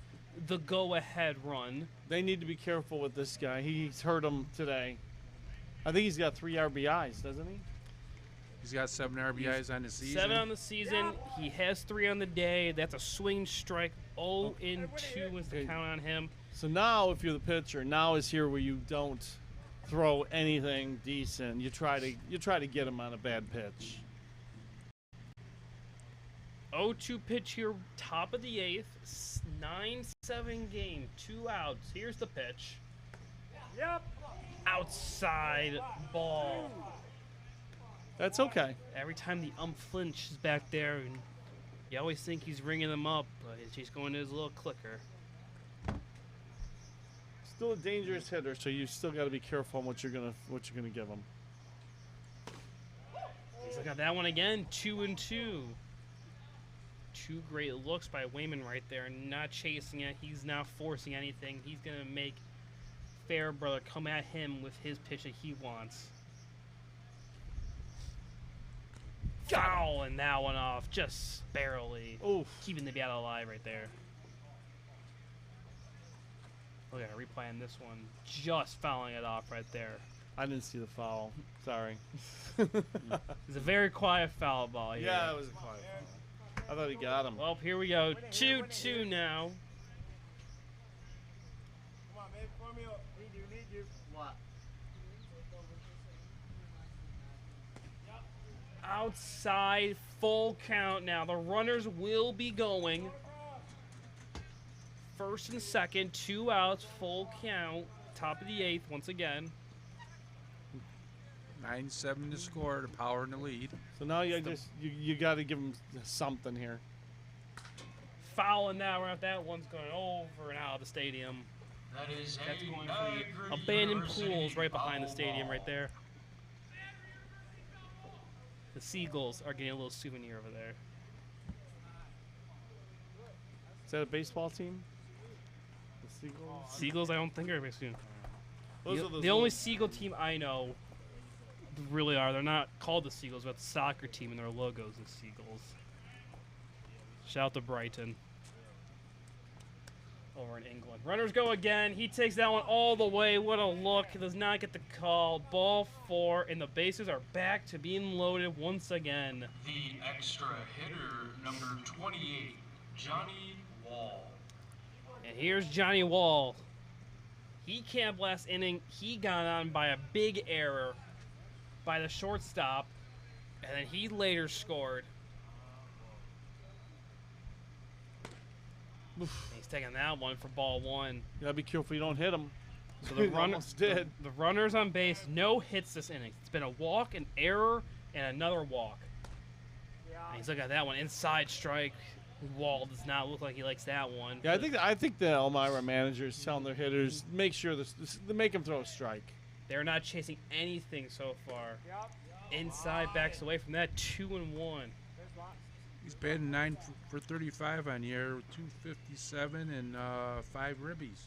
the go-ahead run. they need to be careful with this guy. He's hurt them today. I think he's got 3 RBIs, doesn't he? He's got 7 RBIs on the season. 7 on the season. He has 3 on the day. That's a swing strike. 0-2 is the count on him. So now, if you're the pitcher, now is here where you don't throw anything decent. You try to get him on a bad pitch. 0-2 pitch here, top of the 8th. 9-7 game, 2 outs. Here's the pitch. Yep. Outside ball. That's okay. Every time the flinches back there, and you always think he's ringing them up, but he's just going to his little clicker. Still a dangerous hitter, so you still got to be careful on what you're gonna give him. He's got that one again. 2-2. Two great looks by Wayman right there. Not chasing it. He's not forcing anything. He's going to make Fairbrother come at him with his pitch that he wants. Fouling that one off just barely. Oof. Keeping the bat alive right there. Look at replaying this one. Just fouling it off right there. I didn't see the foul. Sorry. It's a very quiet foul ball here. Yeah, it was a quiet foul. I thought he got him. Well, here we go. 2-2 now. Come on, babe, form me up. Need you. What? Outside, full count now. The runners will be going. First and second, 2 outs, full count. Top of the 8th once again. 9-7 to score, the Power in the lead. So now you got to give him something here. Fouling that right. That one's going over and out of the stadium. That is That's a going for Niagara the abandoned University pools right behind the foul stadium ball. right there. The Seagulls are getting a little souvenir over there. Is that a baseball team? The Seagulls? Seagulls, I don't think are basically. Those are those The only little- Seagull team I know really are. They're not called the Seagulls, but the soccer team and their logos is Seagulls. Shout out to Brighton. Over in England. Runners go again. He takes that one all the way. What a look. Does not get the call. Ball 4, and the bases are back to being loaded once again. The extra hitter, number 28, Johnny Wall. And here's Johnny Wall. He can't last inning. He got on by a big error by the shortstop, and then he later scored. He's taking that one for ball 1. You gotta be careful you don't hit him. So the runner almost did. The runners on base, no hits this inning. It's been a walk, an error, and another walk. And he's looking at that one inside strike. Wall does not look like he likes that one. Yeah, I think the Elmira manager is telling their hitters make sure they make them throw a strike. They're not chasing anything so far. Inside backs away from that. 2-1. He's batting 9 for 35 on the year, 257 and 5 ribbies.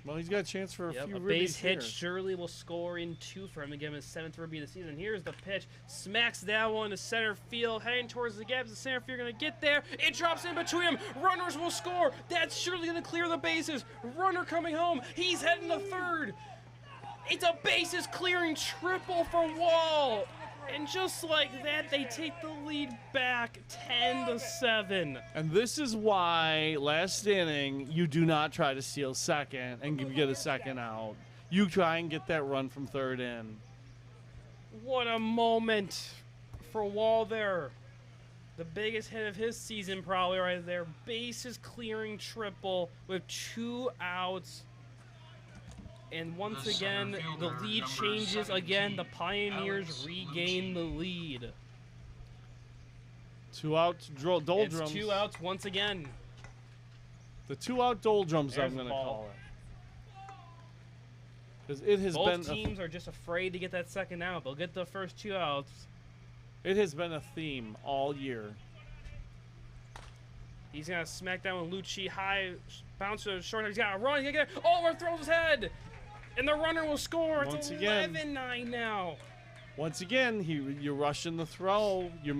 Well, he's got a chance for a few A ribbies base hit here. surely will score in 2 for him to give him his 7th ribby of the season. Here's the pitch. Smacks that one to center field. Heading towards the gaps. The center field going to get there. It drops in between them. Runners will score. That's surely going to clear the bases. Runner coming home. He's heading to third. It's a bases clearing triple for Wall. And just like that, they take the lead back 10-7. And this is why last inning you do not try to steal second and get a second out. You try and get that run from third in. What a moment for Wall there. The biggest hit of his season probably right there. Bases clearing triple with 2 outs. And once The again, center the fielder, lead number changes again. The 17, Pioneers Alex regain the lead. 2 out doldrums. It's 2 outs once again. The 2 out doldrums, There's I'm going the to ball. call it. Because it has Both been teams are just afraid to get that second out. They'll get the first 2 outs. it has been a theme all year. He's going to smack down with Lucci. High bounce to the short. He's got to run. He's going to get overthrows his head. And the runner will score. Once It's again. 11-9 now. Once again, you're rushing the throw. You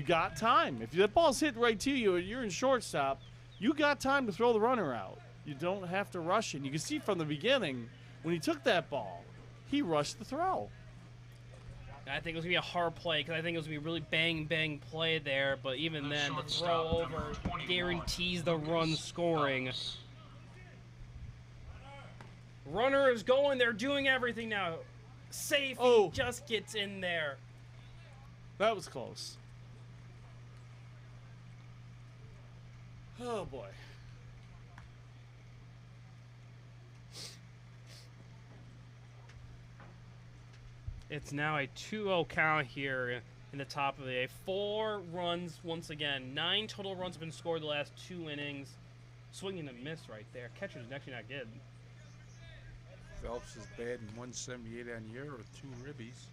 got time. If that ball's hit right to you, you're in shortstop. You got time to throw the runner out. You don't have to rush it. You can see from the beginning when he took that ball, he rushed the throw. I think it was going to be a hard play because I think it was going to be a really bang play there. But even The then, the shortstop, throw number over 21, guarantees the run Lucas scoring. Phelps. Runner is going. They're doing everything now. Safe. Oh. He just gets in there. That was close. Oh, boy. It's now a 2-0 count here in the top of the 8th. 4 runs once again. 9 total runs have been scored the last 2 innings. Swinging a miss right there. Catcher's actually not good. Phelps is batting 178 on the year with 2 ribbies.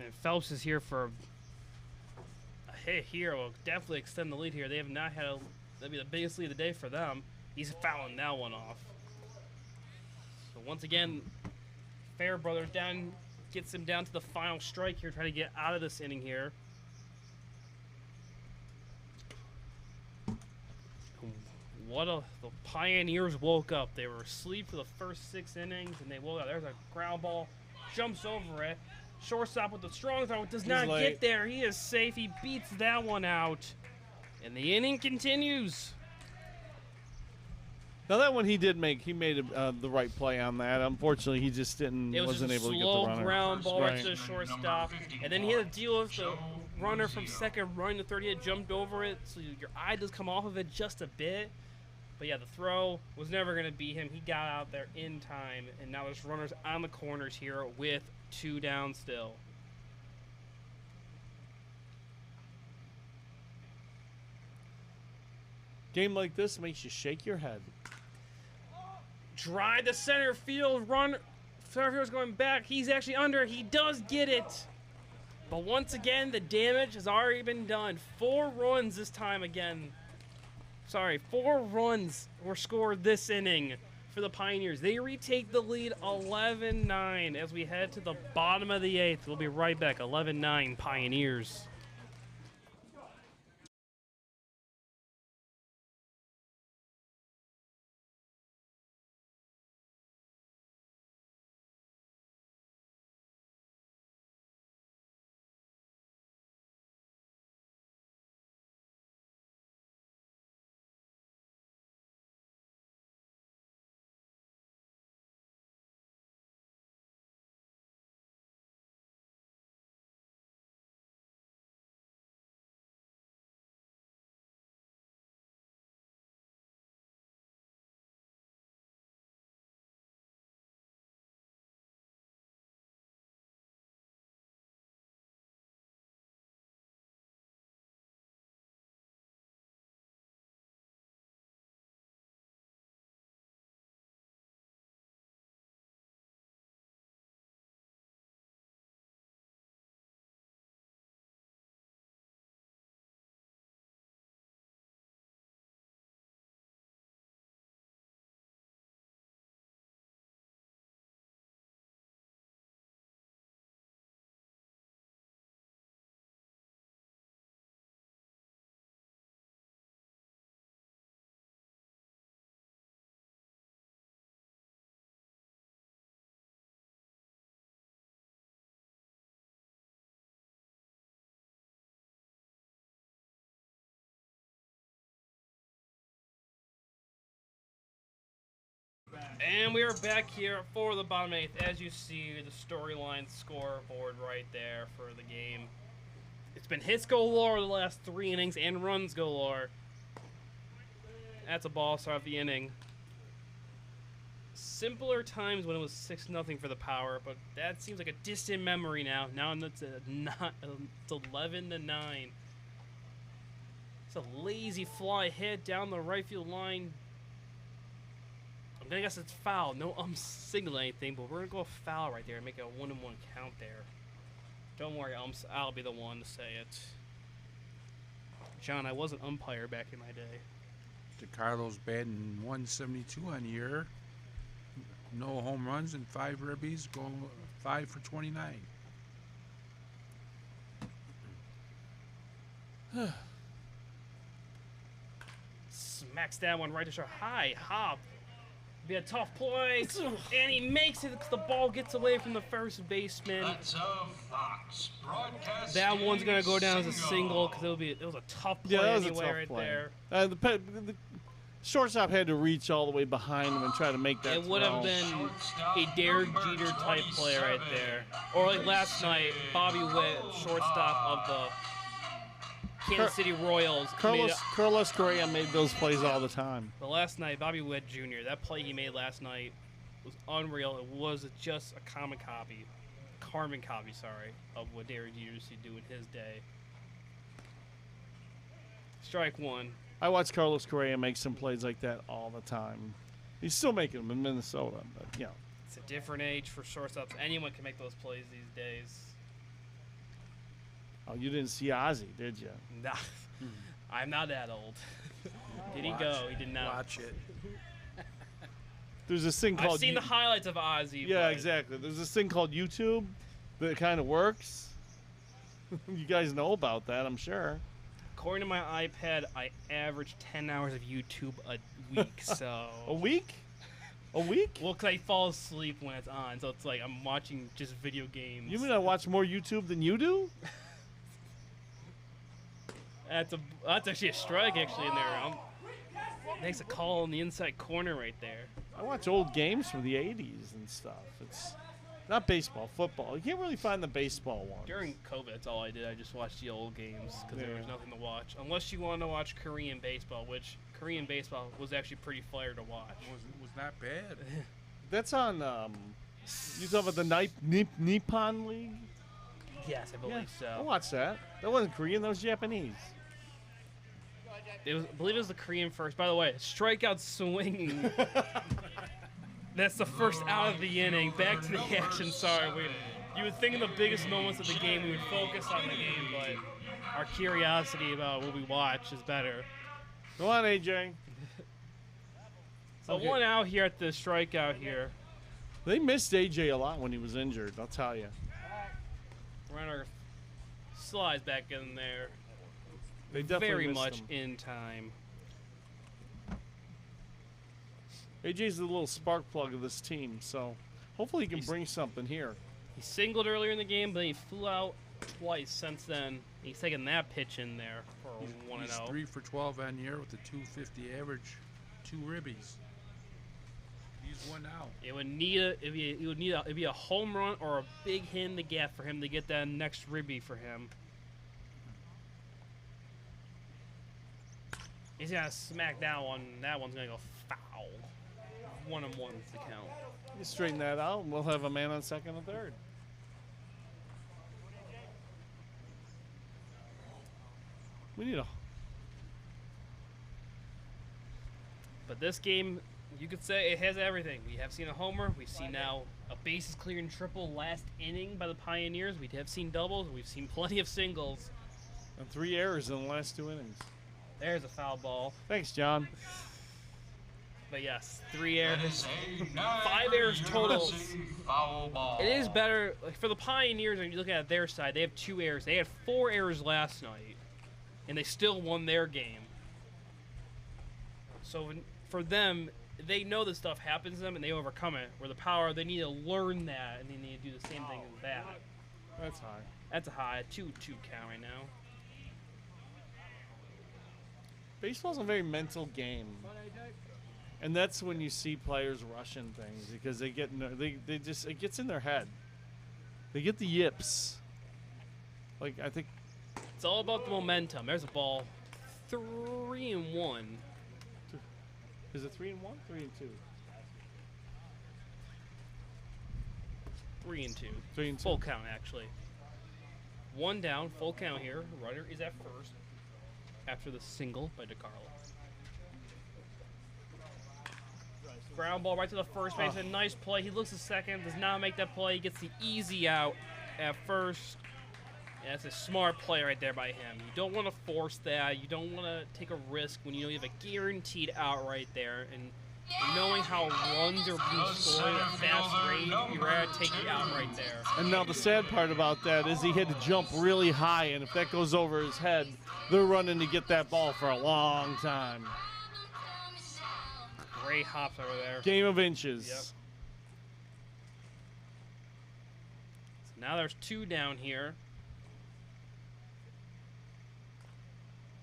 And Phelps is here for a hit here. Will definitely extend the lead here. They have not had a. That'd be the biggest lead of the day for them. He's fouling that one off. So once again, Fairbrother gets him down to the final strike here, trying to get out of this inning here. The Pioneers woke up. They were asleep for the first 6 innings, and they woke up. There's a ground ball, jumps over it. Shortstop with the strong throw does not get there. He is safe. He beats that one out, and the inning continues. Now that one he made the right play on that. Unfortunately, he just wasn't able to get the runner. It was a slow ground ball to the shortstop, and then he had to deal with the runner from second running to third. He had jumped over it, so your eye does come off of it just a bit. But yeah, the throw was never going to beat him. He got out there in time, and now there's runners on the corners here with 2 down still. Game like this makes you shake your head. Drive to center field. Center field's going back. He's actually under. He does get it. But once again, the damage has already been done. 4 runs this time again. 4 runs were scored this inning for the Pioneers. They retake the lead 11-9 as we head to the bottom of the 8th. We'll be right back. 11-9 Pioneers. And we are back here for the bottom 8th. As you see, the storyline scoreboard right there for the game. It's been hits galore the last 3 innings and runs galore. That's a ball start of the inning. Simpler times when it was 6-0 for the Power, but that seems like a distant memory now. Now it's 11-9. It's a lazy fly hit down the right field line. I'm gonna guess it's foul. No signal anything, but we're gonna go foul right there and make it a 1-1 count there. Don't worry, I'll be the one to say it. John, I was an umpire back in my day. DeCarlo's batting 172 on the year. No home runs and 5 ribbies, go 5 for 29. Smacks that one right to short. High hop. Be a tough play, and he makes it because the ball gets away from the first baseman. That's a Fox broadcast. That one's gonna go down as a single because it was a tough play anyway right there. The shortstop had to reach all the way behind him and try to make that. It would have been a Derek Jeter type play right there, or like last night, Bobby Witt, shortstop of the Kansas City Royals. Carlos Correa made those plays all the time. But last night, Bobby Witt Jr., that play he made last night was unreal. It was just a carbon copy, of what Derek Jeter used to do in his day. Strike one. I watch Carlos Correa make some plays like that all the time. He's still making them in Minnesota, but yeah. It's a different age for shortstops. Anyone can make those plays these days. Oh, you didn't see Ozzy, did you? Nah, I'm not that old. Did he go? He did not. Watch it. There's this thing called. I've seen the highlights of Ozzy. Yeah, but exactly. There's this thing called YouTube that kind of works. You guys know about that, I'm sure. According to my iPad, I average 10 hours of YouTube a week. So A week? A week? well, 'cause I fall asleep when it's on, so it's like I'm watching just video games. You mean I watch more YouTube than you do? That's actually a strike actually in there. Makes a call in the inside corner right there. I watch old games from the 80s and stuff. It's not baseball, football. You can't really find the baseball one. During COVID, that's all I did. I just watched the old games because there was Yeah. nothing to watch. Unless you wanted to watch Korean baseball, which Korean baseball was actually pretty fire to watch. Was not bad. That's on, you talking about the Nippon League? Yes, I believe I so. watched that. That wasn't Korean, that was Japanese. I believe it was the Korean first. By the way, strikeout swinging. That's the first out of the inning. Back to the action. Sorry, you would think in the biggest moments of the game we would focus on the game, but our curiosity about what we watch is better. Go on, AJ. So Okay. one out here at the strikeout here. They missed AJ a lot when he was injured, I'll tell you. Runner slides back in there. They definitely Very missed much him. in time. AJ's the little spark plug of this team, so hopefully he can bring something here. He singled earlier in the game, but he flew out twice since then. He's taken that pitch in there for a 1-0. He's 3 for 12 on year with a 250 average, 2 ribbies. He's 1 out. It'd be a home run or a big hit in the gap for him to get that next ribby for him. He's gonna smack that one. That one's gonna go foul. 1-1's the count. You straighten that out, and we'll have a man on second and third. We need a. But this game, you could say it has everything. We have seen a homer. We've seen now a bases clearing triple last inning by the Pioneers. We have seen doubles. We've seen plenty of singles. And 3 errors in the last 2 innings. There's a foul ball. Thanks, John. But yes, 3 errors. That is a Niagara 5 errors total. University foul ball. It is better like, for the Pioneers. When you look at their side, they have 2 errors. They had 4 errors last night, and they still won their game. So for them, they know this stuff happens to them, and they overcome it. Where the Power, they need to learn that, and they need to do the same thing as that. That's high. That's a high 2-2 count right now. Baseball's a very mental game. And that's when you see players rushing things because they get they just it gets in their head. They get the yips. Like I think It's all about the momentum. There's a ball. 3-1. Is it 3-1? 3-2. 3-2. 3-2. Full count actually. 1 down. Full count here. Runner is at first. After the single by DeCarlo. Ground ball right to the first base. A nice play. He looks a second. Does not make that play. He gets the easy out at first. And that's a smart play right there by him. You don't want to force that. You don't want to take a risk when you know you have a guaranteed out right there. And knowing how runs are being scored at a fast rate, you'd rather take the out right there. And now the sad part about that is he had to jump really high, and if that goes over his head, they're running to get that ball for a long time. Great hops over there. Game of inches. Yep. So now there's 2 down here.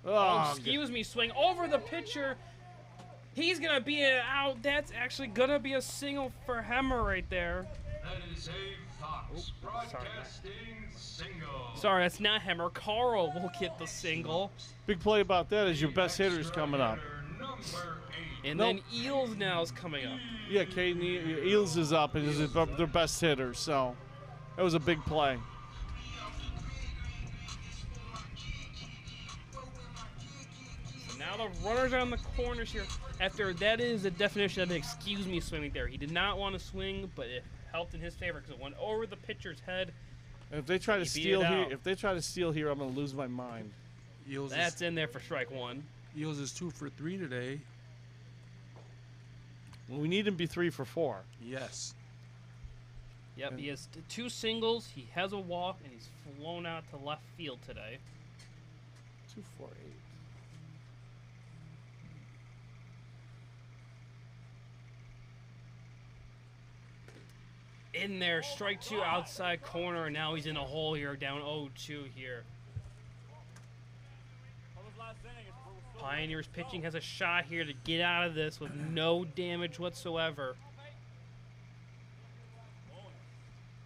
Oh, excuse me, swing over the pitcher. He's going to be an out. That's actually going to be a single for Hemmer right there. That is a Fox Broadcasting single. Sorry, that's not Hemmer. Carl will get the single. Big play about that is your best hitter's coming up. Number 8. And then Eels now is coming up. Yeah, Caden Eels is up and is their best hitter, so that was a big play. So now the runners are on the corners here. After that is the definition of an excuse me swinging there. He did not want to swing, but it helped in his favor because it went over the pitcher's head. If they try to He beat steal it here, out. if they try to steal here, I'm gonna lose my mind. Eels That's in there for strike one. Eels is 2 for 3 today. Well, we need him to be 3 for 4. Yes. Yep, he has two singles, he has a walk, and he's flown out to left field today. 2, 4, 8. In there, strike two outside corner, and now he's in a hole here, down 0-2 here. Pioneers pitching has a shot here to get out of this with no damage whatsoever.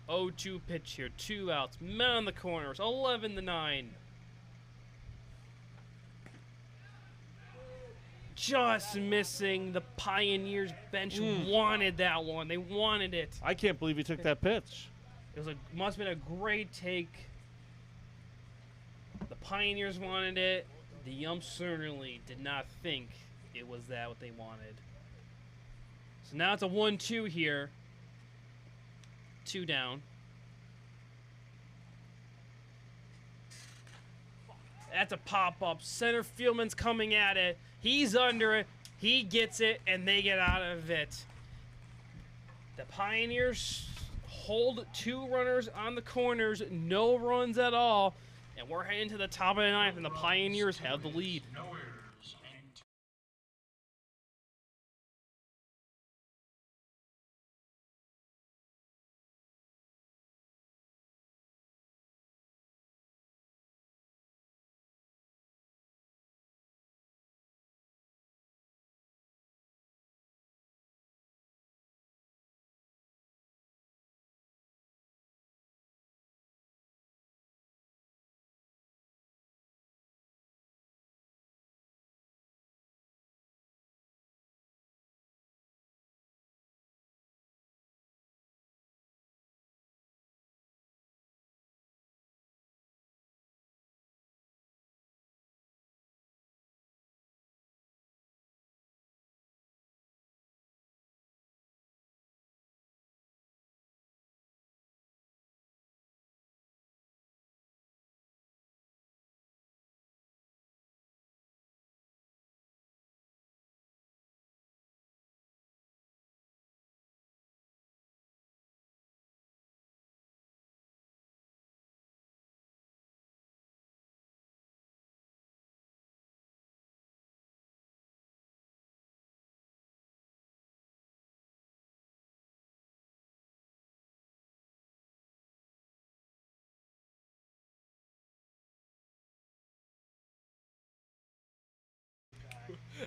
0-2 pitch here, 2 outs, men on the corners, 11-9. Just missing. The Pioneers bench wanted that one. They wanted it. I can't believe he took that pitch. It was must have been a great take. The Pioneers wanted it. The ump certainly did not think it was that what they wanted. So now it's a 1-2 here. 2 down. That's a pop-up. Center fieldman's coming at it. He's under it. He gets it, and they get out of it. The Pioneers hold 2 runners on the corners. No runs at all. And we're heading to the top of the ninth, and the Pioneers have the lead. No errors and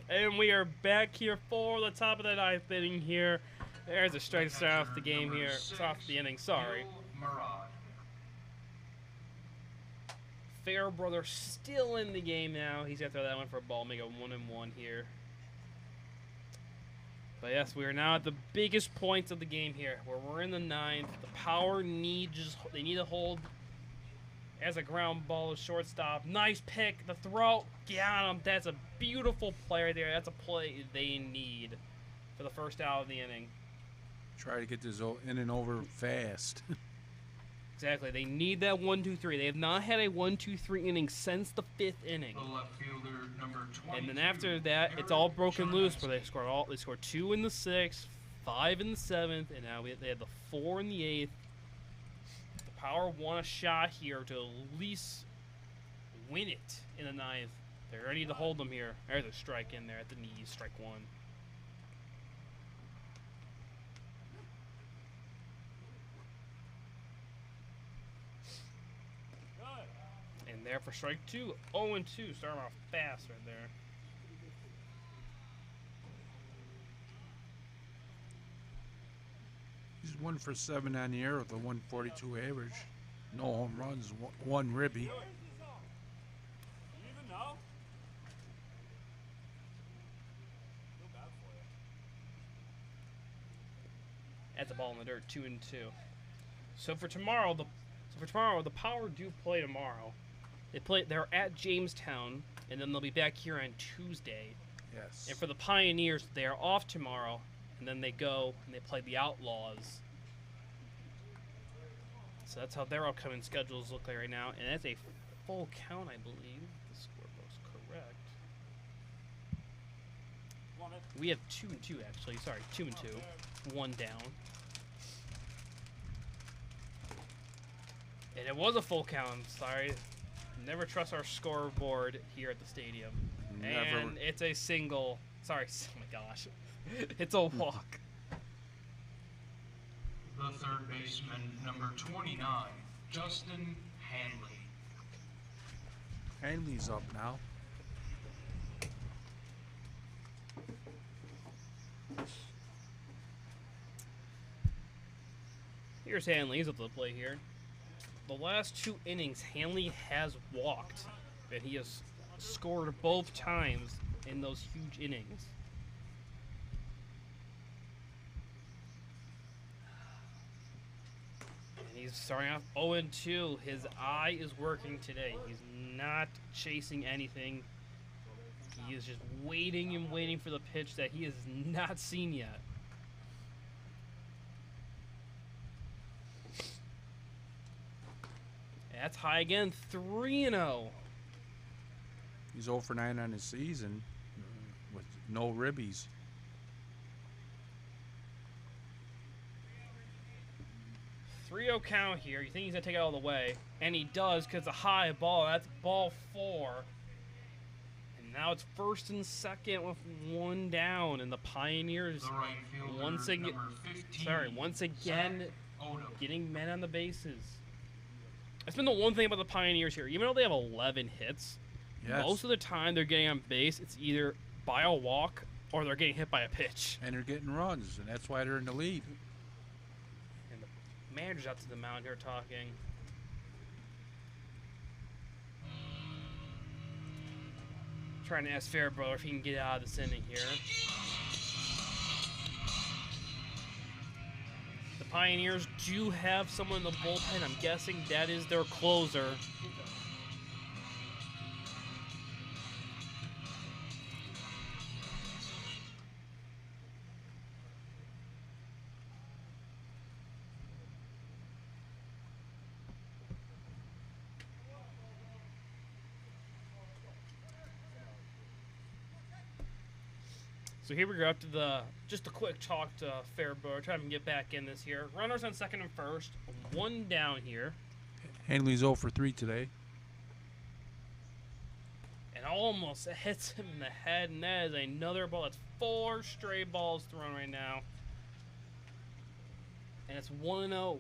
And we are back here for the top of the ninth inning here. There's a strike to start off the game here. Start off the inning, sorry. Elmira. Fairbrother still in the game now. He's going to throw that one for a ball, make a 1-1 here. But yes, we are now at the biggest points of the game here, where we're in the ninth. The Power they need to hold as a ground ball to shortstop. Nice pick, the throw, got him. That's a beautiful play right there. That's a play they need for the first out of the inning. Try to get this in and over fast. Exactly, they need that 1-2-3. They have not had a 1-2-3 inning since the 5th inning. The left fielder, number 22. And then after that, it's all broken loose, where they scored 2 in the 6th, 5 in the 7th, and now they had the 4 in the 8th. The Power want a shot here to at least win it in the 9th. They're ready to hold them here. There's a strike in there at the knees, strike 1. And there for strike 2, 0-2, starting off fast right there. He's 1 for 7 on the year with a 142 average. No home runs, one ribby. Even now? Feel bad for you. At the ball in the dirt, 2-2. So for tomorrow, the Power do play tomorrow. They're at Jamestown, and then they'll be back here on Tuesday. Yes. And for the Pioneers, they are off tomorrow, and then they go and they play the Outlaws So that's how their upcoming schedules look like right now. And that's a full count, I believe. The scorebook's correct. We have 2 and 2, actually. Sorry, 2 and 2. 1 down. And it was a full count. I'm sorry. Never trust our scoreboard here at the stadium. Never. And it's a single. Sorry. Oh my gosh. It's a walk. The third baseman, number 29, Justin Hanley. Hanley's up now. Here's Hanley. He's up to the plate here. The last 2 innings, Hanley has walked, and he has scored both times in those huge innings. And he's starting off 0-2. His eye is working today. He's not chasing anything. He is just waiting and waiting for the pitch that he has not seen yet. That's high again, 3-0. He's 0 for 9 on his season with no ribbies. .30 count here. You think he's going to take it all the way. And he does, because it's a high ball. That's ball 4. And now it's first and second with 1 down. And the Pioneers, The right fielder, once again, number 15, Zach Odom. getting men on the bases. That's been the one thing about the Pioneers here. Even though they have 11 hits, Yes. most of the time they're getting on base, it's either by a walk or they're getting hit by a pitch. And they're getting runs, and that's why they're in the lead. And the manager's out to the mound here talking. Trying to ask Fairbrother if he can get out of this inning here. The Pioneers do have someone in the bullpen. I'm guessing that is their closer. So here we go after just a quick talk to Fairbrother, try to get back in this here. Runners on second and first, 1 down here. Hanley's 0 for 3 today. And almost hits him in the head, and that is another ball. That's 4 stray balls thrown right now. And it's 1-0.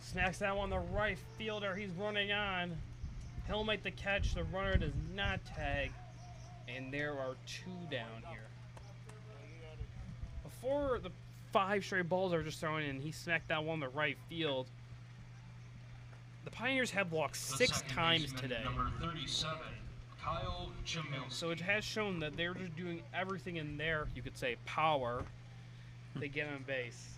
Smacks that one the right fielder. He's running on. He'll make the catch. The runner does not tag. And there are 2 down here. Before the 5 straight balls are just thrown in, he smacked that one the right field. The Pioneers have walked The 6 second times baseman, today. Number 37, Kyle Jamilski. So it has shown that they're just doing everything in their, you could say, power to get on base.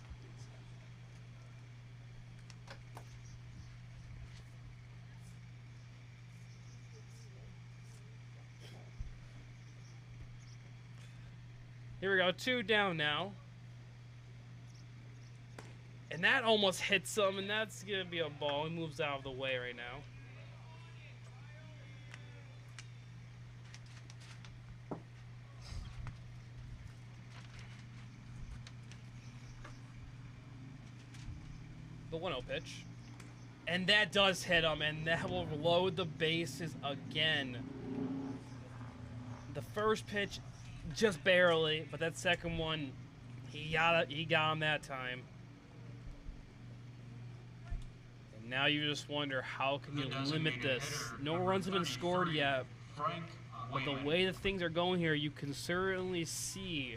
Here we go, 2 down now. And that almost hits him, and that's going to be a ball. He moves out of the way right now. The 1-0 pitch. And that does hit him, and that will load the bases again. The first pitch, just barely, but that second one, he got him that time. And now you just wonder, how can you limit this? No runs have been scored yet, but the way that things are going here, you can certainly see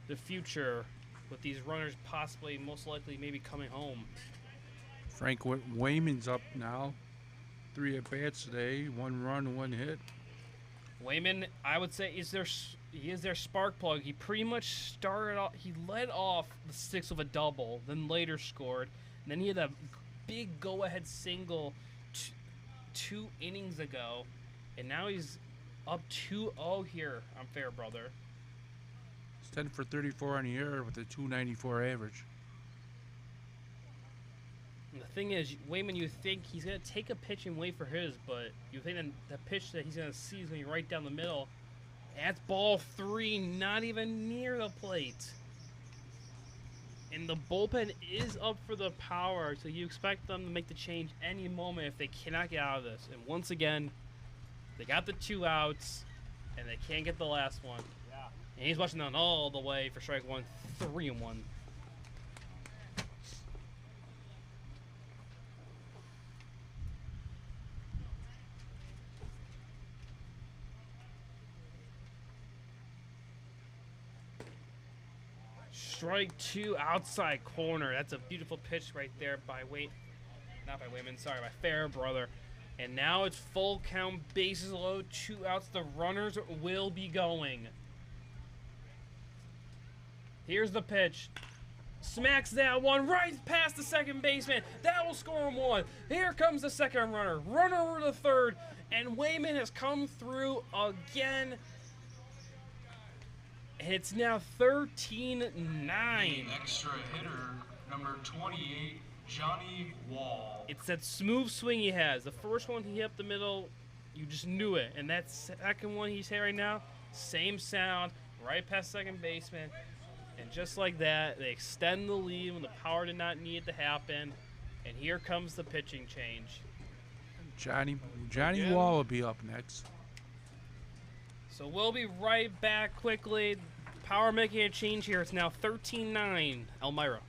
the future with these runners possibly, most likely, maybe coming home. Frank Wayman's up now. 3 at-bats today, 1 run, 1 hit. Wayman, I would say, he is their spark plug. He pretty much started off, he led off the 6th with a double, then later scored. And then he had a big go-ahead single 2 innings ago, and now he's up 2-0 here on Fairbrother. It's 10 for 34 on the year with a 294 average. And the thing is, Wayman, you think he's going to take a pitch and wait for his, but you think that the pitch that he's going to see is going to be right down the middle. That's ball 3, not even near the plate. And the bullpen is up for the power, so you expect them to make the change any moment if they cannot get out of this. And once again, they got the 2 outs, and they can't get the last one. And he's watching down all the way for strike 1, 3-1. Strike 2, outside corner. That's a beautiful pitch right there by not by Wayman, sorry, by Fairbrother. And now it's full count, bases loaded, 2 outs. The runners will be going. Here's the pitch. Smacks that one right past the second baseman. That will score him 1. Here comes the second runner. Runner over to third. And Wayman has come through again. And it's now 13-9. The extra hitter, number 28, Johnny Wall. It's that smooth swing he has. The first one he hit up the middle, you just knew it. And that second one he's hit right now, same sound, right past second baseman. And just like that, they extend the lead when the power did not need it to happen. And here comes the pitching change. Johnny Wall will be up next. So we'll be right back quickly. Power making a change here. It's now 13-9, Elmira.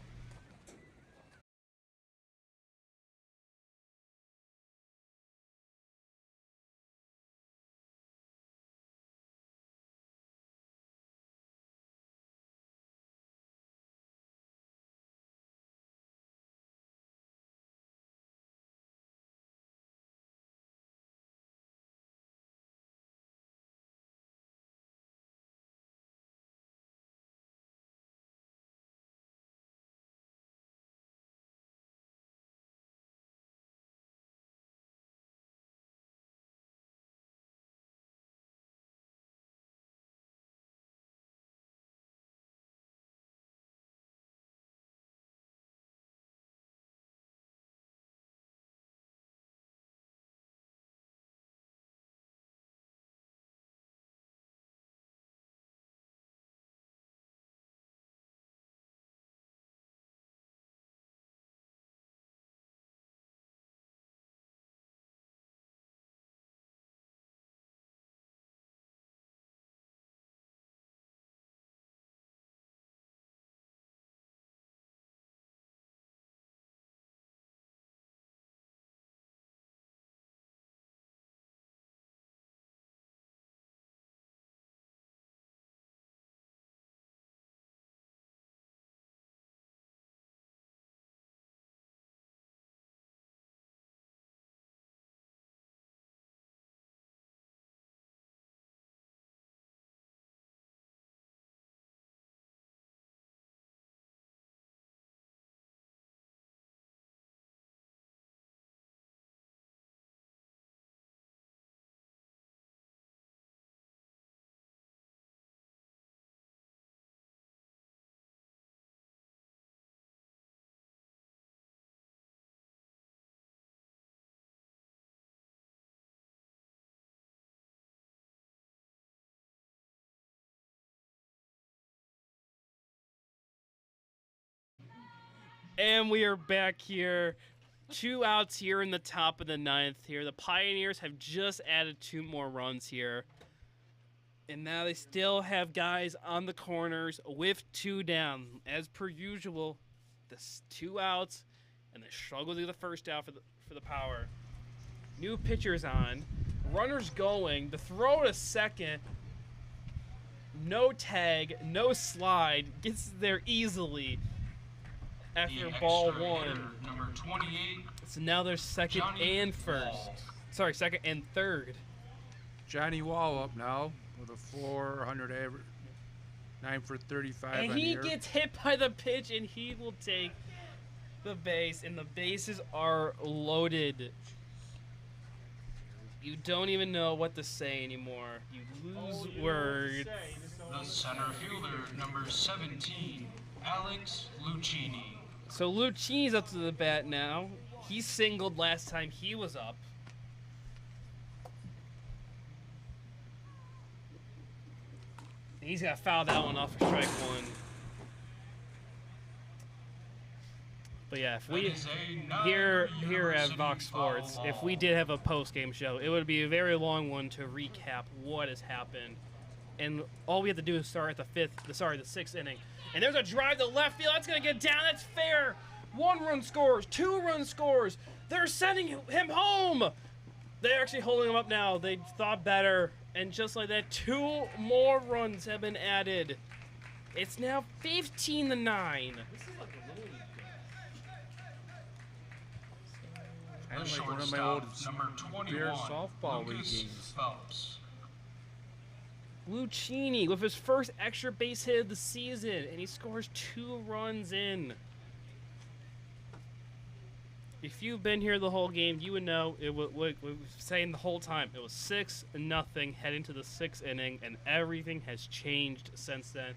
And we are back here. 2 outs here in the top of the 9th here. The Pioneers have just added 2 more runs here. And now they still have guys on the corners with 2 down. As per usual, this 2 outs, and they struggle to do the first out for the Power. New pitchers on. Runners going. The throw to second. No tag, no slide. Gets there easily. After ball 1. Number 28. So now there's second Johnny and first. Wall. Sorry, second and third. Johnny Wall up now with a 400 average. 9 for 35 And on the he year. gets hit by the pitch, and he will take the base, and the bases are loaded. You don't even know what to say anymore. You lose words. The center fielder, number 17, Alex Lucchini. So Lucchini's up to the bat now. He singled last time he was up. He's got to foul that one off for strike one. But yeah, if we here at Vox Sports, if we did have a post-game show, it would be a very long one to recap what has happened. And all we have to do is start at the sixth inning. And there's a drive to left field. That's going to get down. That's fair. 1-run scores. 2-run scores. They're sending him home. They're actually holding him up now. They thought better. And just like that, 2 more runs have been added. It's now 15-9. Kind of like one of my old beer softball league games. Phelps. Lucchini with his first extra base hit of the season, and he scores 2 runs in. If you've been here the whole game, you would know it. We were saying the whole time it was 6-0 heading to the 6th inning, and everything has changed since then.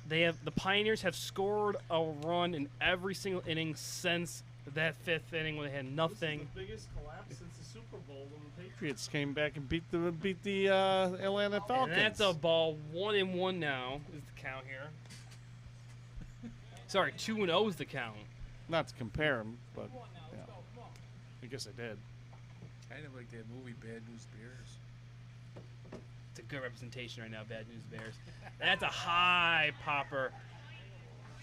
The Pioneers have scored a run in every single inning since that 5th inning when they had nothing. This is the biggest collapse since the Super Bowl when the Patriots came back and beat the Atlanta Falcons. And that's a ball. 1-1 now is the count here. Sorry, 2-0 is the count. Not to compare them, but yeah. I guess I did. Kind of like that movie Bad News Bears. It's a good representation right now, Bad News Bears. That's a high popper.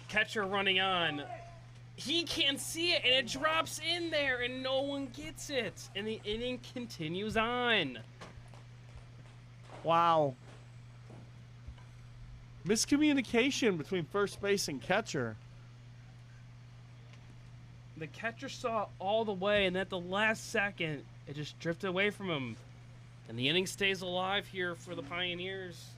Catcher running on. He can't see it, and it drops in there, and no one gets it. And the inning continues on. Wow. Miscommunication between first base and catcher. The catcher saw it all the way, and at the last second, it just drifted away from him. And the inning stays alive here for the Pioneers.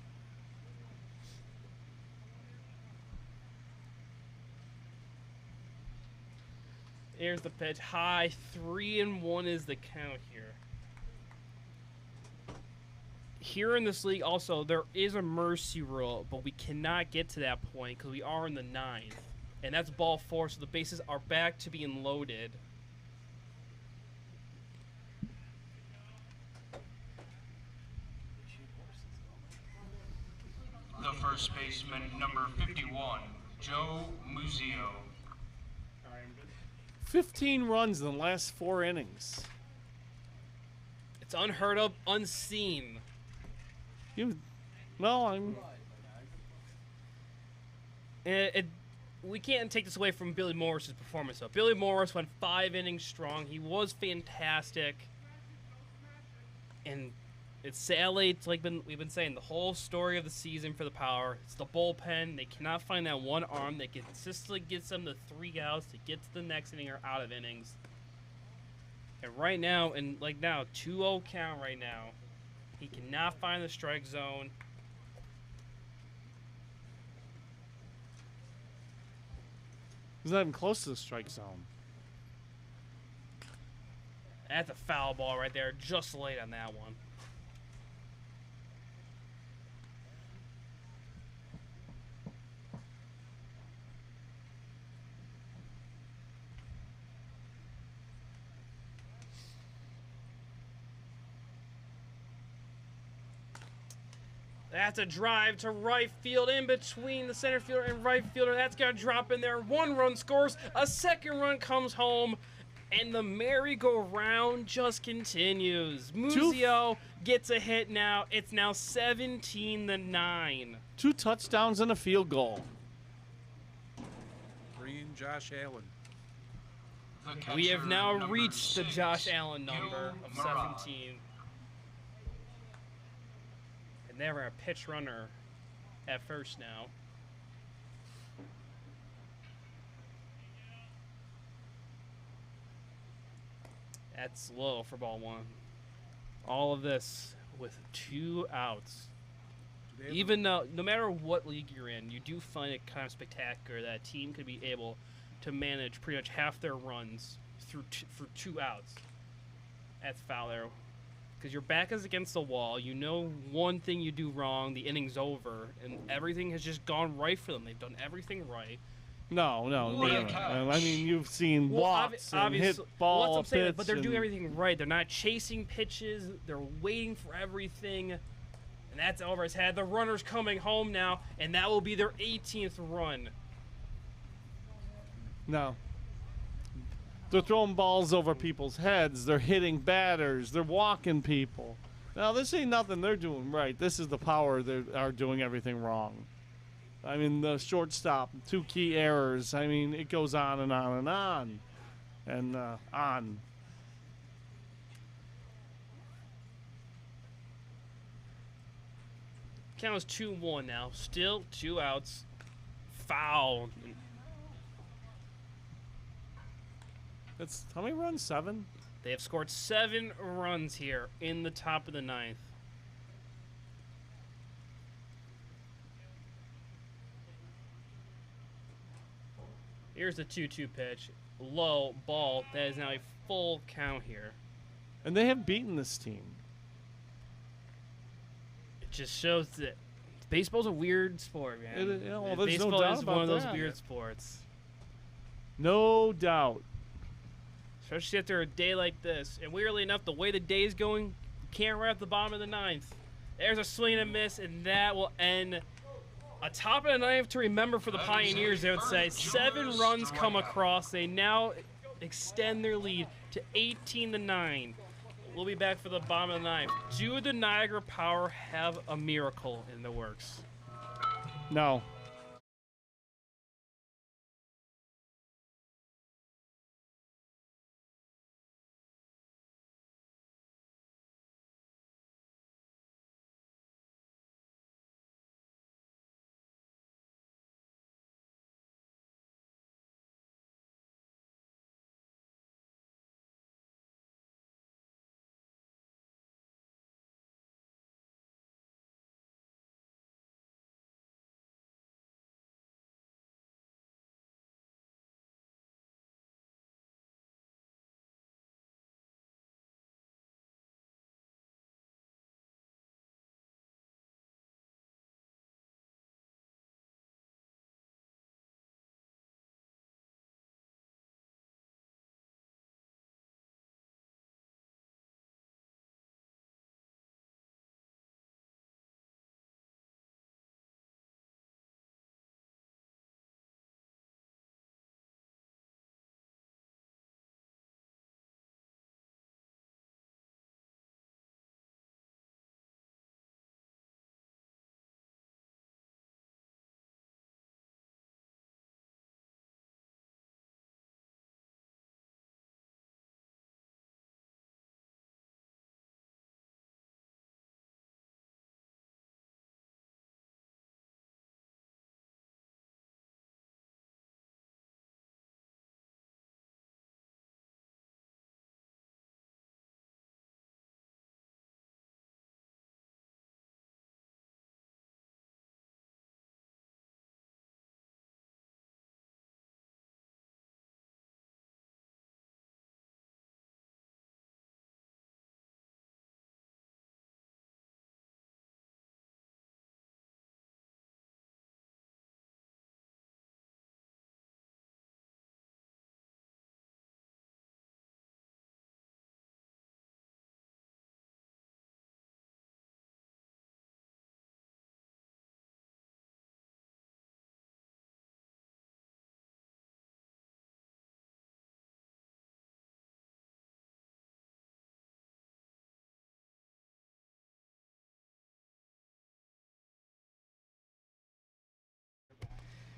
Here's the pitch. High. 3-1 is the count here. Here in this league, also, there is a mercy rule, but we cannot get to that point because we are in the 9th. And that's ball 4, so the bases are back to being loaded. The first baseman, number 51, Joe Muzio. 15 runs in the last 4 innings. It's unheard of, unseen. We can't take this away from Billy Morris's performance, though. Billy Morris went 5 innings strong. He was fantastic. And it's sadly, it's like we've been saying, the whole story of the season for the Power. It's the bullpen. They cannot find that one arm that consistently gets them to 3 outs to get to the next inning or out of innings. And right now, 2-0 count right now. He cannot find the strike zone. He's not even close to the strike zone. That's a foul ball right there, just late on that one. That's a drive to right field in between the center fielder and right fielder. That's got to drop in there. 1 run scores. A 2nd run comes home. And the merry-go-round just continues. Muzio gets a hit now. It's now 17-9. 2 touchdowns and a field goal. Bring Josh Allen. We have now reached the Josh Allen number of 17. And they're a pitch runner at first now. That's low for ball 1. All of this with 2 outs. Even though, no matter what league you're in, you do find it kind of spectacular that a team could be able to manage pretty much half their runs for 2 outs. That's foul there. Because your back is against the wall. You know one thing you do wrong, the inning's over. And everything has just gone right for them. They've done everything right. No. What a catch. I mean, you've seen walks and hit obviously, ball well, that's what I'm saying, pitch but they're doing and- everything right. They're not chasing pitches. They're waiting for everything. And that's over his head. The runner's coming home now, and that will be their 18th run. No. They're throwing balls over people's heads. They're hitting batters. They're walking people. Now, this ain't nothing they're doing right. This is the power that are doing everything wrong. I mean, the shortstop, 2 key errors. I mean, it goes on and on and on. And on. Count is 2-1 now. Still 2 outs. Foul. That's how many runs? 7? They have scored 7 runs here in the top of the 9th. Here's the 2-2 pitch. Low ball. That is now a full count here. And they have beaten this team. It just shows that baseball's a weird sport, man. Well, there's Baseball no doubt is about one of those that. weird sports. No doubt. Especially after a day like this. And weirdly enough, the way the day is going, you can't wrap the bottom of the 9th. There's a swing and a miss, and that will end a top of the 9th to remember for the Pioneers, they would say. 7 runs come across. They now extend their lead to 18-9. We'll be back for the bottom of the 9th. Do the Niagara Power have a miracle in the works? No.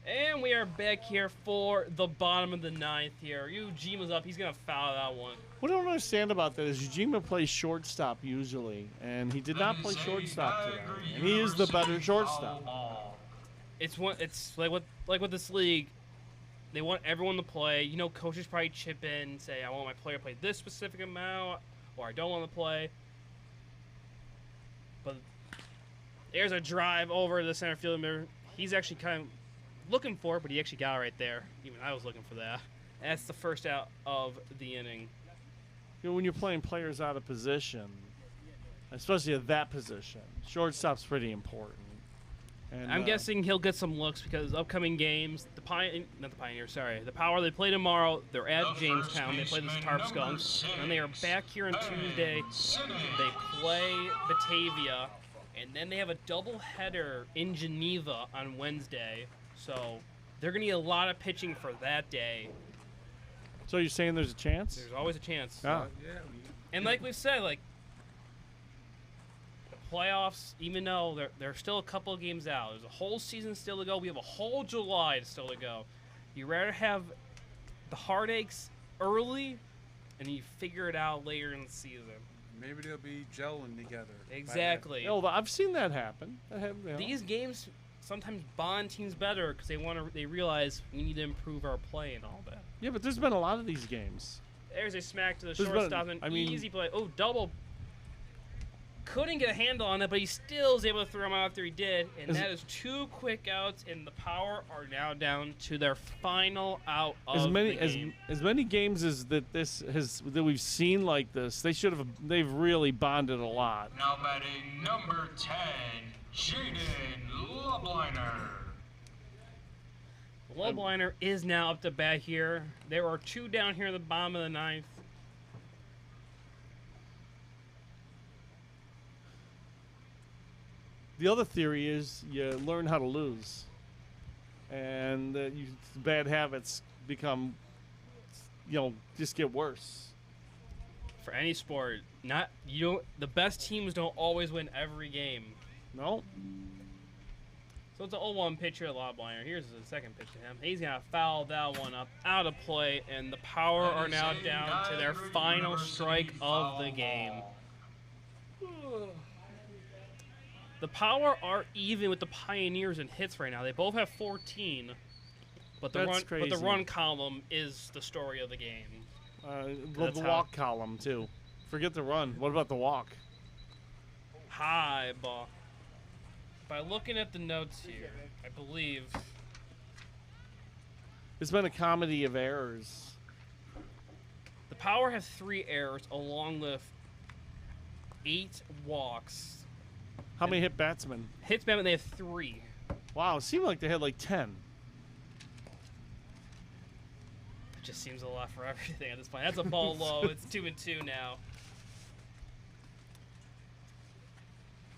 And we are back here for the bottom of the 9th here. Ujima's up. He's going to foul that one. What I don't understand about that is Ujima plays shortstop usually, and he did not play shortstop today. And he is the better shortstop. It's like with this league, they want everyone to play. You know, coaches probably chip in and say, I want my player to play this specific amount, or I don't want to play. But there's a drive over the center fielder. He's actually kind of looking for it, but he actually got it right there. Even I was looking for that. That's the first out of the inning. when you're playing players out of position, especially at that position, shortstop's pretty important. And, I'm guessing he'll get some looks because upcoming games, the Power, they play tomorrow. They're at Jamestown. They play the Tarp Skunks. And they are back here on Tuesday. They play Batavia. And then they have a doubleheader in Geneva on Wednesday. So they're going to need a lot of pitching for that day. So you're saying there's a chance? There's always a chance. Yeah. And like we've said, like, playoffs, even though they're still a couple of games out, there's a whole season still to go. We have a whole July still to go. You rather have the heartaches early, and you figure it out later in the season. Maybe they'll be gelling together. Exactly. Yeah, well, I've seen that happen. These games sometimes bond teams better because they realize we need to improve our play and all that. Yeah, but there's been a lot of these games. There's a smack to the shortstop, and easy play. Oh, double. Couldn't get a handle on it, but he still was able to throw him out after he did, and that is 2 quick outs, and the Power are now down to their final out of the game. As many games as that we've seen like this, they've really bonded a lot. Now batting number 10, Jaden Lobliner. Lobliner is now up to bat here. There are 2 down here in the bottom of the 9th. The other theory is you learn how to lose, and bad habits become, just get worse. For any sport, the best teams don't always win every game. No. So it's an 0-1 pitcher at Lobliner. Here's the second pitch to him. He's gonna foul that one up out of play, and the Power are now down to their final strike of the game. The Power are even with the Pioneers in hits right now. They both have 14, but the run column is the story of the game. The walk column too. Forget the run. What about the walk? High ball. By looking at the notes here, I believe it's been a comedy of errors. The Power has 3 errors along with 8 walks. How many hit batsmen? Hits batsmen, they have 3. Wow, it seemed like they had like 10. It just seems a lot for everything at this point. That's a ball low. It's 2-2 now.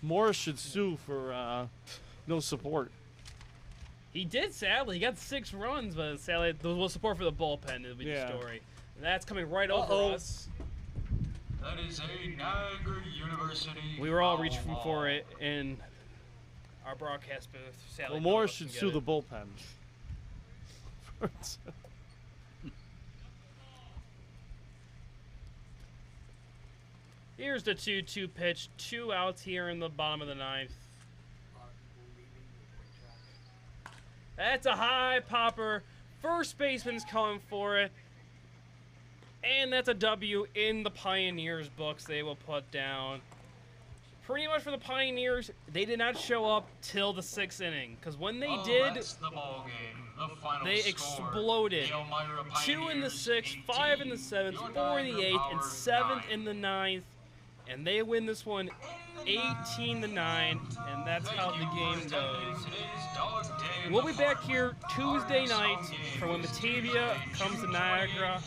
Morris should sue for no support. He did, sadly. He got 6 runs, but sadly, there was support for the bullpen is the story. And that's coming right over us. That is a Niagara University. We were all reaching for it in our broadcast booth. Sadly, well, Morris should sue the bullpen. Here's the 2-2 pitch. 2 outs here in the bottom of the 9th. That's a high popper. First baseman's coming for it. And that's a W in the Pioneers' books they will put down. Pretty much for the Pioneers, they did not show up till the 6th inning. Because when they did, the ball game. The final they score. exploded. The Elmira 2 in the 6th, 5 in the 7th, 4 in the 8th, and 7th in the 9th. And they win this one 18-9, and that's how the game goes. We'll be back here Tuesday night for when Batavia comes to Niagara.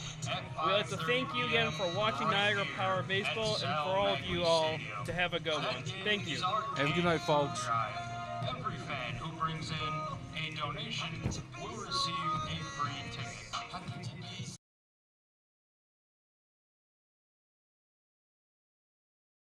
We'd like to thank you again for watching Niagara Power Baseball, and for all of you all to have a good one. Thank you. Have a good night, folks. Every fan who brings in a donation will